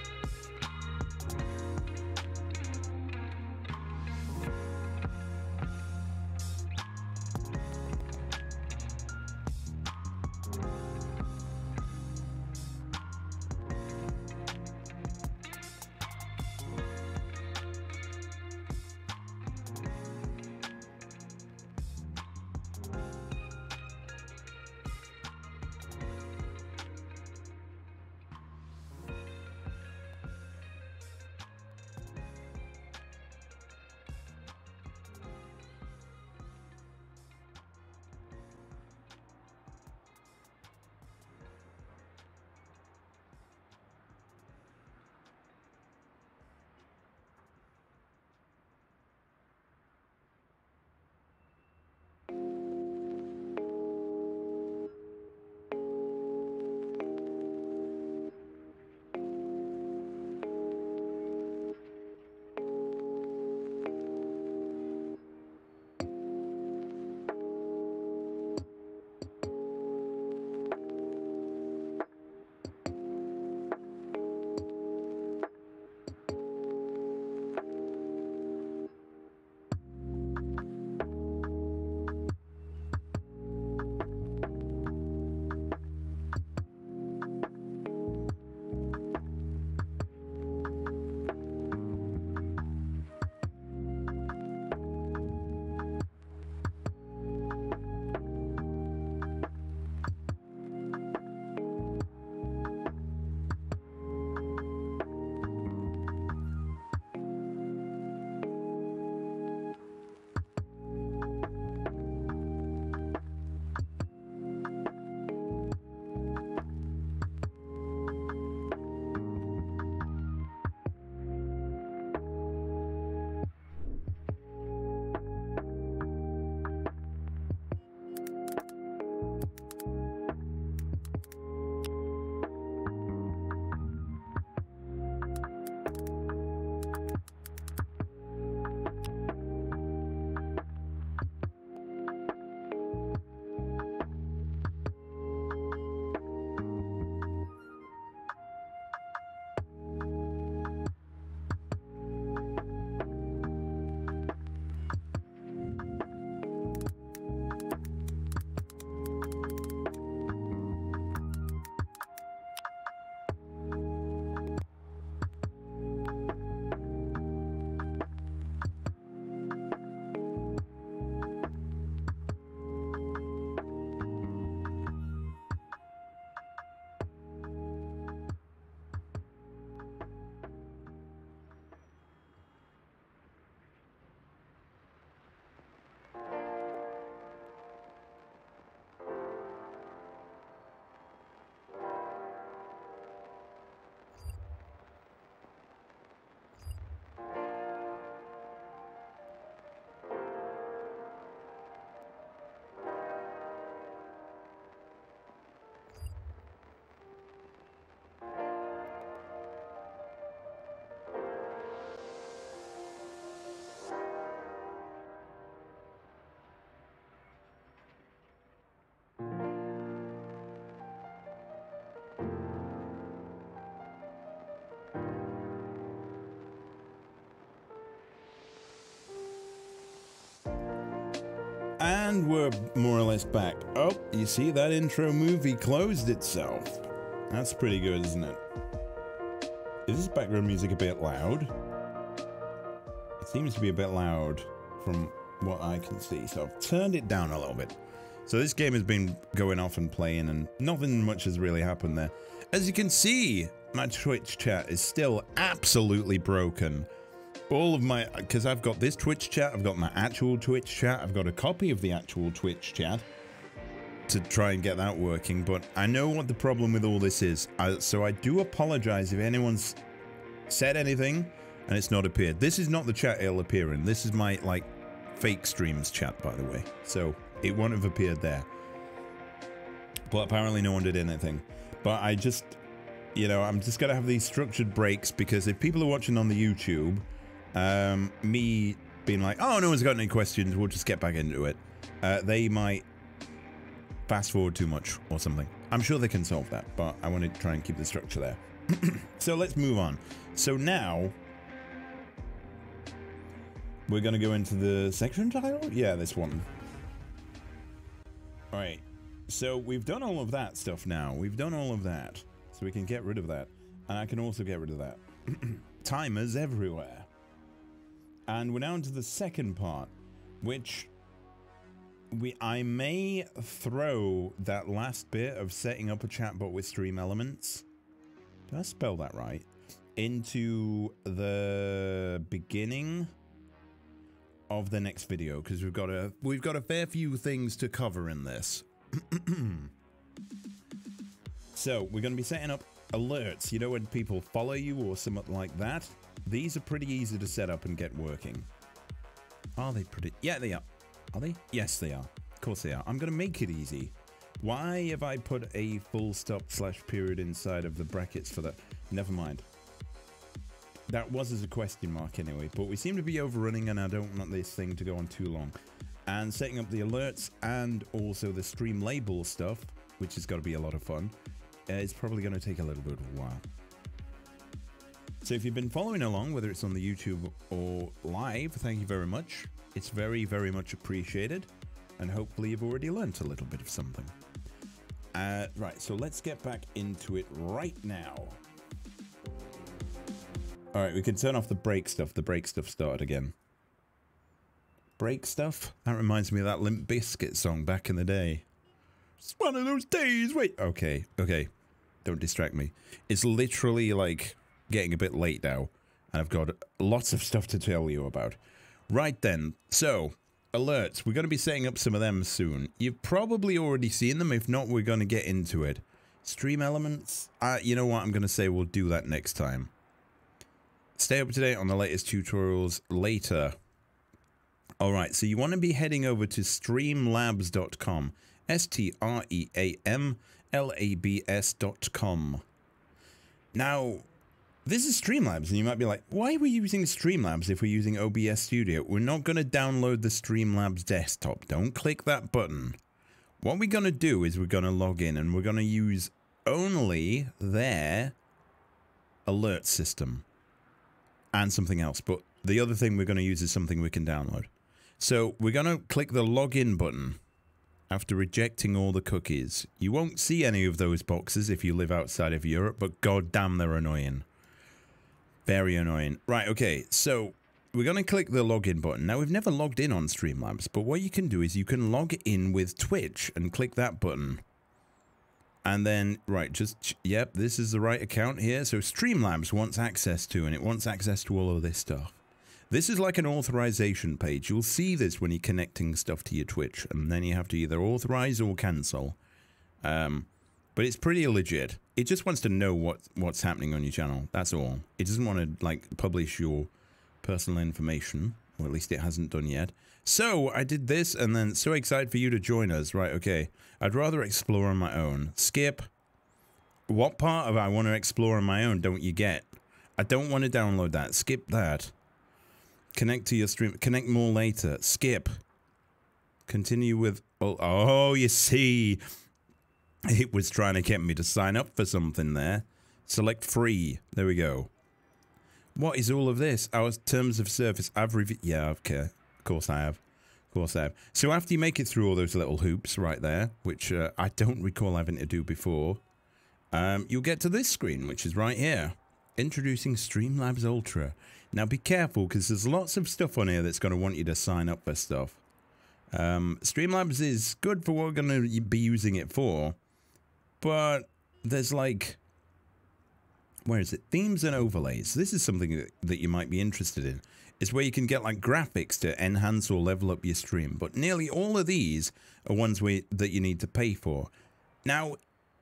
And we're more or less back. Oh, you see, that intro movie closed itself. That's pretty good, isn't it? Is this background music a bit loud? It seems to be a bit loud from what I can see, so I've turned it down a little bit. So this game has been going off and playing, and nothing much has really happened there. As you can see, my Twitch chat is still absolutely broken. all of my, because I've got this Twitch chat, I've got my actual Twitch chat, I've got a copy of the actual Twitch chat to try and get that working, but I know what the problem with all this is, so I do apologize if anyone's said anything and it's not appeared. This is not the chat it'll appear in. This is my, like, fake streams chat, by the way, so it won't have appeared there. But apparently no one did anything. But I just, you know, I'm just gonna have these structured breaks, because if people are watching on the YouTube, me being like, oh, no one's got any questions, we'll just get back into it, they might fast forward too much or something. I'm sure they can solve that, but I want to try and keep the structure there. So let's move on. So now we're going to go into the section title? Yeah, this one. All right. So we've done all of that stuff now. We've done all of that. So we can get rid of that. And I can also get rid of that. Timers everywhere. And we're now into the second part, which I may throw that last bit of setting up a chatbot with StreamElements. Did I spell that right? Into the beginning of the next video, because we've got a fair few things to cover in this. So we're going to be setting up alerts. You know, when people follow you or something like that. These are pretty easy to set up and get working. Are they pretty? Yeah, they are. Are they? Yes, they are. Of course they are. I'm going to make it easy. Why have I put a full stop / period inside of the brackets for that? Never mind. That was as a question mark anyway, but we seem to be overrunning and I don't want this thing to go on too long. And setting up the alerts and also the StreamLABELS stuff, which has got to be a lot of fun, is probably going to take a little bit of a while. So if you've been following along, whether it's on the YouTube or live, thank you very much. It's very, very much appreciated. And hopefully you've already learnt a little bit of something. Right, so let's get back into it right now. All right, we can turn off the break stuff. The break stuff started again. Break stuff? That reminds me of that Limp Bizkit song back in the day. It's one of those days. Wait. Okay, okay. Don't distract me. It's literally like getting a bit late now. And I've got lots of stuff to tell you about. Right then. So, alerts. We're going to be setting up some of them soon. You've probably already seen them. If not, we're going to get into it. StreamElements. You know what? I'm going to say we'll do that next time. Stay up to date on the latest tutorials later. Alright, so you want to be heading over to streamlabs.com. StreamLabs.com. Now, this is Streamlabs, and you might be like, why are we using Streamlabs if we're using OBS Studio? We're not going to download the Streamlabs desktop. Don't click that button. What we're going to do is we're going to log in, and we're going to use only their alert system. And something else, but the other thing we're going to use is something we can download. So we're going to click the login button after rejecting all the cookies. You won't see any of those boxes if you live outside of Europe, but goddamn, they're annoying. Very annoying. Right, okay, so we're going to click the login button. Now, we've never logged in on Streamlabs, but what you can do is you can log in with Twitch and click that button. And then, right, just, yep, this is the right account here. So Streamlabs wants access to, and it wants access to all of this stuff. This is like an authorization page. You'll see this when you're connecting stuff to your Twitch, and then you have to either authorize or cancel. But it's pretty legit. It just wants to know what's happening on your channel. That's all. It doesn't want to, like, publish your personal information, or at least it hasn't done yet. So, I did this, and then so excited for you to join us. Right, okay. I'd rather explore on my own. Skip. What part of I want to explore on my own don't you get? I don't want to download that. Skip that. Connect to your stream. Connect more later. Skip. Continue with... Oh, you see. It was trying to get me to sign up for something there. Select free. There we go. What is all of this? Our terms of service. I've reviewed... Yeah, okay. Of course I have. Of course I have. So after you make it through all those little hoops right there, which I don't recall having to do before, you'll get to this screen, which is right here. Introducing Streamlabs Ultra. Now be careful, because there's lots of stuff on here that's going to want you to sign up for stuff. Streamlabs is good for what we're going to be using it for, but there's like where is it? Themes and overlays. This is something that you might be interested in. It's where you can get like graphics to enhance or level up your stream. But nearly all of these are ones that you need to pay for. Now,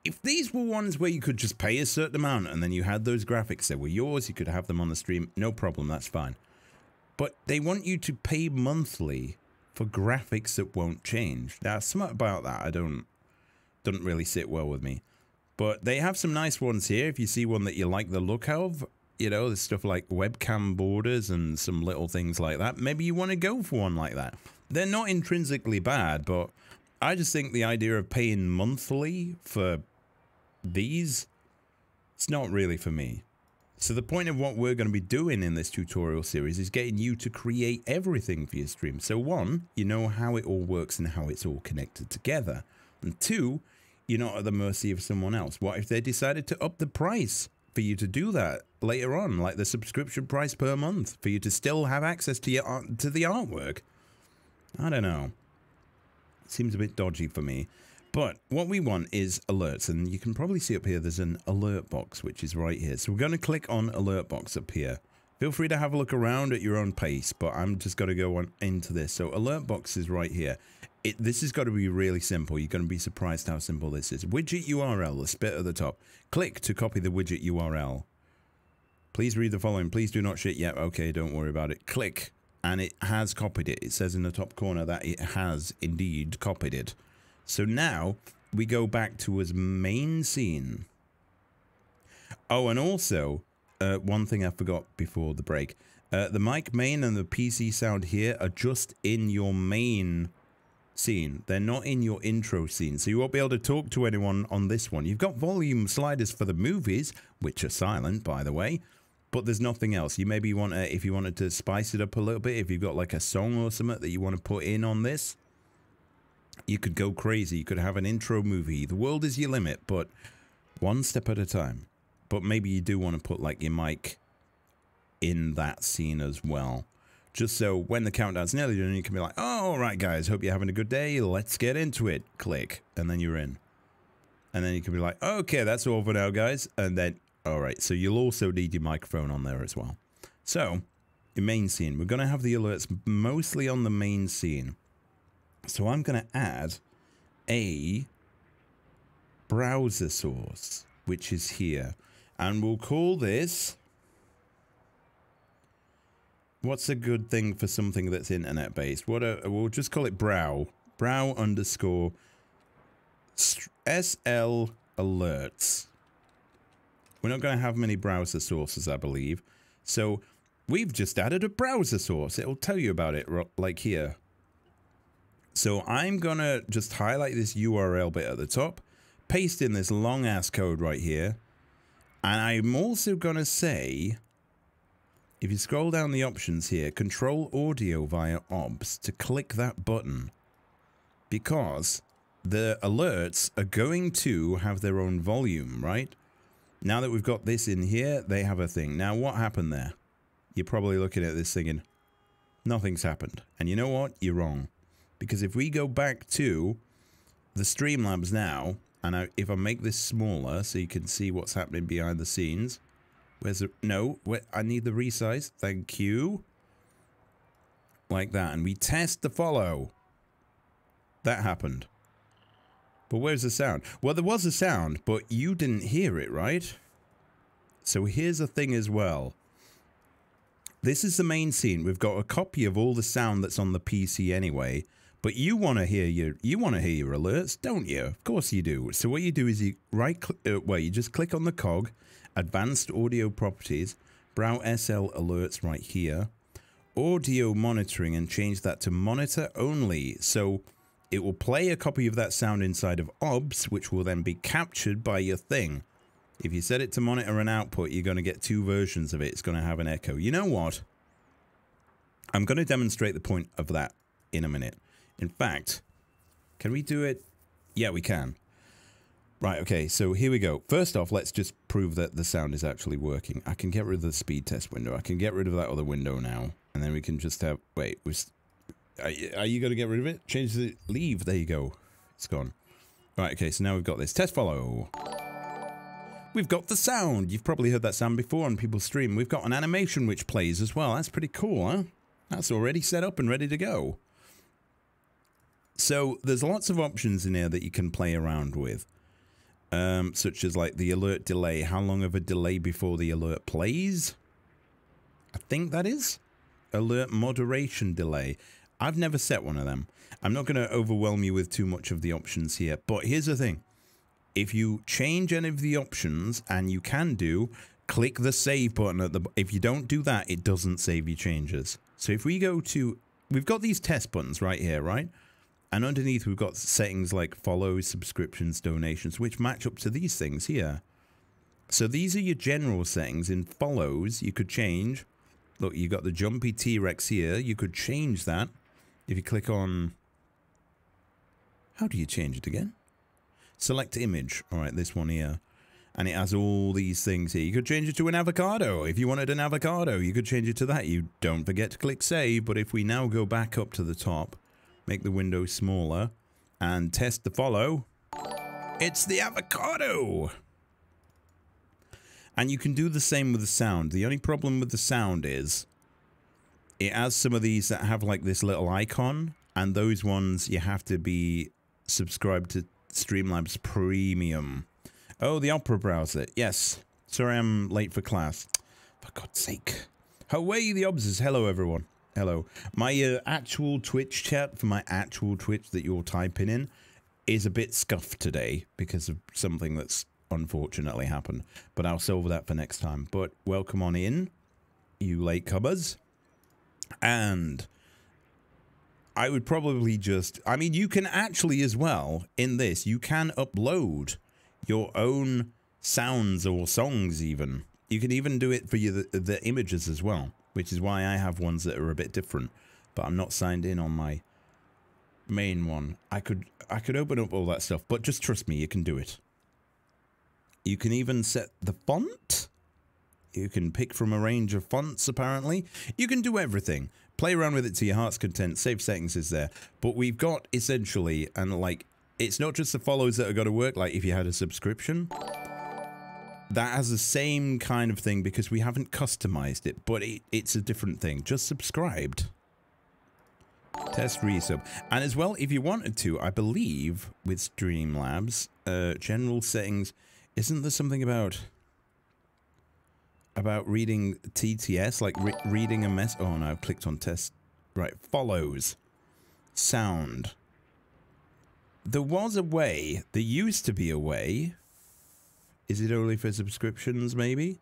if these were ones where you could just pay a certain amount and then you had those graphics that were yours, you could have them on the stream, no problem, that's fine. But they want you to pay monthly for graphics that won't change. Now, something about that doesn't really sit well with me. But they have some nice ones here. If you see one that you like the look of, you know, there's stuff like webcam borders and some little things like that. Maybe you want to go for one like that. They're not intrinsically bad, but I just think the idea of paying monthly for these, it's not really for me. So the point of what we're going to be doing in this tutorial series is getting you to create everything for your stream. So one, you know how it all works and how it's all connected together. And two, you're not at the mercy of someone else. What if they decided to up the price for you to do that later on, like the subscription price per month, for you to still have access to the artwork? I don't know. It seems a bit dodgy for me. But what we want is alerts, and you can probably see up here there's an alert box, which is right here. So we're going to click on alert box up here. Feel free to have a look around at your own pace, but I'm just going to go on into this. So alert box is right here. This has got to be really simple. You're going to be surprised how simple this is. Widget URL, the bit at the top. Click to copy the widget URL. Please read the following. Please do not shit yet. Okay, don't worry about it. Click, and it has copied it. It says in the top corner that it has indeed copied it. So now we go back to his main scene. Oh, and also, one thing I forgot before the break. The mic main and the PC sound here are just in your main scene. They're not in your intro scene, so you won't be able to talk to anyone on this one. You've got volume sliders for the movies, which are silent, by the way, but there's nothing else. You maybe want to, if you wanted to spice it up a little bit, if you've got like a song or something that you want to put in on this, you could go crazy. You could have an intro movie. The world is your limit, but one step at a time. But maybe you do want to put like your mic in that scene as well. Just so when the countdown's nearly done, you can be like, oh, all right, guys, hope you're having a good day. Let's get into it. Click. And then you're in. And then you can be like, okay, that's all for now, guys. And then, all right, so you'll also need your microphone on there as well. So, your main scene. We're going to have the alerts mostly on the main scene. So I'm going to add a browser source, which is here. And we'll call this... What's a good thing for something that's internet-based? We'll just call it brow. Brow underscore SL alerts. We're not going to have many browser sources, I believe. So we've just added a browser source. It'll tell you about it, like here. So I'm going to just highlight this URL bit at the top, paste in this long-ass code right here, and I'm also going to say... If you scroll down the options here, control audio via OBS to click that button, because the alerts are going to have their own volume, right? Now that we've got this in here, they have a thing. Now, what happened there? You're probably looking at this thinking, nothing's happened. And you know what? You're wrong. Because if we go back to the Streamlabs now, and if I make this smaller so you can see what's happening behind the scenes... Where's the... No, I need the resize. Thank you. Like that. And we test the follow. That happened. But where's the sound? Well, there was a sound, but you didn't hear it, right? So here's the thing as well. This is the main scene. We've got a copy of all the sound that's on the PC anyway. But you want to hear your alerts, don't you? Of course you do. So what you do is you you just click on the cog, Advanced Audio Properties, Brow SL Alerts right here, Audio Monitoring, and change that to Monitor Only. So it will play a copy of that sound inside of OBS, which will then be captured by your thing. If you set it to monitor and output, you're going to get two versions of it. It's going to have an echo. You know what? I'm going to demonstrate the point of that in a minute. In fact, can we do it? Yeah, we can. Right, okay, so here we go. First off, let's just prove that the sound is actually working. I can get rid of the speed test window. I can get rid of that other window now. And then we can just have... Wait, are you going to get rid of it? Change the... Leave. There you go. It's gone. Right, okay, so now we've got this. Test follow. We've got the sound. You've probably heard that sound before on people's stream. We've got an animation which plays as well. That's pretty cool, huh? That's already set up and ready to go. So there's lots of options in here that you can play around with. Such as like the alert delay. How long of a delay before the alert plays? I think that is. Alert moderation delay. I've never set one of them. I'm not going to overwhelm you with too much of the options here. But here's the thing. If you change any of the options, and you can do, click the save button at the... If you don't do that, it doesn't save your changes. So if we go to... We've got these test buttons right here, right? And underneath we've got settings like follows, subscriptions, donations, which match up to these things here. So these are your general settings. In follows, you could change... Look, you got the jumpy T-Rex here. You could change that. If you click on... How do you change it again? Select image. All right, this one here. And it has all these things here. You could change it to an avocado. If you wanted an avocado, you could change it to that. You don't forget to click save. But if we now go back up to the top, make the window smaller, and test the follow, it's the avocado. And you can do the same with the sound. The only problem with the sound is it has some of these that have like this little icon, and those ones you have to be subscribed to Streamlabs Premium. Oh, the Opera browser. Yes. Sorry I'm late for class. For God's sake. Away the obsers. Hello, everyone. Hello. My actual Twitch chat for my actual Twitch that you're typing in is a bit scuffed today because of something that's unfortunately happened. But I'll solve that for next time. But welcome on in, you latecomers. And I would probably just... I mean, you can actually as well, in this, you can upload your own sounds or songs even. You can even do it for the images as well, which is why I have ones that are a bit different. But I'm not signed in on my main one. I could open up all that stuff, but just trust me, you can do it. You can even set the font. You can pick from a range of fonts, apparently. You can do everything. Play around with it to your heart's content. Save settings is there. But we've got, essentially, and like, it's not just the follows that are going to work, like if you had a subscription. That has the same kind of thing because we haven't customized it, but it's a different thing. Just subscribed. Test resub. And as well, if you wanted to, I believe, with Streamlabs, general settings, isn't there something about reading TTS, like reading a mess? Oh no, I've clicked on test. Right, follows. Sound. There was a way, there used to be a way. Is it only for subscriptions, maybe?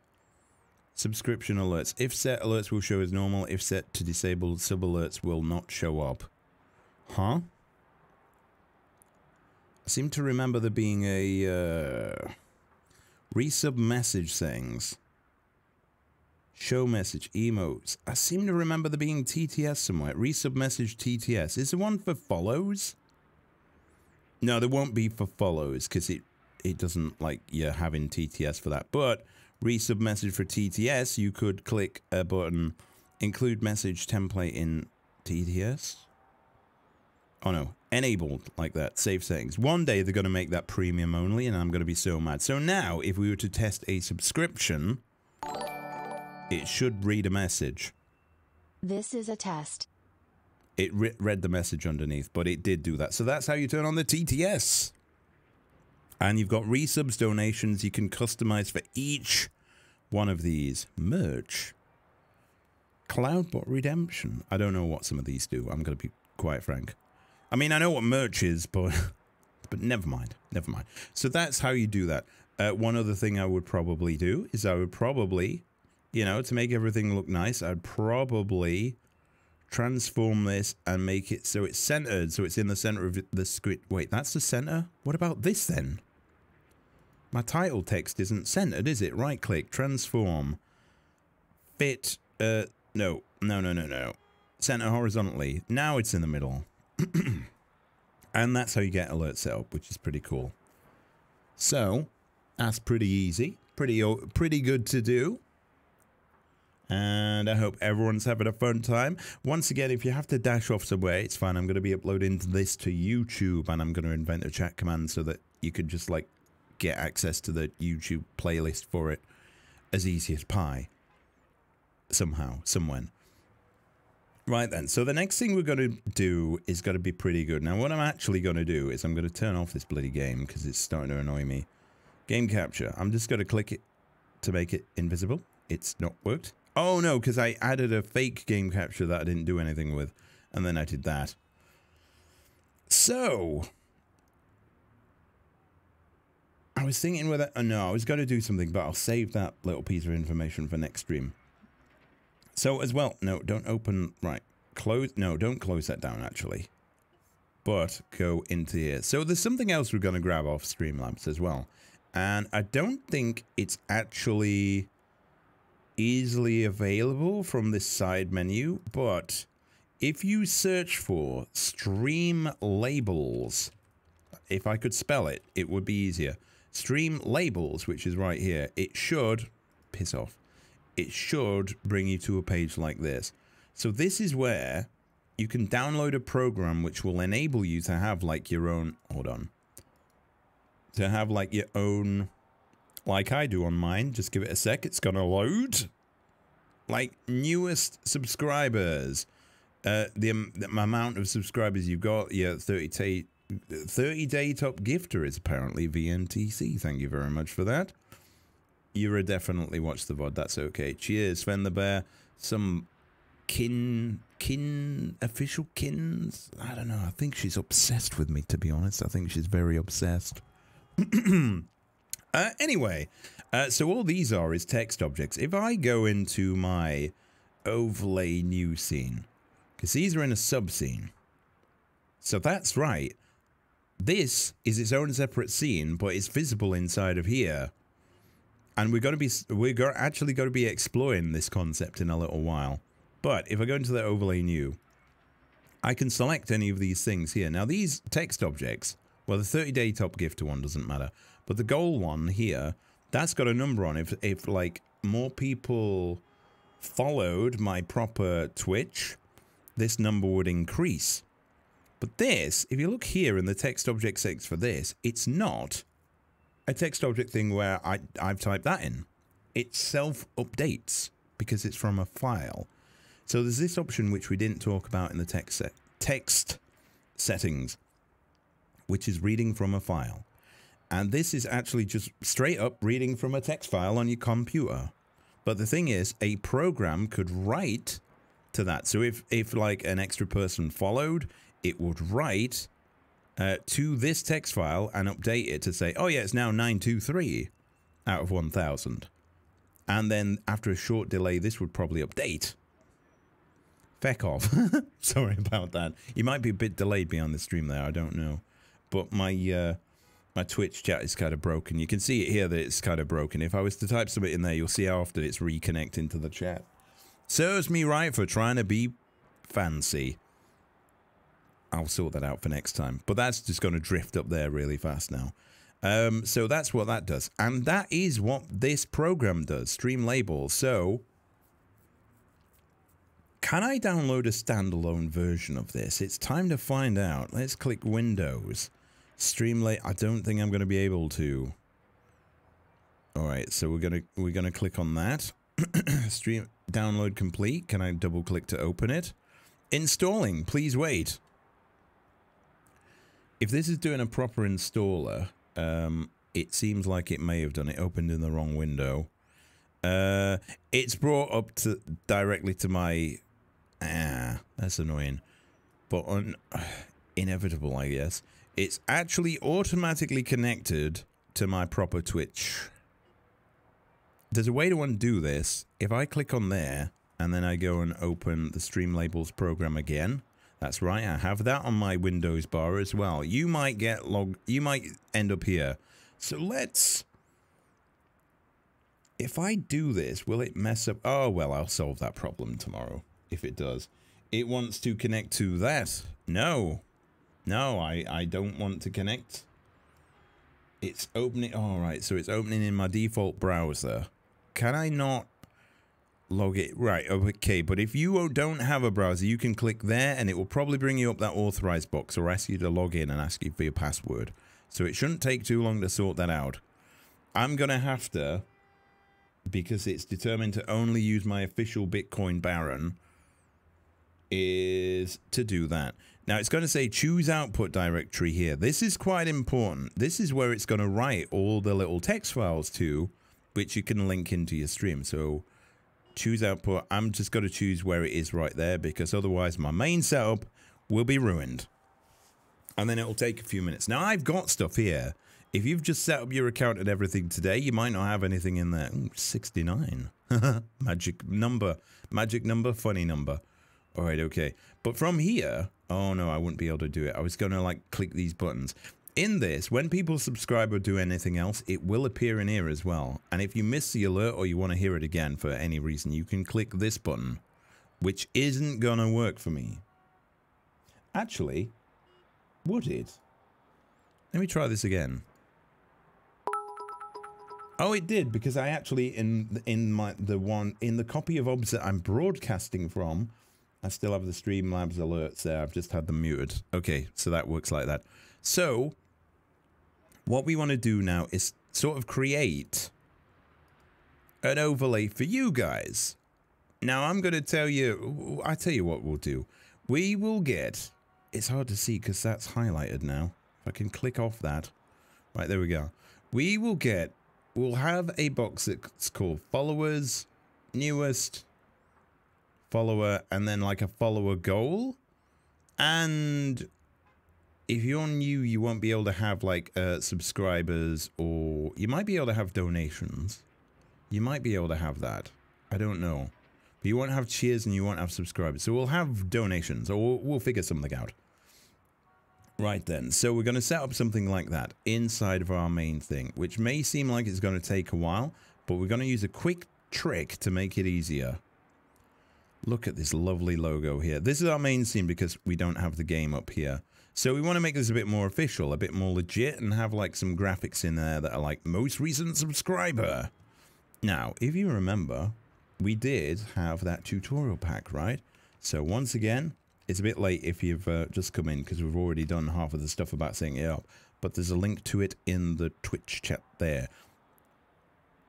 Subscription alerts. If set, alerts will show as normal. If set to disable, sub alerts will not show up. Huh? I seem to remember there being a resub message settings. Show message, emotes. I seem to remember there being TTS somewhere. Resub message TTS. Is there one for follows? No, there won't be for follows because it doesn't like you're having TTS for that. But resub message for TTS, you could click a button, include message template in TTS. Oh no, enabled like that. Save settings. One day they're going to make that premium only, and I'm going to be so mad. So now, if we were to test a subscription, it should read a message. This is a test. It read the message underneath, but it did do that. So that's how you turn on the TTS. And you've got resubs, donations. You can customize for each one of these. Merch. Cloudbot redemption. I don't know what some of these do. I'm going to be quite frank. I mean, I know what merch is, but never mind. Never mind. So that's how you do that. One other thing I would probably do is I would probably, you know, to make everything look nice, I'd probably transform this and make it so it's centered, so it's in the center of the screen. Wait, that's the center? What about this then? My title text isn't centered, is it? Right click, transform, fit, no. Center horizontally. Now it's in the middle. And that's how you get alerts set up, which is pretty cool. So, that's pretty easy. Pretty good to do. And I hope everyone's having a fun time. Once again, if you have to dash off somewhere, it's fine. I'm going to be uploading this to YouTube, and I'm going to invent a chat command so that you could just, like, get access to the YouTube playlist for it as easy as pie. Somehow, somewhen. Right then, so the next thing we're going to do is going to be pretty good. Now, what I'm actually going to do is I'm going to turn off this bloody game because it's starting to annoy me. Game capture. I'm just going to click it to make it invisible. It's not worked. Oh no, because I added a fake game capture that I didn't do anything with. And then I did that. So, I was thinking whether... Oh no, I was going to do something, but I'll save that little piece of information for next stream. So, as well... No, don't open... Right. Close... No, don't close that down, actually. But go into here. So, there's something else we're going to grab off Streamlabs as well. And I don't think it's actually easily available from this side menu, but if you search for StreamLABELS, if I could spell it, it would be easier. StreamLABELS, which is right here, it should, piss off, it should bring you to a page like this. So this is where you can download a program which will enable you to have like your own, hold on, to have like your own, like I do on mine. Just give it a sec, it's gonna load. Like newest subscribers, the amount of subscribers you've got, yeah, 30 day top gifter is apparently VNTC. Thank you very much for that. You're definitely watch the VOD, that's okay. Cheers, Sven the Bear. Some official kins. I don't know, I think she's obsessed with me, to be honest. I think she's very obsessed. Anyway, so all these are is text objects. If I go into my overlay new scene, because these are in a sub scene, so that's right. This is its own separate scene, but it's visible inside of here, and we're actually going to be exploring this concept in a little while. But if I go into the overlay new, I can select any of these things here. Now these text objects, well, the 30-day top gifter one doesn't matter, but the goal one here, that's got a number on. If like more people followed my proper Twitch, this number would increase. But this, if you look here in the text object section for this, it's not a text object thing where I've typed that in. It self-updates because it's from a file. So there's this option which we didn't talk about in the text settings, which is reading from a file. And this is actually just straight up reading from a text file on your computer. But the thing is, a program could write to that. So if like an extra person followed, it would write to this text file and update it to say, oh yeah, it's now 923 out of 1000. And then after a short delay, this would probably update. Feck off. Sorry about that. You might be a bit delayed beyond the stream there, I don't know. But my my Twitch chat is kind of broken. You can see it here that it's kind of broken. If I was to type something in there, you'll see how often it's reconnecting to the chat. Serves me right for trying to be fancy. I'll sort that out for next time. But that's just going to drift up there really fast now. So that's what that does. And that is what this program does, StreamLabels. So, can I download a standalone version of this? It's time to find out. Let's click Windows. StreamLabels. I don't think I'm going to be able to. All right, so we're gonna click on that. Stream download complete. Can I double click to open it? Installing. Please wait. If this is doing a proper installer, it seems like it may have done it. Opened in the wrong window. It's brought up to directly to my. That's annoying, but inevitable, I guess. It's actually automatically connected to my proper Twitch. There's a way to undo this. If I click on there and then I go and open the StreamLabels program again, that's right, I have that on my Windows bar as well. You might get you might end up here. So let's. If I do this, will it mess up? Oh, well, I'll solve that problem tomorrow if it does. It wants to connect to that. No. No, I don't want to connect. It's opening. All right, so it's opening in my default browser. Can I not log it? Right, okay, but if you don't have a browser, you can click there and it will probably bring you up that authorized box or ask you to log in and ask you for your password. So it shouldn't take too long to sort that out. I'm going to have to, because it's determined to only use my official Bitcoin Baron, is to do that. Now it's going to say choose output directory here. This is quite important. This is where it's going to write all the little text files to, which you can link into your stream. So choose output. I'm just going to choose where it is right there, because otherwise my main setup will be ruined. And then it'll take a few minutes. Now I've got stuff here. If you've just set up your account and everything today, you might not have anything in there. Ooh, 69. Magic number, funny number. All right, okay. But from here, oh no, I wouldn't be able to do it. I was going to like click these buttons. In this, when people subscribe or do anything else, it will appear in here as well. And if you miss the alert or you want to hear it again for any reason, you can click this button, which isn't going to work for me. Actually, would it? Let me try this again. Oh, it did, because I actually in the copy of OBS that I'm broadcasting from, I still have the Streamlabs alerts there. I've just had them muted. Okay, so that works like that. So what we want to do now is sort of create an overlay for you guys. Now I'm going to tell you, I tell you what we'll do. We will get, it's hard to see because that's highlighted now. If I can click off that. Right, there we go. We will get, we'll have a box that's called followers, newest, follower, and then like a follower goal. And if you're new, you won't be able to have like subscribers, or you might be able to have donations. You might be able to have that. I don't know. But you won't have cheers and you won't have subscribers. So we'll have donations, or we'll figure something out. Right then, so we're going to set up something like that inside of our main thing, which may seem like it's going to take a while, but we're going to use a quick trick to make it easier. Look at this lovely logo here. This is our main scene because we don't have the game up here. So we want to make this a bit more official, a bit more legit, and have like some graphics in there that are like most recent subscriber. Now, if you remember, we did have that tutorial pack, right? So once again, it's a bit late if you've just come in because we've already done half of the stuff about setting it up. But there's a link to it in the Twitch chat there.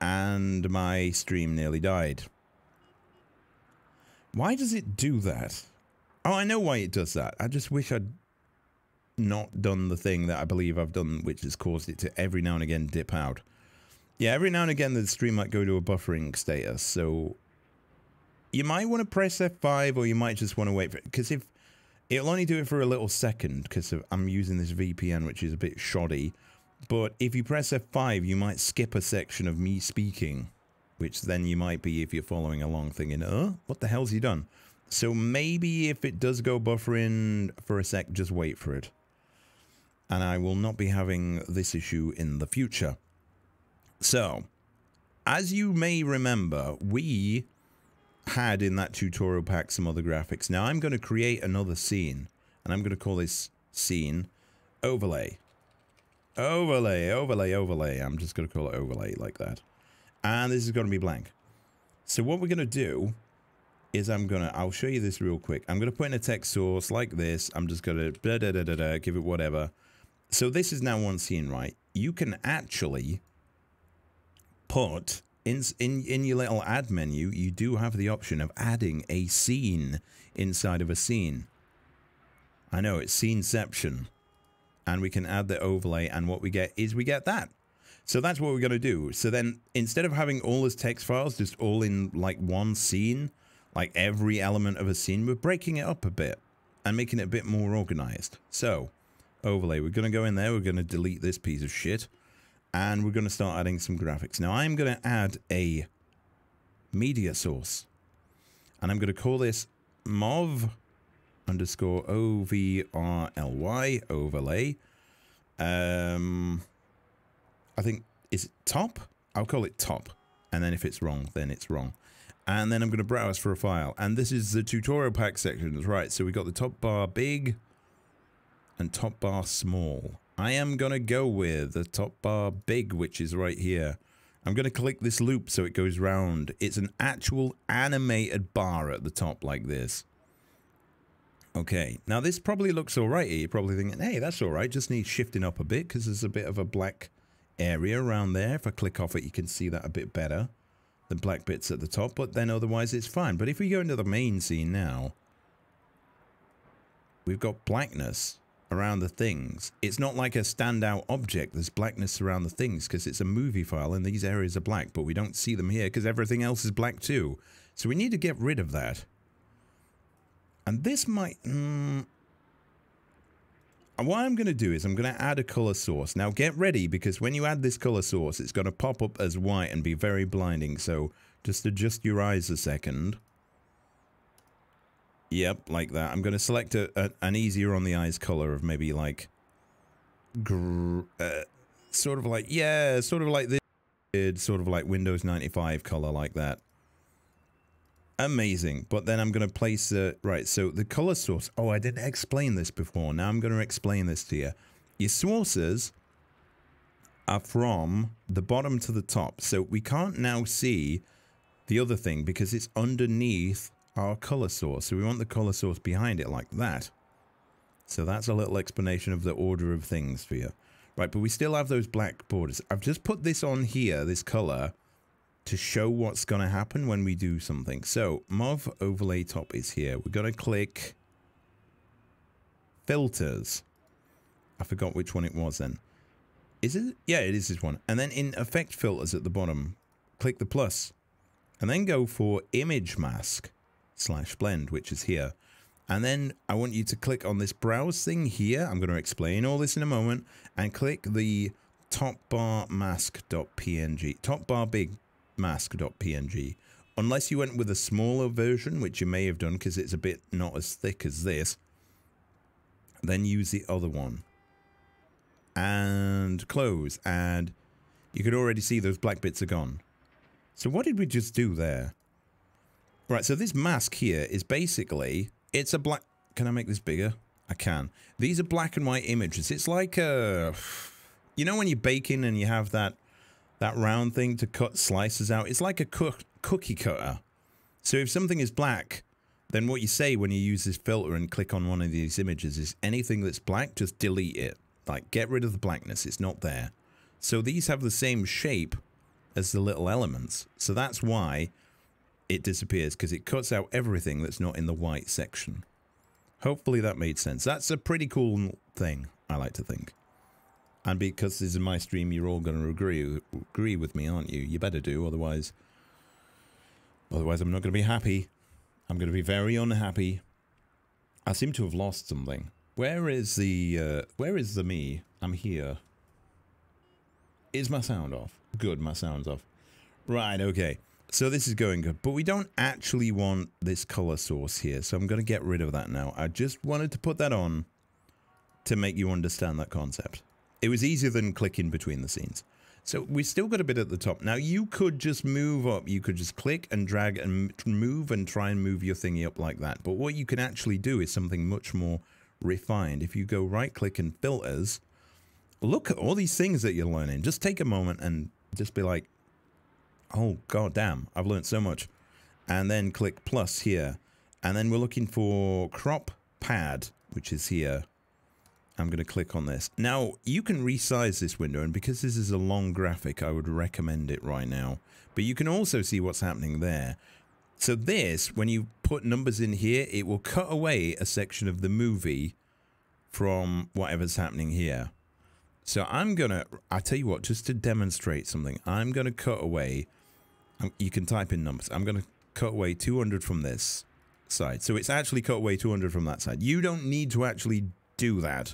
And my stream nearly died. Why does it do that? Oh, I know why it does that. I just wish I'd not done the thing that I believe I've done, which has caused it to every now and again dip out. Yeah, every now and again the stream might go to a buffering status, so you might want to press F5, or you might just want to wait for it, because if it'll only do it for a little second, because I'm using this VPN, which is a bit shoddy. But if you press F5, you might skip a section of me speaking, which then you might be, if you're following along, thinking, oh, what the hell's he done? So maybe if it does go buffering for a sec, just wait for it. And I will not be having this issue in the future. So, as you may remember, we had in that tutorial pack some other graphics. Now I'm going to create another scene, and I'm going to call this scene overlay. Overlay, overlay, overlay. I'm just going to call it overlay like that. And this is going to be blank. So what we're going to do is I'll show you this real quick. I'm going to put in a text source like this. I'm just going to give it whatever. So this is now one scene, right? You can actually put in your little add menu, you do have the option of adding a scene inside of a scene. I know, it's sceneception. And we can add the overlay, and what we get is we get that. So that's what we're going to do. So then instead of having all those text files just all in like one scene, like every element of a scene, we're breaking it up a bit and making it a bit more organized. So overlay, we're going to go in there, we're going to delete this piece of shit. And we're going to start adding some graphics. Now, I'm going to add a media source. And I'm going to call this mov_overlay, overlay. I think, is it top? I'll call it top. And then if it's wrong, then it's wrong. And then I'm going to browse for a file. And this is the tutorial pack sections, right? So we got the top bar big and top bar small. I am going to go with the top bar big, which is right here. I'm going to click this loop so it goes round. It's an actual animated bar at the top like this. Okay, now this probably looks all right here. You're probably thinking, hey, that's all right. Just needs shifting up a bit because there's a bit of a black area around there. If I click off it, you can see that a bit better. The black bits at the top, but then otherwise it's fine. But if we go into the main scene now, we've got blackness around the things. It's not like a standout object. There's blackness around the things because it's a movie file and these areas are black, but we don't see them here because everything else is black too. So we need to get rid of that. And this might... what I'm going to do is I'm going to add a color source. Now get ready, because when you add this color source, it's going to pop up as white and be very blinding. So just adjust your eyes a second. Yep, like that. I'm going to select an easier on the eyes color of maybe like... sort of like, yeah, sort of like this. Sort of like Windows 95 color like that. Amazing. But then I'm going to place right, so the color source. Oh, I didn't explain this before. Now I'm going to explain this to you. Your sources are from the bottom to the top. So we can't now see the other thing because it's underneath our color source. So we want the color source behind it like that. So that's a little explanation of the order of things for you. Right, but we still have those black borders. I've just put this on here, this color, to show what's going to happen when we do something. So, MOV overlay top is here. We're going to click filters. I forgot which one it was then. Is it? Yeah, it is this one. And then in effect filters at the bottom, click the plus. And then go for image mask / blend, which is here. And then I want you to click on this browse thing here. I'm going to explain all this in a moment. And click the top bar mask.png. Top bar big mask.png. Unless you went with a smaller version, which you may have done because it's a bit not as thick as this, then use the other one and close, and you can already see those black bits are gone. So what did we just do there? Right, so this mask here is basically, it's a black... Can I make this bigger? I can. These are black and white images. It's like a... You know when you're baking and you have that round thing to cut slices out? It's like a cookie cutter. So if something is black, then what you say when you use this filter and click on one of these images is anything that's black, just delete it. Like, get rid of the blackness. It's not there. So these have the same shape as the little elements. So that's why it disappears, because it cuts out everything that's not in the white section. Hopefully that made sense. That's a pretty cool thing, I like to think. And because this is my stream, you're all going to agree with me, aren't you? You better do, otherwise I'm not going to be happy. I'm going to be very unhappy. I seem to have lost something. Where is the me? I'm here. Is my sound off? Good, my sound's off. Right, okay. So this is going good, but we don't actually want this color source here, so I'm going to get rid of that now. I just wanted to put that on to make you understand that concept. It was easier than clicking between the scenes. So we've still got a bit at the top. Now you could just move up. You could just click and drag and move and try and move your thingy up like that. But what you can actually do is something much more refined. If you go right click and filters, look at all these things that you're learning. Just take a moment and just be like, oh god damn, I've learned so much. And then click plus here. And then we're looking for crop pad, which is here. I'm going to click on this. Now, you can resize this window, and because this is a long graphic, I would recommend it right now. But you can also see what's happening there. So this, when you put numbers in here, it will cut away a section of the movie from whatever's happening here. So I'm going to, I tell you what, just to demonstrate something, I'm going to cut away, you can type in numbers, I'm going to cut away 200 from this side. So it's actually cut away 200 from that side. You don't need to actually do that.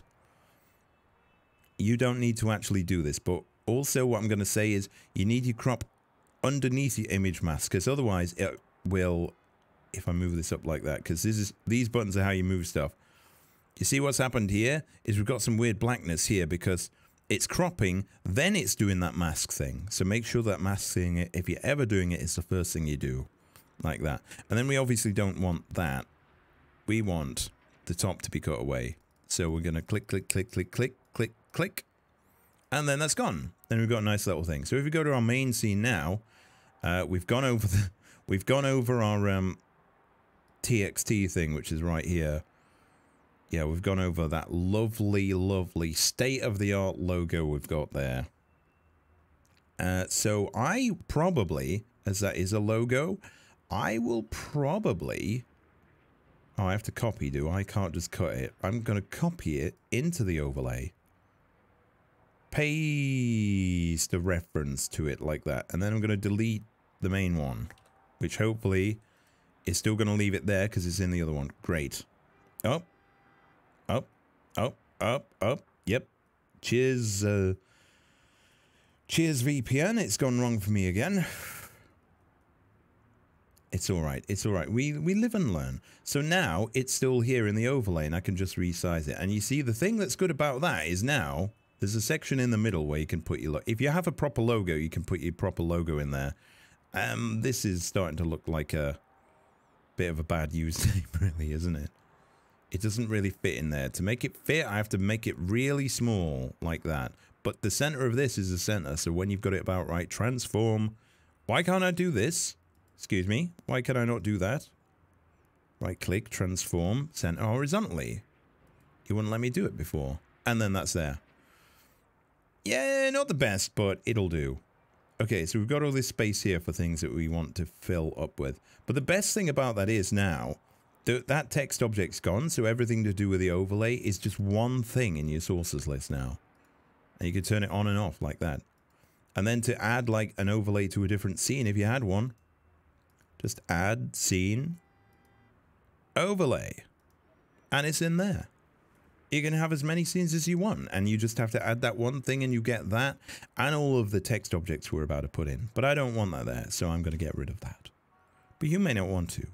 You don't need to actually do this, but also what I'm going to say is you need to crop underneath your image mask, because otherwise it will, if I move this up like that, because these buttons are how you move stuff. You see what's happened here is we've got some weird blackness here because it's cropping, then it's doing that mask thing. So make sure that mask thing, if you're ever doing it, it's the first thing you do, like that. And then we obviously don't want that. We want the top to be cut away. So we're going to click, click, click, click, click, click, click, and then that's gone. Then we've got a nice little thing. So if we go to our main scene now, we've gone over our TXT thing, which is right here. Yeah, we've gone over that lovely, lovely state-of-the-art logo we've got there. So I probably, as that is a logo, I will probably... Oh, I have to copy, do I? Can't just cut it. I'm going to copy it into the overlay. Paste a reference to it like that. And then I'm going to delete the main one, which hopefully is still going to leave it there because it's in the other one. Great. Up. Up. Up. Up. Up. Yep. Cheers. Cheers, VPN. It's gone wrong for me again. It's all right. It's all right. We live and learn. So now it's still here in the overlay and I can just resize it. And you see, the thing that's good about that is now there's a section in the middle where you can put your... If you have a proper logo, you can put your proper logo in there. This is starting to look like a bit of a bad username, really, isn't it? It doesn't really fit in there. To make it fit, I have to make it really small like that. But the center of this is the center. So when you've got it about right, transform. Why can't I do this? Excuse me, why can I not do that? Right click, transform, center horizontally. You wouldn't let me do it before. And then that's there. Yeah, not the best, but it'll do. Okay, so we've got all this space here for things that we want to fill up with. But the best thing about that is now, that text object's gone, so everything to do with the overlay is just one thing in your sources list now. And you can turn it on and off like that. And then to add like an overlay to a different scene, if you had one, just add scene overlay and it's in there. You can have as many scenes as you want and you just have to add that one thing and you get that and all of the text objects we're about to put in. But I don't want that there, so I'm going to get rid of that. But you may not want to.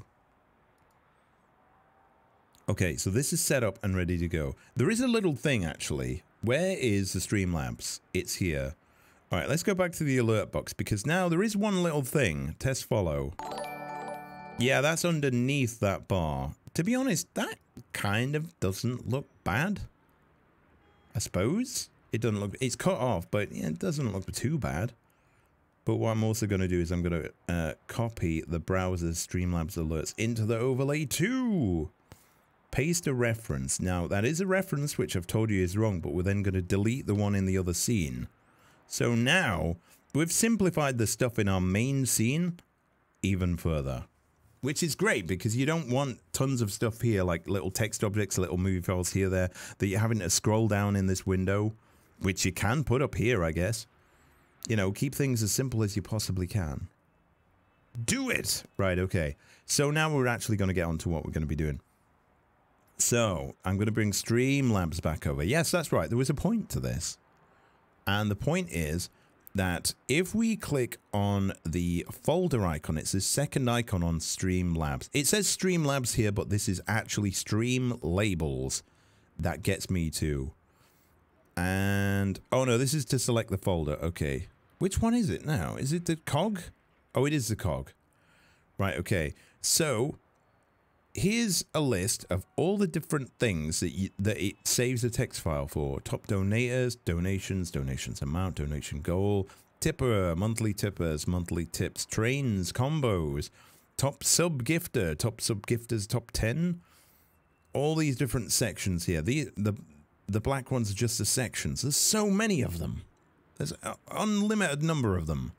Okay, so this is set up and ready to go. There is a little thing actually. Where is the Streamlabs? It's here. All right, let's go back to the alert box because now there is one little thing. Test follow. Yeah, that's underneath that bar. To be honest, that kind of doesn't look bad. I suppose. It doesn't look... It's cut off, but yeah, it doesn't look too bad. But what I'm also going to do is I'm going to copy the browser's Streamlabs alerts into the overlay too. Paste a reference. Now, that is a reference which I've told you is wrong, but we're then going to delete the one in the other scene. So now, we've simplified the stuff in our main scene even further. Which is great because you don't want tons of stuff here like little text objects, little movie files here, there, that you're having to scroll down in this window, which you can put up here, I guess. You know, keep things as simple as you possibly can. Do it! Right, okay. So now we're actually going to get on to what we're going to be doing. So, I'm going to bring Streamlabs back over. Yes, that's right. There was a point to this. And the point is that if we click on the folder icon, it's the second icon on Streamlabs. It says Streamlabs here, but this is actually StreamLABELS. That gets me to. And, oh no, this is to select the folder. Okay. Which one is it now? Is it the cog? Oh, it is the cog. Right, okay. So, here's a list of all the different things that it saves a text file for. Top donators, donations, donations amount, donation goal, tipper, monthly tippers, monthly tips, trains, combos, top sub gifters, top 10. All these different sections here. The black ones are just the sections. There's so many of them. There's an unlimited number of them.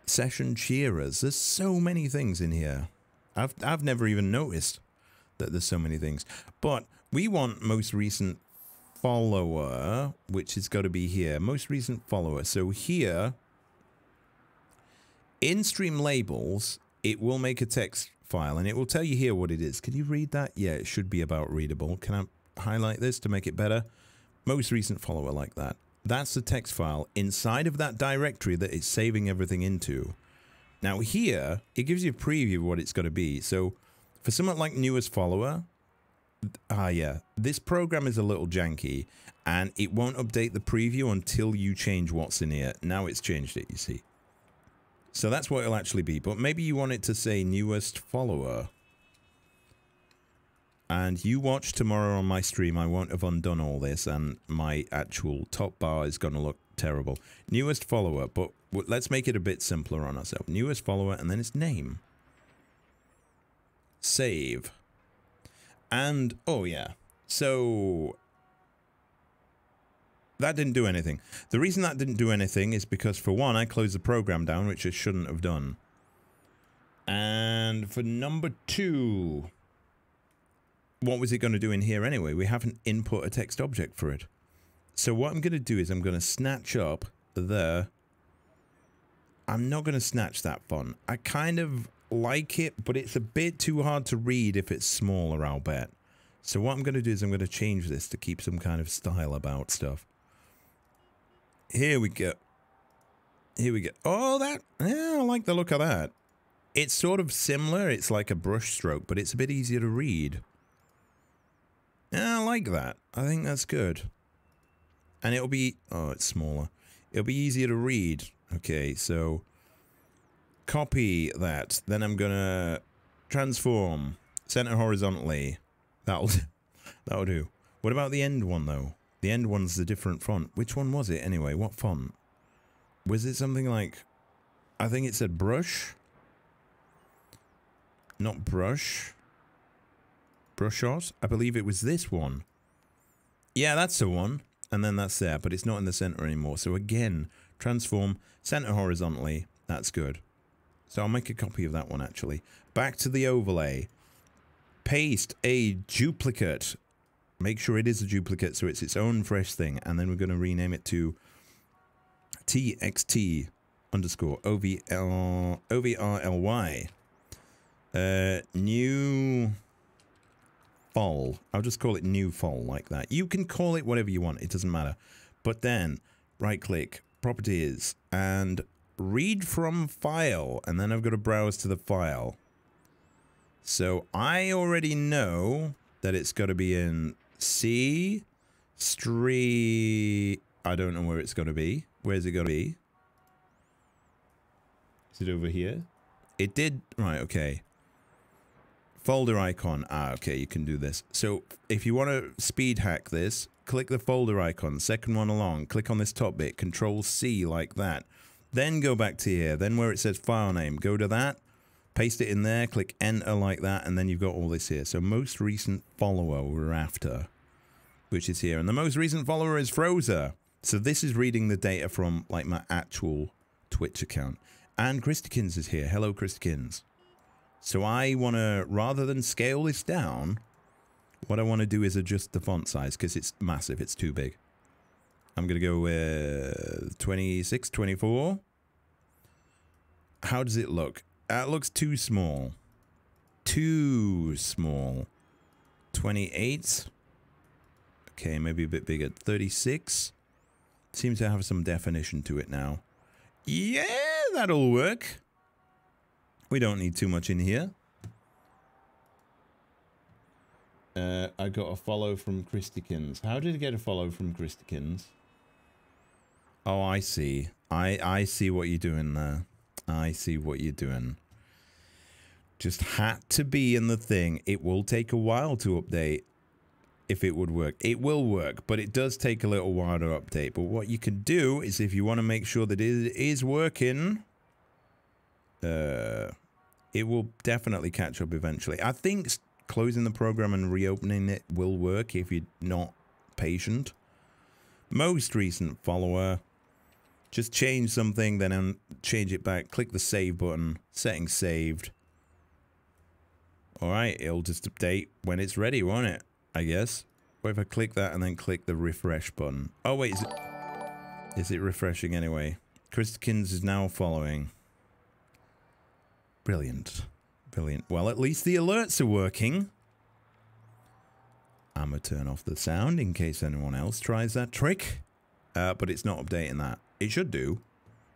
Session cheerers. There's so many things in here. I've never even noticed that there's so many things. But we want most recent follower, which has got to be here. Most recent follower. So here, in StreamLabels, it will make a text file, and it will tell you here what it is. Can you read that? Yeah, it should be about readable. Can I highlight this to make it better? Most recent follower like that. That's the text file inside of that directory that it's saving everything into. Now here, it gives you a preview of what it's going to be. So for someone like newest follower, yeah, this program is a little janky and it won't update the preview until you change what's in here. Now it's changed it, you see. So that's what it'll actually be. But maybe you want it to say newest follower. And you watch tomorrow on my stream. I won't have undone all this and my actual top bar is going to look terrible. Newest follower, but let's make it a bit simpler on ourselves. Newest follower and then its name. Save. And, oh yeah. So, that didn't do anything. The reason that didn't do anything is because, for one, I closed the program down, which I shouldn't have done. And for number two, what was it going to do in here anyway? We haven't input a text object for it. So what I'm going to do is I'm going to snatch up the... I'm not going to snatch that font. I kind of like it, but it's a bit too hard to read if it's smaller, I'll bet. So what I'm going to do is I'm going to change this to keep some kind of style about stuff. Here we go. Here we go. Oh, that... Yeah, I like the look of that. It's sort of similar. It's like a brush stroke, but it's a bit easier to read. Yeah, I like that. I think that's good. And it'll be... Oh, it's smaller. It'll be easier to read. Okay, so... Copy that. Then I'm gonna... Transform. Center horizontally. That'll do. What about the end one, though? The end one's the different font. Which one was it, anyway? What font? Was it something like... I think it said brush? Not brush. Brushot? I believe it was this one. Yeah, that's the one. And then that's there, but it's not in the center anymore. So again, transform, center horizontally. That's good. So I'll make a copy of that one, actually. Back to the overlay. Paste a duplicate. Make sure it is a duplicate so it's its own fresh thing. And then we're going to rename it to txt underscore overly. New fol. I'll just call it new fol like that. You can call it whatever you want. It doesn't matter. But then right click, properties, and read from file. And then I've got to browse to the file. So I already know that it's got to be in C, I don't know where it's going to be. Where's it going to be? Is it over here? It did. Right, okay. Folder icon. Ah, okay, you can do this. So if you want to speed hack this, click the folder icon, second one along, click on this top bit, Control C like that. Then go back to here. Then where it says file name, go to that, paste it in there, click enter like that, and then you've got all this here. So most recent follower we're after, which is here. And the most recent follower is Frozer. So this is reading the data from like my actual Twitch account. And Christikins is here. Hello, Christikins. So I want to, rather than scale this down, what I want to do is adjust the font size because it's massive. It's too big. I'm going to go with 26, 24. How does it look? It looks too small. Too small. 28. Okay, maybe a bit bigger. 36. Seems to have some definition to it now. Yeah, that'll work. We don't need too much in here. I got a follow from Christikins. How did I get a follow from Christikins? Oh, I see. I see what you're doing there. I see what you're doing. Just had to be in the thing. It will take a while to update. If it would work. It will work, but it does take a little while to update. But what you can do is if you want to make sure that it is working... it will definitely catch up eventually. I think closing the program and reopening it will work if you're not patient. Most recent follower. Just change something, then change it back. Click the save button. Settings saved. Alright, it'll just update when it's ready, won't it? I guess. What if I click that and then click the refresh button? Oh, wait. Is it refreshing anyway? Christikins is now following. Brilliant. Brilliant. Well, at least the alerts are working. I'm going to turn off the sound in case anyone else tries that trick. But it's not updating that. It should do,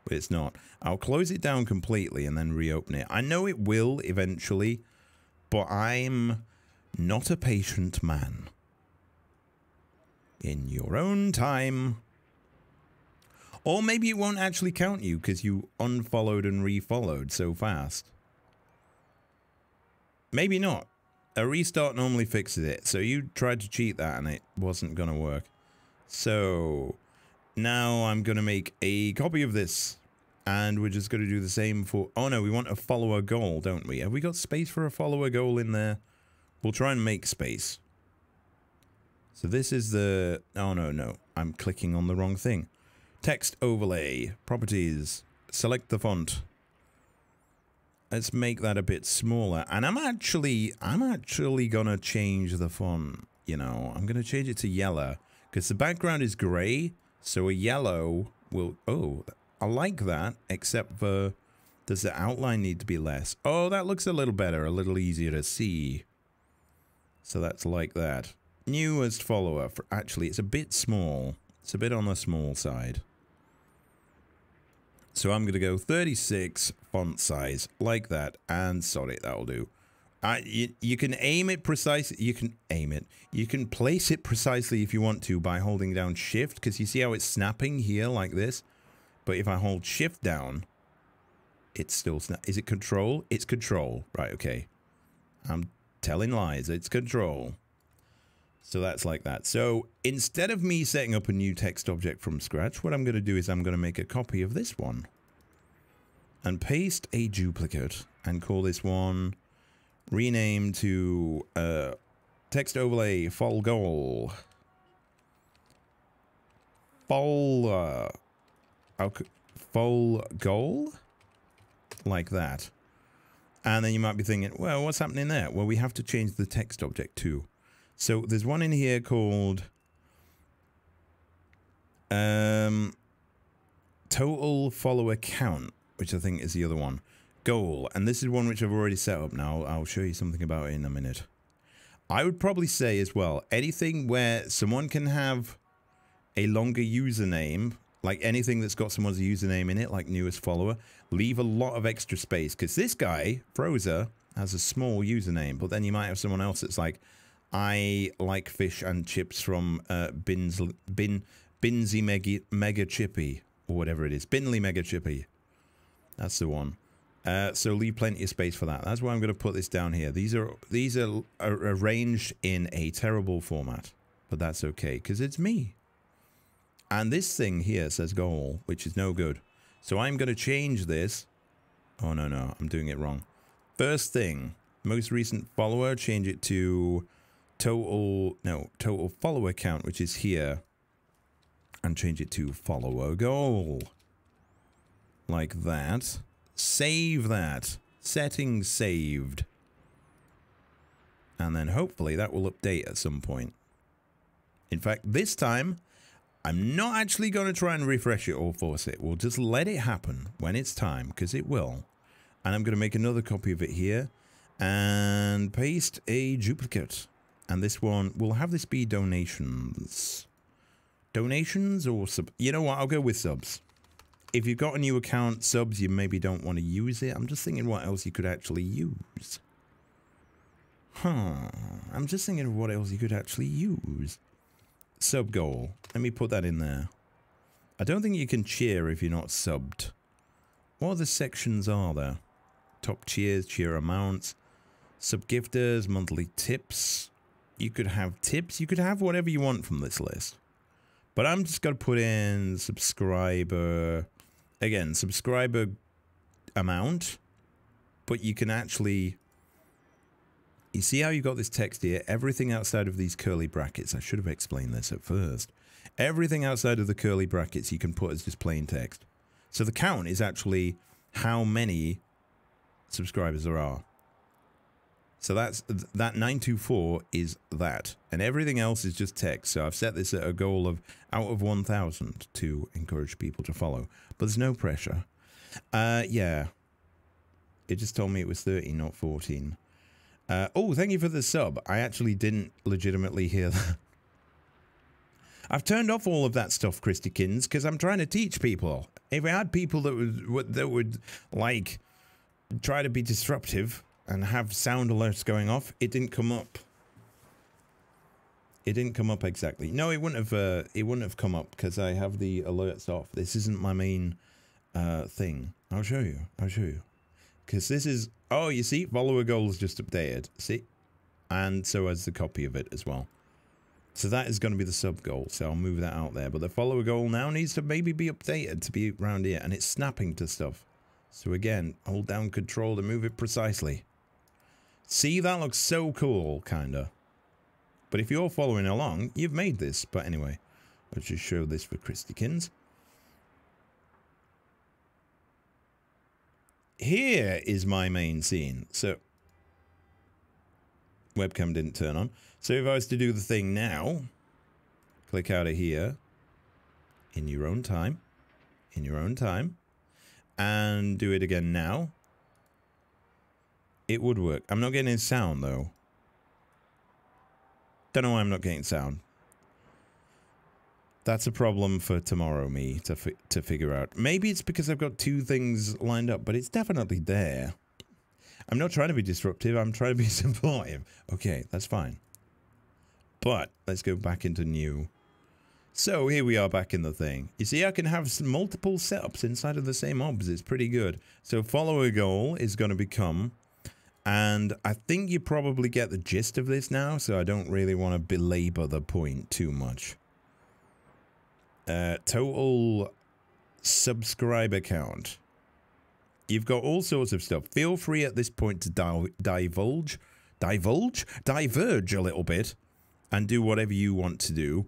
but it's not. I'll close it down completely and then reopen it. I know it will eventually, but I'm not a patient man. In your own time. Or maybe it won't actually count you because you unfollowed and refollowed so fast. Maybe not. A restart normally fixes it. So you tried to cheat that and it wasn't going to work. So now I'm going to make a copy of this. And we're just going to do the same for... Oh no, we want a follower goal, don't we? Have we got space for a follower goal in there? We'll try and make space. So this is the... Oh, no. I'm clicking on the wrong thing. Text overlay. Properties. Select the font. Let's make that a bit smaller. And I'm actually gonna change the font. You know, I'm gonna change it to yellow. Because the background is grey. So a yellow will... Oh, I like that. Except for... Does the outline need to be less? Oh, that looks a little better. A little easier to see. So that's like that. Newest follower. Actually, it's a bit small. It's a bit on the small side. So I'm going to go 36 font size. Like that. And sorry, that'll do. You can aim it precisely. You can aim it. You can place it precisely if you want to by holding down shift. Because you see how it's snapping here like this? But if I hold shift down... It's still snap. Is it control? It's control. Right, okay. I'm telling lies. It's control. So that's like that. So instead of me setting up a new text object from scratch, what I'm going to do is I'm going to make a copy of this one. And paste a duplicate. And call this one... Rename to... text overlay fall goal. Fall goal? Like that. And then you might be thinking, well, what's happening there? Well, we have to change the text object too. So there's one in here called total follower count, which I think is the other one. Goal. And this is one which I've already set up now. I'll show you something about it in a minute. I would probably say as well, anything where someone can have a longer username, like anything that's got someone's username in it, like newest follower, leave a lot of extra space. Because this guy, Frozer, has a small username. But then you might have someone else that's like, I like fish and chips from Binsey Mega Chippy. Or whatever it is. Binley Mega Chippy. That's the one. So leave plenty of space for that. That's why I'm going to put this down here. These are arranged in a terrible format. But that's okay. Because it's me. And this thing here says goal, which is no good. So I'm going to change this. Oh, no. I'm doing it wrong. First thing. Most recent follower. Change it to total follower count, which is here. And change it to follower goal. Like that. Save that. Settings saved. And then hopefully that will update at some point. In fact, this time... I'm not actually going to try and refresh it or force it. We'll just let it happen when it's time, because it will. And I'm going to make another copy of it here. And paste a duplicate. And this one, we'll have this be donations. Donations or sub... You know what? I'll go with subs. If you've got a new account, subs, you maybe don't want to use it. I'm just thinking what else you could actually use. I'm just thinking of what else you could actually use. Sub goal. Let me put that in there. I don't think you can cheer if you're not subbed. What other sections are there? Top cheers, cheer amounts, sub gifters, monthly tips. You could have tips. You could have whatever you want from this list. But I'm just going to put in subscriber. Again, subscriber amount. But you can actually... You see how you got this text here? Everything outside of these curly brackets. I should have explained this at first. Everything outside of the curly brackets you can put as just plain text. So the count is actually how many subscribers there are. So that 924 is that. And everything else is just text. So I've set this at a goal of out of 1,000 to encourage people to follow. But there's no pressure. Yeah. It just told me it was 30, not 14. Oh, thank you for the sub. I actually didn't legitimately hear that. I've turned off all of that stuff, Christykins, because I'm trying to teach people. If I had people that would like try to be disruptive and have sound alerts going off, it didn't come up. It didn't come up exactly. No, it wouldn't have come up because I have the alerts off. This isn't my main thing. I'll show you. Because this is... Oh, you see? Follower goal is just updated. See? And so has the copy of it as well. So that is going to be the sub goal. So I'll move that out there. But the follower goal now needs to maybe be updated to be around here. And it's snapping to stuff. So again, hold down control to move it precisely. See? That looks so cool, kind of. But if you're following along, you've made this. But anyway, let's just show this for Christykins. Here is my main scene. So, webcam didn't turn on. So if I was to do the thing now, click out of here, in your own time, and do it again now, it would work. I'm not getting any sound though. Don't know why I'm not getting sound. That's a problem for tomorrow, me, to figure out. Maybe it's because I've got two things lined up, but it's definitely there. I'm not trying to be disruptive, I'm trying to be supportive. Okay, that's fine. But, let's go back into new. So, here we are back in the thing. You see, I can have multiple setups inside of the same OBS. It's pretty good. So, follower goal is going to become... And I think you probably get the gist of this now, so I don't really want to belabor the point too much. Total subscriber count. You've got all sorts of stuff. Feel free at this point to diverge a little bit and do whatever you want to do.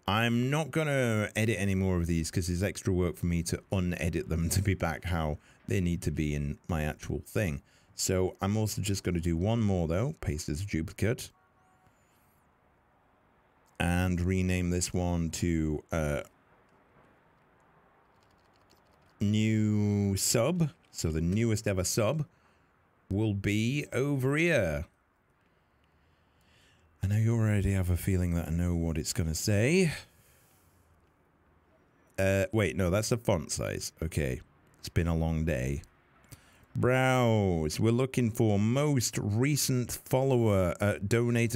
I'm not going to edit any more of these because it's extra work for me to unedit them to be back how they need to be in my actual thing. So I'm also just going to do one more though, paste as a duplicate. And rename this one to new sub. So the newest ever sub will be over here. And I already have a feeling that I know what it's going to say. Wait, no, that's the font size. Okay, it's been a long day. Browse. We're looking for most recent follower, donate,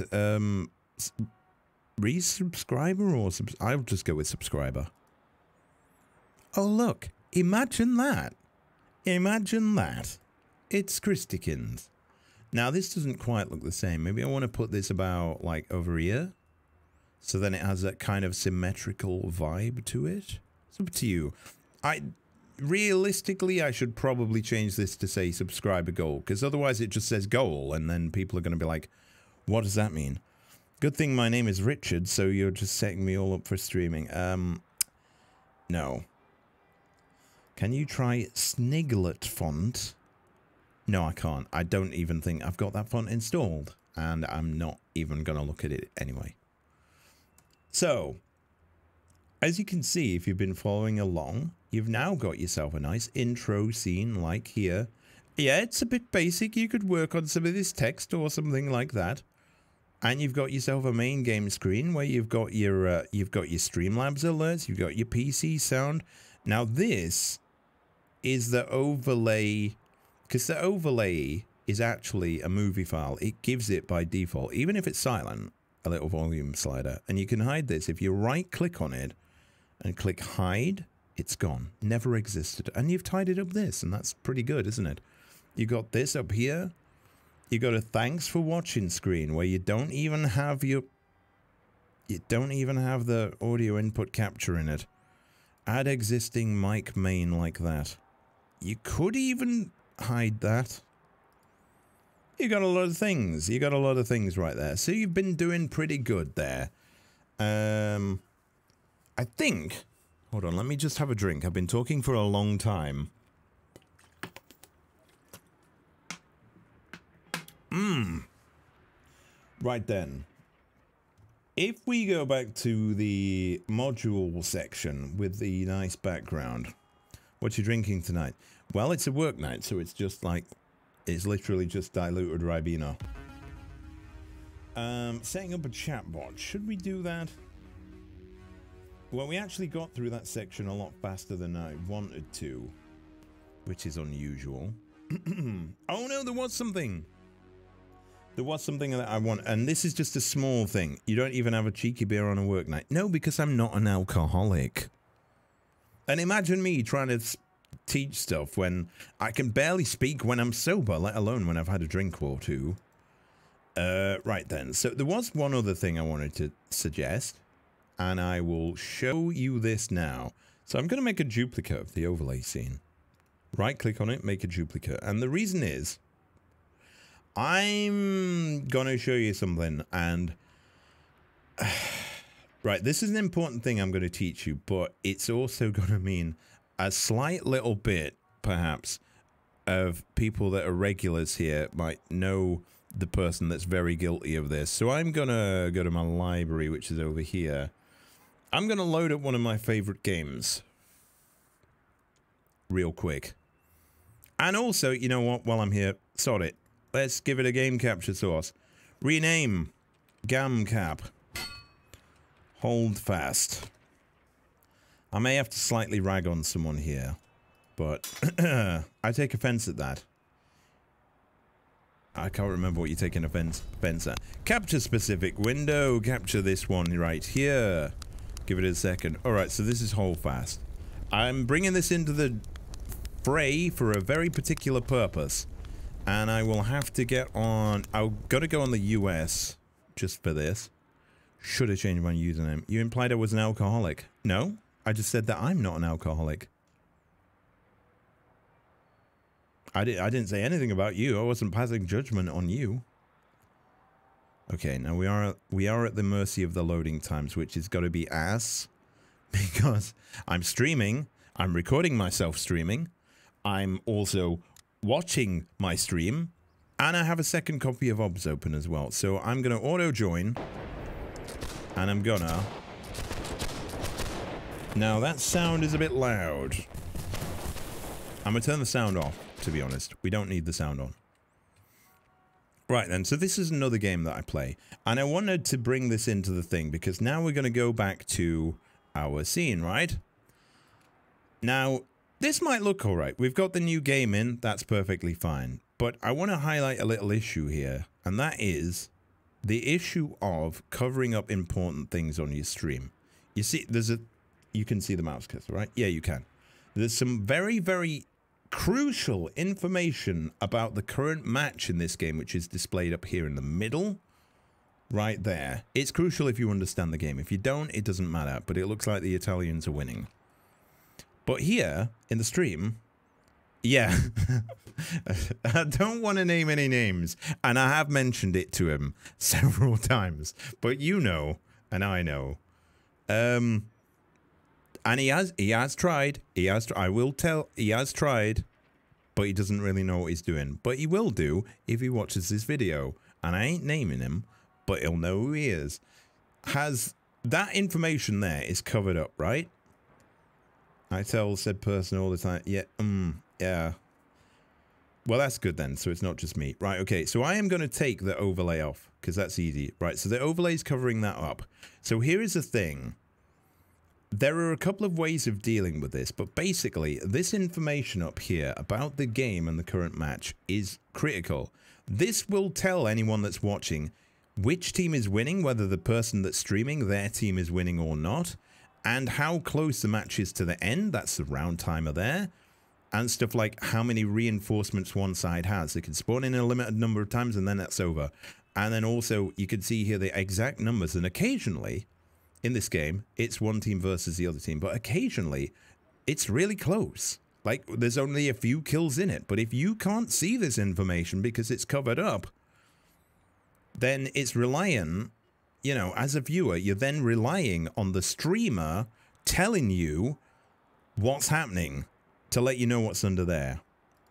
resubscriber or I'll just go with subscriber. Oh, look. Imagine that. Imagine that. It's Christykins. Now, this doesn't quite look the same. Maybe I want to put this about, like, over here. So then it has that kind of symmetrical vibe to it. It's up to you. Realistically, I should probably change this to say subscriber goal. Because otherwise it just says goal. And then people are going to be like, what does that mean? Good thing my name is Richard, so you're just setting me all up for streaming. No. Can you try Sniglet font? No, I can't. I don't even think I've got that font installed. And I'm not even going to look at it anyway. So, as you can see, if you've been following along, you've now got yourself a nice intro scene like here. Yeah, it's a bit basic. You could work on some of this text or something like that. And you've got yourself a main game screen where you've got your Streamlabs alerts, you've got your PC sound. Now this is the overlay, because the overlay is actually a movie file. It gives it by default, even if it's silent, a little volume slider. And you can hide this. If you right click on it and click hide, it's gone. Never existed. And you've tidied up this, and that's pretty good, isn't it? You got this up here. You got a thanks for watching screen where you don't even have the audio input capture in it. Add existing mic main like that. You could even hide that. You got a lot of things. You got a lot of things right there. So you've been doing pretty good there. I think. Hold on, let me just have a drink. I've been talking for a long time. Right then. If we go back to the module section with the nice background, what you drinking tonight? Well, it's a work night, so it's just like, it's literally just diluted Ribena. Setting up a chat bot. Should we do that? Well, we actually got through that section a lot faster than I wanted to, which is unusual. Oh no, there was something. There was something that I want, and this is just a small thing. You don't even have a cheeky beer on a work night. No, because I'm not an alcoholic. And imagine me trying to teach stuff when I can barely speak when I'm sober, let alone when I've had a drink or two. Right then. So there was one other thing I wanted to suggest, and I will show you this now. So I'm going to make a duplicate of the overlay scene. Right click on it, make a duplicate. And the reason is, I'm going to show you something, and Right, this is an important thing I'm going to teach you, but it's also going to mean a slight little bit, perhaps, of people that are regulars here might know the person that's very guilty of this. So I'm going to go to my library, which is over here. I'm going to load up one of my favorite games real quick. And also, you know what, while I'm here, sod it. Let's give it a game capture source. Rename GamCap. Hold fast. I may have to slightly rag on someone here, but I take offense at that. I can't remember what you're taking offense at. Capture specific window. Capture this one right here. Give it a second. Alright, so this is hold fast. I'm bringing this into the fray for a very particular purpose. And I will have to get on... I'm gonna go on the US just for this. Should have changed my username. You implied I was an alcoholic. No, I just said that I'm not an alcoholic. I didn't say anything about you. I wasn't passing judgment on you. Okay, now we are at the mercy of the loading times, which has got to be ass. Because I'm streaming. I'm recording myself streaming. I'm also watching my stream. And I have a second copy of OBS open as well. So I'm going to auto-join. And I'm gonna... Now that sound is a bit loud. I'm gonna turn the sound off, to be honest. We don't need the sound on. Right then, so this is another game that I play. And I wanted to bring this into the thing, because now we're gonna go back to our scene, right? Now, this might look alright. We've got the new game in, that's perfectly fine. But I want to highlight a little issue here, and that is... the issue of covering up important things on your stream. You see, you can see the mouse cursor, right? Yeah, you can. There's some very, very crucial information about the current match in this game, which is displayed up here in the middle, right there. It's crucial if you understand the game. If you don't, it doesn't matter, but it looks like the Italians are winning. But here, in the stream, yeah, I don't want to name any names, and I have mentioned it to him several times, but you know, and I know, and he has tried, I will tell, he has tried, but he doesn't really know what he's doing, but he will do if he watches this video, and I ain't naming him, but he'll know who he is. Has that information there is covered up, right? I tell said person all the time, yeah, yeah. Well, that's good then, so it's not just me. Right, okay, so I am going to take the overlay off, because that's easy. Right, so the overlay is covering that up. So here is the thing. There are a couple of ways of dealing with this, but basically, this information up here about the game and the current match is critical. This will tell anyone that's watching which team is winning, whether the person that's streaming, their team is winning or not, and how close the match is to the end. That's the round timer there. And stuff like how many reinforcements one side has. They can spawn in a limited number of times and then that's over. And then also you can see here the exact numbers. And occasionally in this game, it's one team versus the other team. But occasionally it's really close. Like there's only a few kills in it. But if you can't see this information because it's covered up, then it's reliant, you know, as a viewer, you're then relying on the streamer telling you what's happening to let you know what's under there.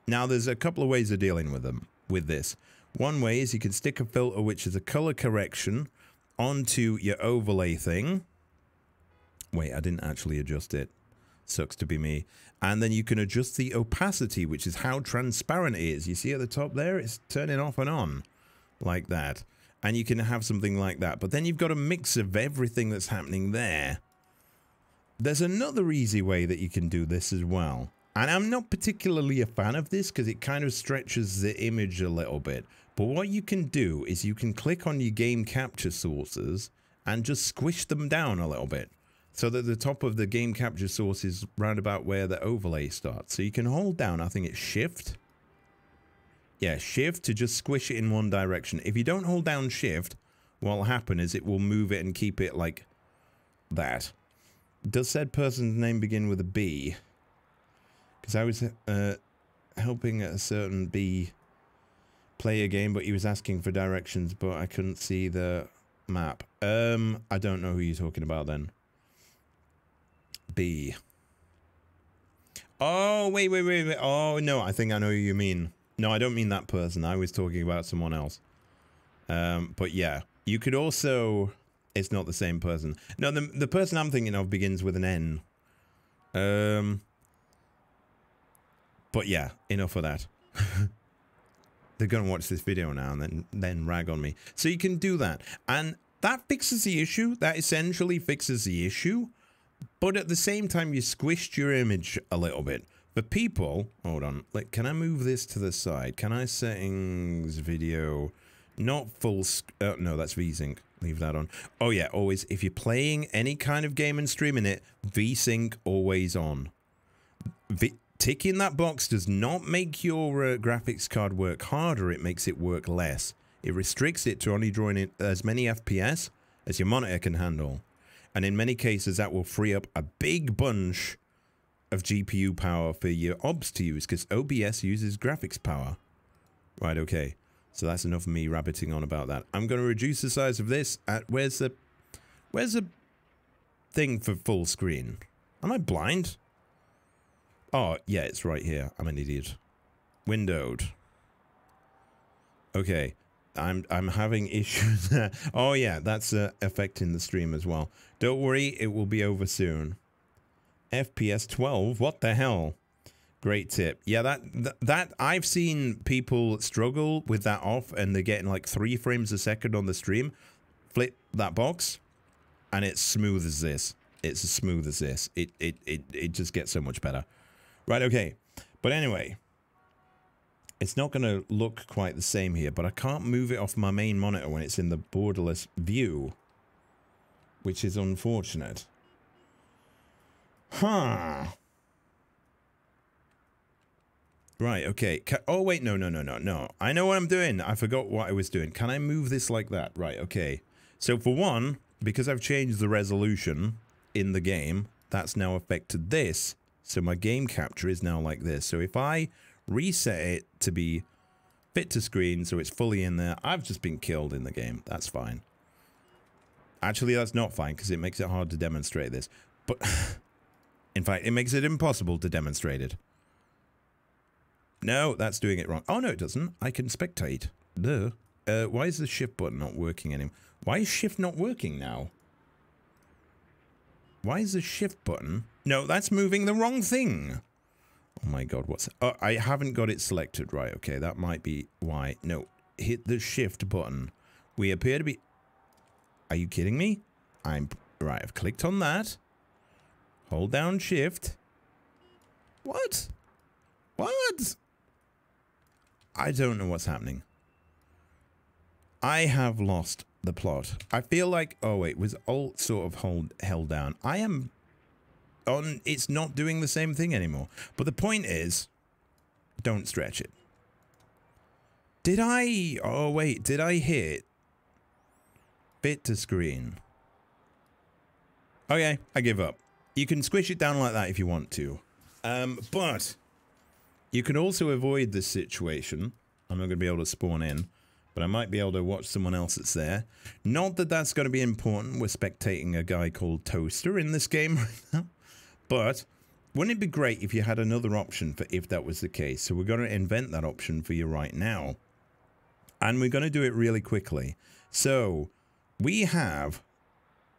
Now, there's a couple of ways of dealing with this. One way is you can stick a filter, which is a color correction, onto your overlay thing. Wait, I didn't actually adjust it. Sucks to be me. And then you can adjust the opacity, which is how transparent it is. You see at the top there, it's turning off and on like that. And you can have something like that. But then you've got a mix of everything that's happening there. There's another easy way that you can do this as well. And I'm not particularly a fan of this because it kind of stretches the image a little bit. But what you can do is you can click on your game capture sources and just squish them down a little bit. So that the top of the game capture source is round about where the overlay starts. So you can hold down, I think it's shift. Yeah, shift to just squish it in one direction. If you don't hold down shift, what will happen is it will move it and keep it like that. Does said person's name begin with a B? Because I was helping a certain B play a game, but he was asking for directions, but I couldn't see the map. I don't know who you're talking about then. B. Oh, wait. Oh, no, I think I know who you mean. No, I don't mean that person. I was talking about someone else. But yeah, you could also... It's not the same person. No, the person I'm thinking of begins with an N. But yeah, enough of that. They're going to watch this video now and then rag on me. So you can do that. And that fixes the issue. That essentially fixes the issue. But at the same time, you squished your image a little bit. For people... Hold on. Like, can I move this to the side? Can I settings, video... Not full... no, that's VSync. Leave that on. Oh yeah, always. If you're playing any kind of game and streaming it, VSync always on. Ticking that box does not make your graphics card work harder. It makes it work less. It restricts it to only drawing in as many FPS as your monitor can handle. And in many cases, that will free up a big bunch of GPU power for your OBS to use, because OBS uses graphics power. Right, okay. So that's enough of me rabbiting on about that. I'm going to reduce the size of this. Where's the thing for full screen? Am I blind? Oh, yeah, it's right here. I'm an idiot. Windowed. Okay. I'm having issues there. Oh, yeah, that's affecting the stream as well. Don't worry, it will be over soon. FPS 12? What the hell? Great tip. Yeah, that I've seen people struggle with that off, and they're getting like 3 frames a second on the stream. Flip that box, and it's smooth as this. It's as smooth as this. It just gets so much better. Right, okay. But anyway, it's not going to look quite the same here, but I can't move it off my main monitor when it's in the borderless view, which is unfortunate. Huh. Right, okay. Oh, wait, no. I know what I'm doing. I forgot what I was doing. Can I move this like that? Right, okay. So for one, because I've changed the resolution in the game, that's now affected this. So my game capture is now like this. So if I reset it to be fit to screen so it's fully in there, I've just been killed in the game. That's fine. Actually, that's not fine because it makes it hard to demonstrate this. But in fact, it makes it impossible to demonstrate it. No, that's doing it wrong. Oh, no, it doesn't. I can spectate. Duh. Why is the shift button not working anymore? Why is shift not working now? Why is the shift button? No, that's moving the wrong thing. Oh my god, what's... Oh, I haven't got it selected. Right, okay, that might be why. No, hit the shift button. We appear to be... Are you kidding me? Right, I've clicked on that. Hold down shift. What? What? I don't know what's happening. I have lost the plot. I feel like... Oh, wait. Was Alt sort of held down? I am... on. It's not doing the same thing anymore. But the point is... Don't stretch it. Did I... Oh, wait. Did I hit... Fit to screen? Okay. I give up. You can squish it down like that if you want to. But... You can also avoid this situation. I'm not going to be able to spawn in, but I might be able to watch someone else that's there. Not that that's going to be important. We're spectating a guy called Toaster in this game right now. But wouldn't it be great if you had another option for if that was the case? So we're going to invent that option for you right now. And we're going to do it really quickly. So we have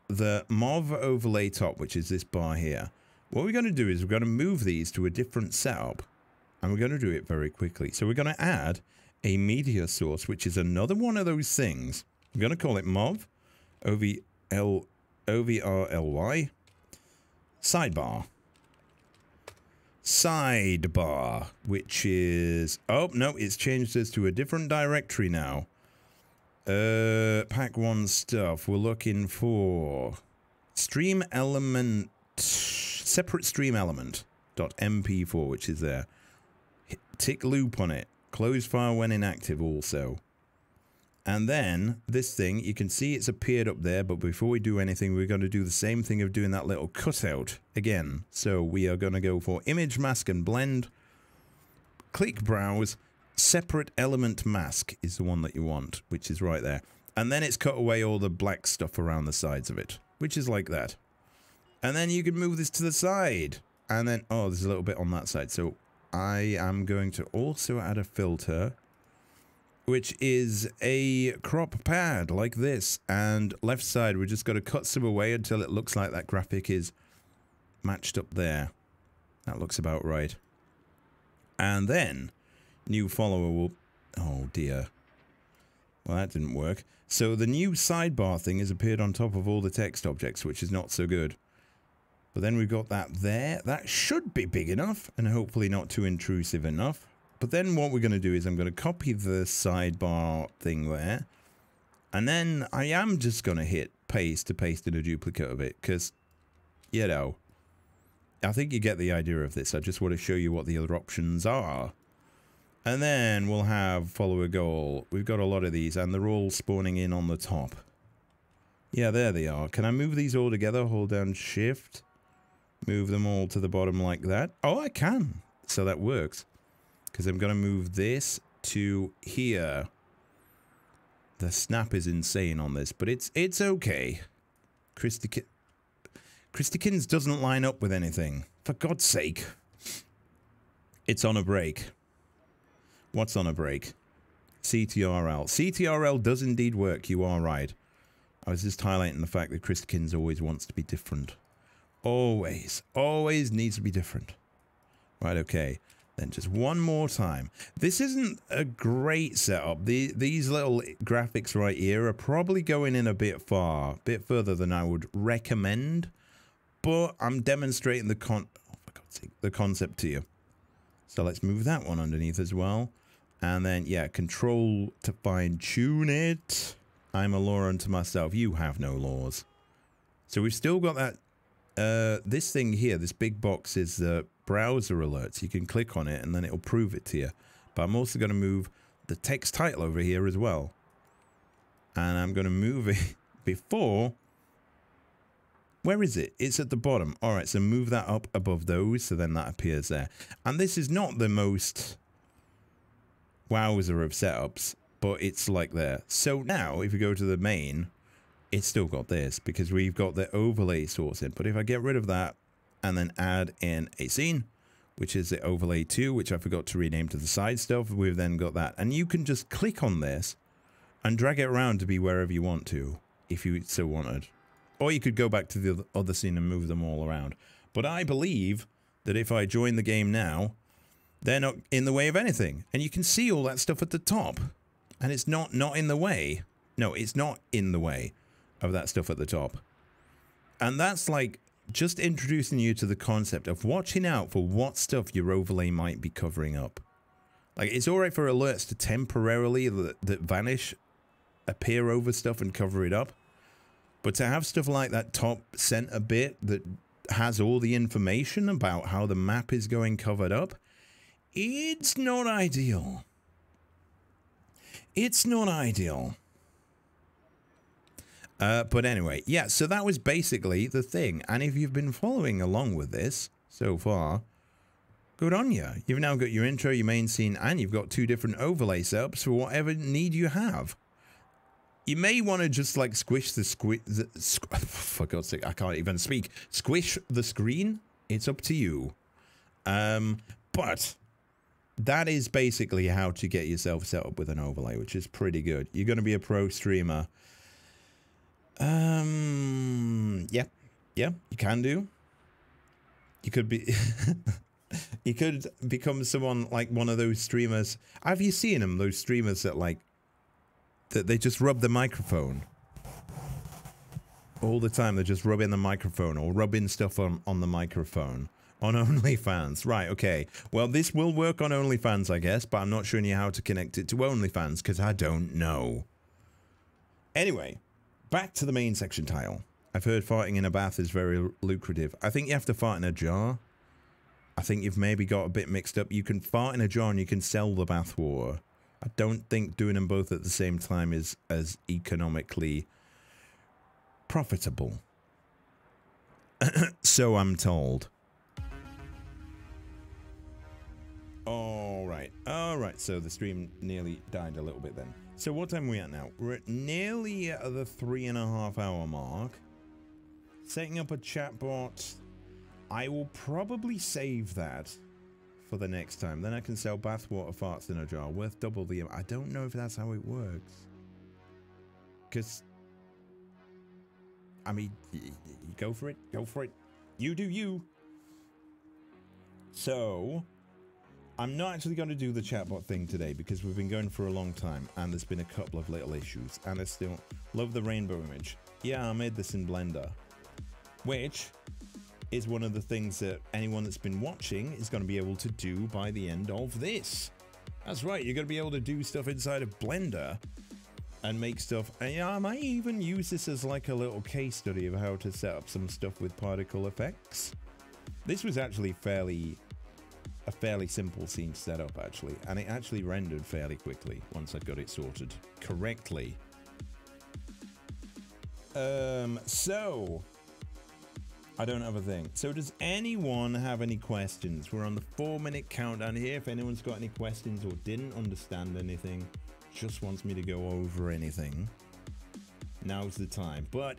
the MOV overlay top, which is this bar here. What we're going to do is we're going to move these to a different setup. And we're going to do it very quickly. So we're going to add a media source, which is another one of those things. I'm going to call it MOV, OVRLY, sidebar. Sidebar, which is... Oh, no, it's changed us to a different directory now. Pack 1 stuff. We're looking for stream element, separate stream element.mp4, which is there. Tick loop on it. Close file when inactive also. And then this thing, you can see it's appeared up there, but before we do anything, we're going to do the same thing of doing that little cutout again. So we are going to go for image mask and blend. Click browse. Separate element mask is the one that you want, which is right there. And then it's cut away all the black stuff around the sides of it, which is like that. And then you can move this to the side. And then, oh, there's a little bit on that side. So I am going to also add a filter, which is a crop pad like this. And left side, we're just going to cut some away until it looks like that graphic is matched up there. That looks about right. And then, new follower will... Oh, dear. Well, that didn't work. So the new sidebar thing has appeared on top of all the text objects, which is not so good. But then we've got that there. That should be big enough, and hopefully not too intrusive enough. But then what we're going to do is I'm going to copy the sidebar thing there. And then I am just going to hit paste to paste in a duplicate of it, because, you know, I think you get the idea of this. I just want to show you what the other options are. And then we'll have follower goal. We've got a lot of these, and they're all spawning in on the top. Yeah, there they are. Can I move these all together? Hold down shift. Move them all to the bottom like that. Oh, I can. So that works. Because I'm going to move this to here. The snap is insane on this, but it's okay. Christikins doesn't line up with anything. For God's sake. It's on a break. What's on a break? CTRL. CTRL does indeed work. You are right. I was just highlighting the fact that Christikins always wants to be different. Always. Always needs to be different. Right, okay. Then just one more time. This isn't a great setup. These little graphics right here are probably going in a bit further than I would recommend. But I'm demonstrating the concept to you. So let's move that one underneath as well. And then, yeah, control to fine-tune it. I'm a law unto myself. You have no laws. So we've still got that. This thing here, this big box is the browser alerts. You can click on it and then it'll prove it to you. But I'm also going to move the text title over here as well. And I'm going to move it before... Where is it? It's at the bottom. All right, so move that up above those, so then that appears there. And this is not the most wowzer of setups, but it's like there. So now, if you go to the main, it's still got this, because we've got the overlay source in. But if I get rid of that, and then add in a scene, which is the overlay 2, which I forgot to rename to the side stuff, we've then got that. And you can just click on this, and drag it around to be wherever you want to, if you so wanted. Or you could go back to the other scene and move them all around. But I believe that if I join the game now, they're not in the way of anything. And you can see all that stuff at the top. And it's not in the way. No, it's not in the way of that stuff at the top. And that's like just introducing you to the concept of watching out for what stuff your overlay might be covering up. Like, it's alright for alerts to temporarily that vanish, appear over stuff and cover it up. But to have stuff like that top center bit that has all the information about how the map is going covered up, it's not ideal. It's not ideal. But anyway, yeah, so that was basically the thing. And if you've been following along with this so far, good on you. You've now got your intro, your main scene, and you've got 2 different overlay setups for whatever need you have. You may want to just like squish the for God's sake, I can't even speak. Squish the screen. It's up to you. But that is basically how to get yourself set up with an overlay, which is pretty good. You're going to be a pro streamer. Yeah, you can do. You could be, you could become someone like one of those streamers. Have you seen them? Those streamers that like, that they just rub the microphone all the time. They're just rubbing the microphone or rubbing stuff on the microphone on OnlyFans. Right, okay. Well, this will work on OnlyFans, I guess, but I'm not showing you how to connect it to OnlyFans because I don't know. Anyway, back to the main section tile. I've heard farting in a bath is very lucrative. I think you have to fart in a jar. I think you've maybe got a bit mixed up. You can fart in a jar and you can sell the bath water. I don't think doing them both at the same time is as economically profitable. So I'm told. All right. All right. So the stream nearly died a little bit then. So what time are we at now? We're at nearly at the 3.5 hour mark. Setting up a chatbot. I will probably save that for the next time. Then I can sell bathwater farts in a jar worth double the amount. I don't know if that's how it works. Because, I mean, go for it. Go for it. You do you. So, I'm not actually going to do the chatbot thing today because we've been going for a long time and there's been a couple of little issues. And I still love the rainbow image. Yeah, I made this in Blender, which is one of the things that anyone that's been watching is going to be able to do by the end of this. That's right, you're going to be able to do stuff inside of Blender and make stuff. And yeah, I might even use this as like a little case study of how to set up some stuff with particle effects. This was actually a fairly simple scene to set up actually, and it actually rendered fairly quickly once I got it sorted correctly. So I don't have a thing. So does anyone have any questions? We're on the 4-minute countdown here. If anyone's got any questions or didn't understand anything, just wants me to go over anything, now's the time. But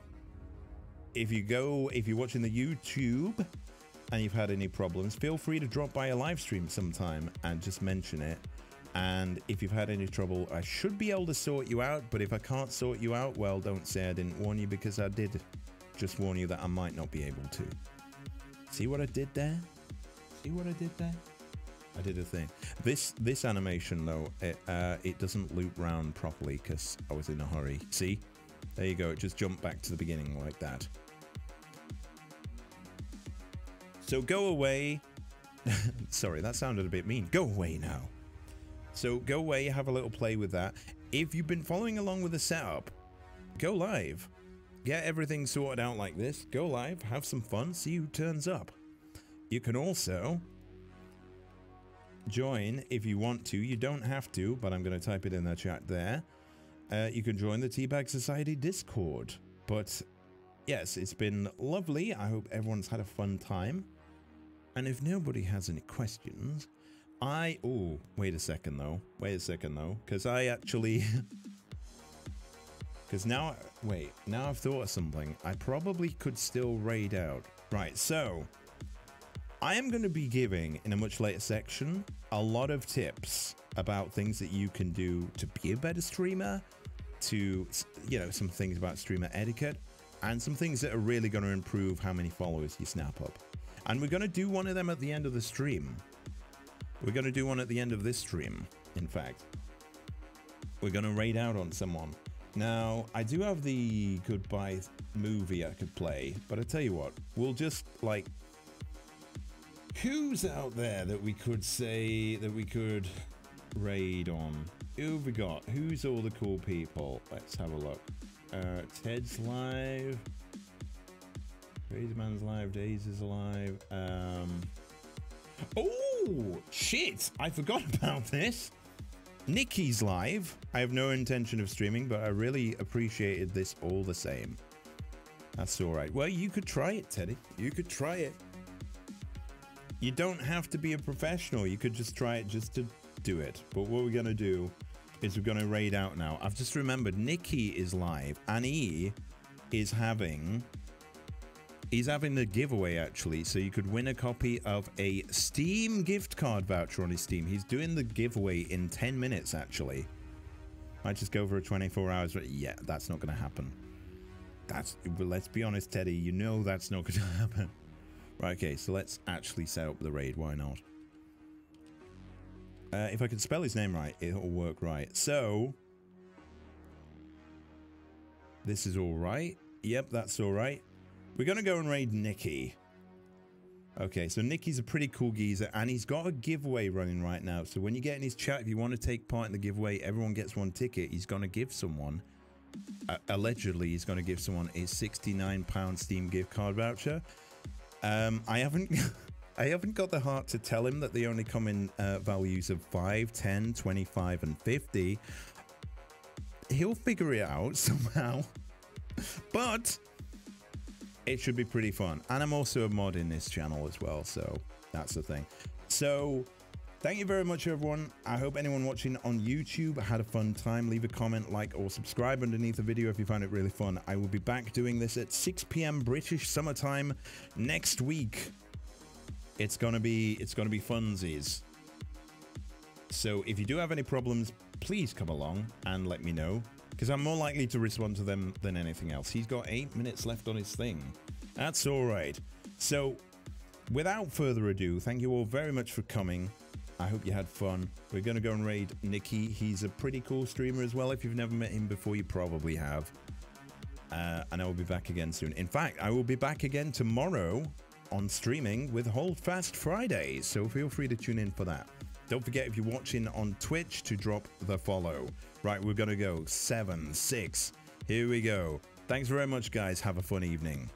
if you're watching the YouTube and you've had any problems, feel free to drop by a live stream sometime and just mention it. And if you've had any trouble, I should be able to sort you out. But if I can't sort you out, well, don't say I didn't warn you, because I did just warn you that I might not be able to. See what I did there? See what I did there? I did a thing. This animation though, it doesn't loop round properly because I was in a hurry. See? There you go. It just jumped back to the beginning like that. So go away. Sorry, that sounded a bit mean. Go away now. So go away, have a little play with that. If you've been following along with the setup, go live. Get everything sorted out like this. Go live, have some fun, see who turns up. You can also join if you want to. You don't have to, but I'm going to type it in the chat there. You can join the Teabag Society Discord. But yes, it's been lovely. I hope everyone's had a fun time. And if nobody has any questions, oh, wait a second though. Wait a second though, because I actually... Because now, wait, now I've thought of something. I probably could still raid out. Right, so I am going to be giving, in a much later section, a lot of tips about things that you can do to be a better streamer, to, you know, some things about streamer etiquette, and some things that are really going to improve how many followers you snap up. And we're going to do one of them at the end of the stream. We're going to do one at the end of this stream, in fact. We're going to raid out on someone. Now, I do have the goodbye movie I could play, but I tell you what, we'll just, like, who's out there that we could say that we could raid on? Who have we got? Who's all the cool people? Let's have a look. Ted's live. Crazy Man's live. Days is alive. Oh, shit! I forgot about this. Nikki's live. I have no intention of streaming, but I really appreciated this all the same. That's all right. Well, you could try it, Teddy. You could try it. You don't have to be a professional. You could just try it just to do it. But what we're going to do is we're going to raid out now. I've just remembered Nikki is live and he is having... He's having the giveaway, actually, so you could win a copy of a Steam gift card voucher on his Steam. He's doing the giveaway in 10 minutes, actually. Might just go for a 24 hours. Yeah, that's not going to happen. Let's be honest, Teddy, you know that's not going to happen. Right, okay, so let's actually set up the raid. Why not? If I can spell his name right, it'll work right. So, this is all right. Yep, that's all right. We're going to go and raid Nikki. Okay, so Nikki's a pretty cool geezer, and he's got a giveaway running right now. So when you get in his chat, if you want to take part in the giveaway, everyone gets one ticket. He's going to give someone, allegedly, he's going to give someone a £69 Steam gift card voucher. I haven't got the heart to tell him that they only come in values of 5, 10, 25, and 50. He'll figure it out somehow. But... it should be pretty fun. And I'm also a mod in this channel as well, so that's the thing. So Thank you very much, everyone. I hope anyone watching on YouTube had a fun time. Leave a comment, like, or subscribe underneath the video if you found it really fun. I will be back doing this at 6 p.m. British summertime next week. It's gonna be funsies. So if you do have any problems, please come along and let me know, because I'm more likely to respond to them than anything else. He's got 8 minutes left on his thing. That's all right. So without further ado, thank you all very much for coming. I hope you had fun. We're going to go and raid Nikki. He's a pretty cool streamer as well. If you've never met him before, you probably have. And I will be back again soon. In fact, I will be back again tomorrow on streaming with Holdfast Fridays. So feel free to tune in for that. Don't forget, if you're watching on Twitch, to drop the follow. Right, we're going to go 7, 6. Here we go. Thanks very much, guys. Have a fun evening.